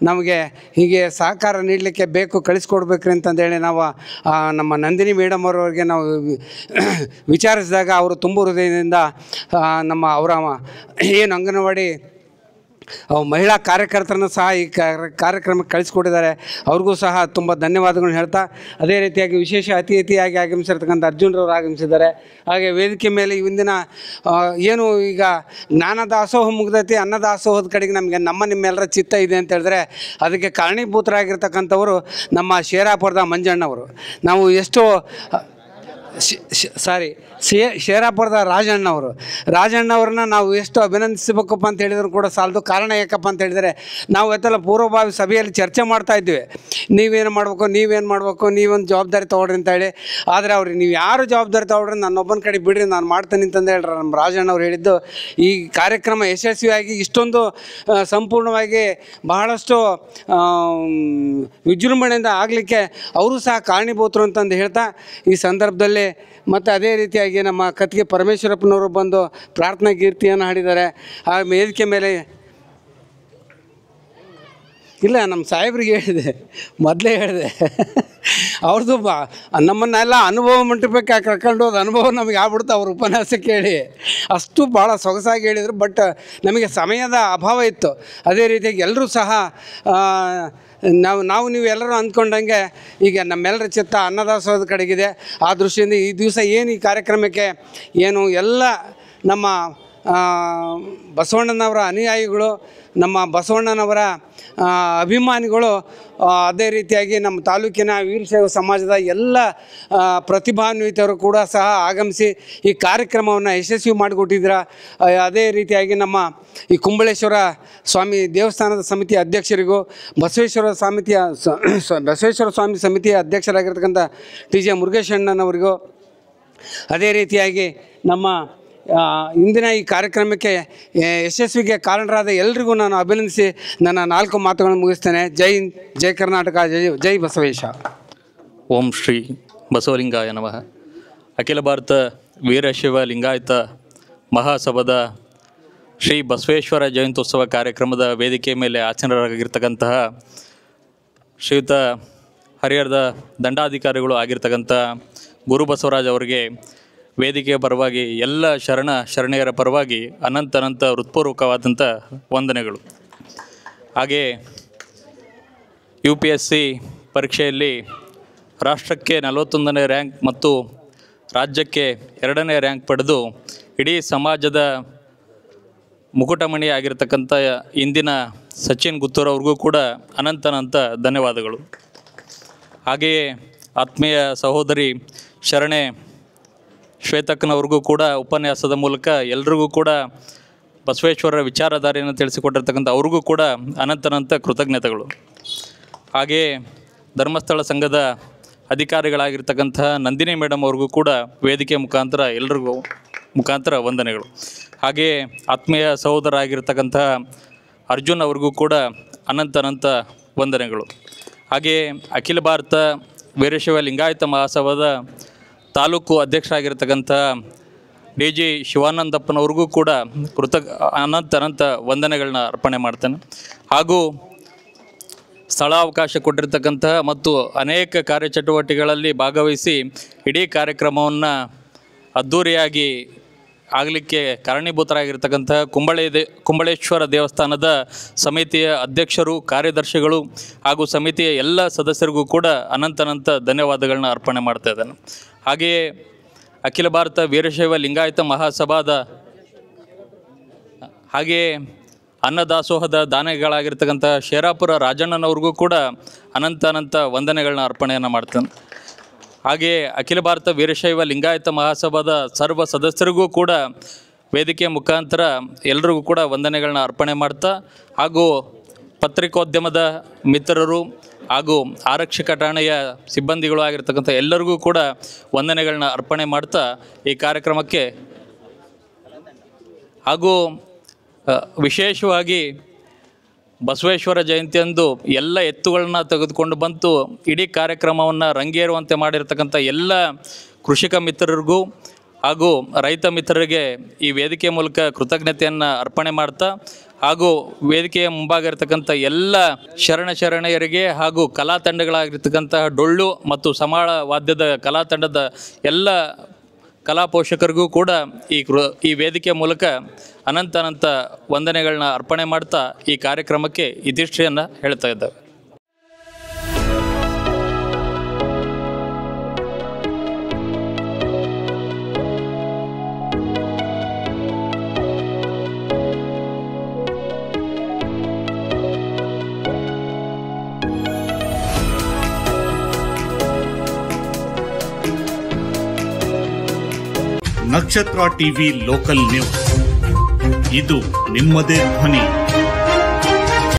ನಮಗೆ ಹೀಗೆ ಸಹಕಾರ ನೀಡಲಿಕ್ಕೆ ಬೇಕು, ಕಳಿಸ್ಕೊಡ್ಬೇಕ್ರಿ ಅಂತಂದೇಳಿ ನಾವು ನಮ್ಮ ನಂದಿನಿ ಮೇಡಮ್ ಅವರವರಿಗೆ ನಾವು ವಿಚಾರಿಸಿದಾಗ ಅವರು ತುಂಬ ಹೃದಯದಿಂದ ಅವರ ಏನು ಅಂಗನವಾಡಿ ಮಹಿಳಾ ಕಾರ್ಯಕರ್ತರನ್ನು ಸಹ ಈ ಕಾರ್ಯಕ್ರಮಕ್ಕೆ ಕಳಿಸ್ಕೊಟ್ಟಿದ್ದಾರೆ. ಅವ್ರಿಗೂ ಸಹ ತುಂಬ ಧನ್ಯವಾದಗಳನ್ನ ಹೇಳ್ತಾ, ಅದೇ ರೀತಿಯಾಗಿ ವಿಶೇಷ ಅತಿಥಿಯಾಗಿ ಆಗಮಿಸಿರ್ತಕ್ಕಂಥ ಅರ್ಜುನ್ರವರು ಆಗಮಿಸಿದ್ದಾರೆ. ಹಾಗೆ ವೇದಿಕೆ ಮೇಲೆ ಇಂದಿನ ಏನು ಈಗ ಜ್ಞಾನದಾಸೋಹ ಮುಗ್ದೈತಿ, ಅನ್ನದಾಸೋಹದ ಕಡೆಗೆ ನಿಮ್ಮೆಲ್ಲರ ಚಿತ್ತ ಇದೆ ಅಂತ ಹೇಳಿದ್ರೆ ಅದಕ್ಕೆ ಕಾರಣೀಭೂತರಾಗಿರ್ತಕ್ಕಂಥವರು ನಮ್ಮ ಶೇರಾಪುರದ ಮಂಜಣ್ಣವರು. ನಾವು ಎಷ್ಟೋ ಶೇರಾಪುರದ ರಾಜಣ್ಣವ್ರನ್ನ ನಾವು ಎಷ್ಟು ಅಭಿನಂದಿಸಬೇಕಪ್ಪ ಅಂತ ಹೇಳಿದ್ರು ಕೂಡ ಸಾಲದು. ಕಾರಣ ಯಾಕಪ್ಪ ಅಂತ ಹೇಳಿದರೆ, ನಾವು ಇವತ್ತೆಲ್ಲ ಪೂರ್ವಭಾವಿ ಸಭೆಯಲ್ಲಿ ಚರ್ಚೆ ಮಾಡ್ತಾ ಇದ್ವಿ, ನೀವೇನು ಮಾಡಬೇಕು, ನೀವೊಂದು ಜವಾಬ್ದಾರಿ ತೊಗೊಳ್ರಿ ಅಂತ ಹೇಳಿ. ಆದರೆ ಅವ್ರಿಗೆ ನೀವು ಯಾರು ಜವಾಬ್ದಾರಿ ತೊಗೊಳ್ರಿ, ನನ್ನೊಬ್ಬನ ಕಡೆ ಬಿಡ್ರಿ, ನಾನು ಮಾಡ್ತೇನೆ ಅಂತಂದು ಹೇಳ್ರಿ ನಮ್ಮ ರಾಜಣ್ಣವ್ರು ಹೇಳಿದ್ದು. ಈ ಕಾರ್ಯಕ್ರಮ ಯಶಸ್ವಿಯಾಗಿ ಇಷ್ಟೊಂದು ಸಂಪೂರ್ಣವಾಗಿ ಬಹಳಷ್ಟು ವಿಜೃಂಭಣೆಯಿಂದ ಆಗಲಿಕ್ಕೆ ಅವರು ಸಹ ಕಾರಣೀಭೂತರು ಅಂತಂದು ಹೇಳ್ತಾ, ಈ ಸಂದರ್ಭದಲ್ಲಿ ಮತ್ತು ಅದೇ ರೀತಿಯಾಗಿ ನಮ್ಮ ಕತ್ತಿಗೆ ಪರಮೇಶ್ವರಪ್ಪನವರು ಬಂದು ಪ್ರಾರ್ಥನಾ ಗೀರ್ತಿಯನ್ನು ಹಾಡಿದ್ದಾರೆ. ಆ ವೇದಿಕೆ ಮೇಲೆ ಇಲ್ಲ, ನಮ್ಮ ಸಾಹೇಬ್ರಿಗೆ ಮೊದಲೇ ಹೇಳಿದೆ ಅವ್ರದ್ದು ನಮ್ಮನ್ನೆಲ್ಲ ಅನುಭವ ಮಂಟಪಕ್ಕೆ ಕರ್ಕೊಂಡು ಹೋದ ಅನುಭವ ನಮಗೆ ಆಗ್ಬಿಡ್ತು ಅವ್ರ ಉಪನ್ಯಾಸ ಕೇಳಿ. ಅಷ್ಟು ಭಾಳ ಸೊಗಸಾಗಿ ಹೇಳಿದರು. ಬಟ್ ನಮಗೆ ಸಮಯದ ಅಭಾವ ಇತ್ತು. ಅದೇ ರೀತಿಯಾಗಿ ಎಲ್ಲರೂ ಸಹ ನೀವು ಎಲ್ಲರೂ ಅಂದ್ಕೊಂಡಂಗೆ ಈಗ ನಮ್ಮೆಲ್ಲರ ಚಿತ್ತ ಅನ್ನದಾಸೋಹದ ಕಡೆಗಿದೆ. ಆ ದೃಷ್ಟಿಯಿಂದ ಈ ದಿವಸ ಏನು ಈ ಕಾರ್ಯಕ್ರಮಕ್ಕೆ ಏನು ಎಲ್ಲ ನಮ್ಮ ಬಸವಣ್ಣನವರ ಅನುಯಾಯಿಗಳು, ನಮ್ಮ ಬಸವಣ್ಣನವರ ಅಭಿಮಾನಿಗಳು, ಅದೇ ರೀತಿಯಾಗಿ ನಮ್ಮ ತಾಲೂಕಿನ ವೀರಶೈವ ಸಮಾಜದ ಎಲ್ಲ ಪ್ರತಿಭಾನ್ವಿತರು ಕೂಡ ಸಹ ಆಗಮಿಸಿ ಈ ಕಾರ್ಯಕ್ರಮವನ್ನು ಯಶಸ್ವಿ ಮಾಡಿಕೊಟ್ಟಿದ್ದೀರ. ಅದೇ ರೀತಿಯಾಗಿ ನಮ್ಮ ಈ ಕುಂಬಳೇಶ್ವರ ಸ್ವಾಮಿ ದೇವಸ್ಥಾನದ ಸಮಿತಿಯ ಅಧ್ಯಕ್ಷರಿಗೂ, ಬಸವೇಶ್ವರ ಸ್ವಾಮಿ ಸಮಿತಿಯ ಅಧ್ಯಕ್ಷರಾಗಿರ್ತಕ್ಕಂಥ TJ ಮುರುಗೇಶಣ್ಣನವರಿಗೂ, ಅದೇ ರೀತಿಯಾಗಿ ನಮ್ಮ ಇಂದಿನ ಈ ಕಾರ್ಯಕ್ರಮಕ್ಕೆ ಯಶಸ್ವಿಗೆ ಕಾರಣರಾದ ಎಲ್ರಿಗೂ ನಾನು ಅಭಿನಂದಿಸಿ ನನ್ನ 4 ಮಾತುಗಳನ್ನು ಮುಗಿಸ್ತೇನೆ. ಜೈ ಹಿಂದ್, ಜೈ ಕರ್ನಾಟಕ, ಜೈ ಬಸವೇಶ. ಓಂ ಶ್ರೀ ಬಸವಲಿಂಗಾಯ ನಮಃ. ಅಖಿಲ ಭಾರತ ವೀರಶೈವ ಲಿಂಗಾಯತ ಮಹಾಸಭಾದ ಶ್ರೀ ಬಸವೇಶ್ವರ ಜಯಂತ್ಯುತ್ಸವ ಕಾರ್ಯಕ್ರಮದ ವೇದಿಕೆ ಮೇಲೆ ಆಸೀನರಾಗಿರ್ತಕ್ಕಂತಹ ಶ್ರೀಯುತ ಹರಿಹರದ ದಂಡಾಧಿಕಾರಿಗಳು ಆಗಿರ್ತಕ್ಕಂಥ ಗುರು ಬಸವರಾಜ್ ಅವರಿಗೆ ವೇದಿಕೆಯ ಪರವಾಗಿ ಎಲ್ಲ ಶರಣೆಯರ ಪರವಾಗಿ ಅನಂತ ಹೃತ್ಪೂರ್ವಕವಾದಂಥ ವಂದನೆಗಳು. ಹಾಗೆ UPSC ಪರೀಕ್ಷೆಯಲ್ಲಿ ರಾಷ್ಟ್ರಕ್ಕೆ 41ನೇ ರ್ಯಾಂಕ್ ಮತ್ತು ರಾಜ್ಯಕ್ಕೆ 2ನೇ ರ್ಯಾಂಕ್ ಪಡೆದು ಇಡೀ ಸಮಾಜದ ಮುಕುಟಮಣಿ ಆಗಿರ್ತಕ್ಕಂಥ ಇಂದಿನ ಸಚಿನ್ ಗುತ್ತೂರ್ ಅವ್ರಿಗೂ ಕೂಡ ಅನಂತ ಧನ್ಯವಾದಗಳು. ಹಾಗೆಯೇ ಆತ್ಮೀಯ ಸಹೋದರಿ ಶರಣೆ ಶ್ವೇತಕ್ಕನವ್ರಿಗೂ ಕೂಡ ಉಪನ್ಯಾಸದ ಮೂಲಕ ಎಲ್ರಿಗೂ ಕೂಡ ಬಸವೇಶ್ವರರ ವಿಚಾರಧಾರೆಯನ್ನು ತಿಳಿಸಿಕೊಟ್ಟಿರ್ತಕ್ಕಂಥ ಅವ್ರಿಗೂ ಕೂಡ ಅನಂತ ಕೃತಜ್ಞತೆಗಳು. ಹಾಗೆಯೇ ಧರ್ಮಸ್ಥಳ ಸಂಘದ ಅಧಿಕಾರಿಗಳಾಗಿರ್ತಕ್ಕಂಥ ನಂದಿನಿ ಮೇಡಮ್ ಅವ್ರಿಗೂ ಕೂಡ ವೇದಿಕೆ ಮುಖಾಂತರ ವಂದನೆಗಳು. ಹಾಗೆಯೇ ಆತ್ಮೀಯ ಸಹೋದರ ಆಗಿರ್ತಕ್ಕಂಥ ಅರ್ಜುನ್ ಅವ್ರಿಗೂ ಕೂಡ ಅನಂತ ವಂದನೆಗಳು. ಹಾಗೆಯೇ ಅಖಿಲ ಭಾರತ ವೀರಶೈವ ಲಿಂಗಾಯತ ಮಹಾಸಭಾದ ತಾಲೂಕು ಅಧ್ಯಕ್ಷರಾಗಿರ್ತಕ್ಕಂಥ DG ಶಿವಾನಂದಪ್ಪನವ್ರಿಗೂ ಕೂಡ ಅನಂತ ವಂದನೆಗಳನ್ನ ಅರ್ಪಣೆ ಮಾಡ್ತೇನೆ. ಹಾಗೂ ಸ್ಥಳಾವಕಾಶ ಕೊಟ್ಟಿರ್ತಕ್ಕಂಥ ಮತ್ತು ಅನೇಕ ಕಾರ್ಯಚಟುವಟಿಕೆಗಳಲ್ಲಿ ಭಾಗವಹಿಸಿ ಇಡೀ ಕಾರ್ಯಕ್ರಮವನ್ನು ಅದ್ಧೂರಿಯಾಗಿ ಆಗಲಿಕ್ಕೆ ಕಾರಣೀಭೂತರಾಗಿರ್ತಕ್ಕಂಥ ಕುಂಬಳೇಶ್ವರ ದೇವಸ್ಥಾನದ ಸಮಿತಿಯ ಅಧ್ಯಕ್ಷರು, ಕಾರ್ಯದರ್ಶಿಗಳು ಹಾಗೂ ಸಮಿತಿಯ ಎಲ್ಲ ಸದಸ್ಯರಿಗೂ ಕೂಡ ಅನಂತ ಧನ್ಯವಾದಗಳನ್ನ ಅರ್ಪಣೆ ಮಾಡ್ತಾ ಇದ್ದೇನೆ. ಹಾಗೆಯೇ ಅಖಿಲ ಭಾರತ ವೀರಶೈವ ಲಿಂಗಾಯತ ಮಹಾಸಭಾದ ಹಾಗೆಯೇ ಅನ್ನದಾಸೋಹದ ದಾನಿಗಳಾಗಿರ್ತಕ್ಕಂಥ ಶೇರಾಪುರ ರಾಜಣ್ಣನವ್ರಿಗೂ ಕೂಡ ಅನಂತ ವಂದನೆಗಳನ್ನ ಅರ್ಪಣೆಯನ್ನು ಮಾಡ್ತೇನೆ. ಹಾಗೆಯೇ ಅಖಿಲ ಭಾರತ ವೀರಶೈವ ಲಿಂಗಾಯತ ಮಹಾಸಭಾದ ಸರ್ವ ಸದಸ್ಯರಿಗೂ ಕೂಡ ವೇದಿಕೆಯ ಮುಖಾಂತರ ಎಲ್ಲರಿಗೂ ಕೂಡ ವಂದನೆಗಳನ್ನ ಅರ್ಪಣೆ ಮಾಡ್ತಾ, ಹಾಗೂ ಪತ್ರಿಕೋದ್ಯಮದ ಮಿತ್ರರು ಹಾಗೂ ಆರಕ್ಷಕ ಠಾಣೆಯ ಸಿಬ್ಬಂದಿಗಳು ಆಗಿರ್ತಕ್ಕಂಥ ಎಲ್ಲರಿಗೂ ಕೂಡ ವಂದನೆಗಳನ್ನ ಅರ್ಪಣೆ ಮಾಡ್ತಾ ಈ ಕಾರ್ಯಕ್ರಮಕ್ಕೆ, ಹಾಗೂ ವಿಶೇಷವಾಗಿ ಬಸವೇಶ್ವರ ಜಯಂತಿಯಂದು ಎಲ್ಲ ಎತ್ತುಗಳನ್ನ ತೆಗೆದುಕೊಂಡು ಬಂದು ಇಡೀ ಕಾರ್ಯಕ್ರಮವನ್ನು ರಂಗೇರುವಂತೆ ಮಾಡಿರ್ತಕ್ಕಂಥ ಎಲ್ಲ ಕೃಷಿಕ ಮಿತ್ರರಿಗೂ ಹಾಗೂ ರೈತ ಮಿತ್ರರಿಗೆ ಈ ವೇದಿಕೆ ಮೂಲಕ ಕೃತಜ್ಞತೆಯನ್ನು ಅರ್ಪಣೆ ಮಾಡ್ತಾ, ಹಾಗೂ ವೇದಿಕೆಯ ಮುಂಭಾಗ ಇರತಕ್ಕಂಥ ಎಲ್ಲ ಶರಣೆಯರಿಗೆ ಹಾಗೂ ಕಲಾ ತಂಡಗಳಾಗಿರ್ತಕ್ಕಂತಹ ಡೊಳ್ಳು ಮತ್ತು ಸಮಾಳ ವಾದ್ಯದ ಕಲಾ ತಂಡದ ಎಲ್ಲ ಕಲಾ ಪೋಷಕರಿಗೂ ಕೂಡ ಈ ವೇದಿಕೆ ಮೂಲಕ ಅನಂತ ವಂದನೆಗಳನ್ನ ಅರ್ಪಣೆ ಮಾಡ್ತಾ ಈ ಕಾರ್ಯಕ್ರಮಕ್ಕೆ ಇತಿಶ್ರೀಯನ್ನು ಹೇಳ್ತಾ ಇದ್ದೇವೆ. ನಕ್ಷತ್ರ ಟಿವಿ ಲೋಕಲ್ ನ್ಯೂಸ್, ಇದು ನಿಮ್ಮದೇ ಧ್ವನಿ.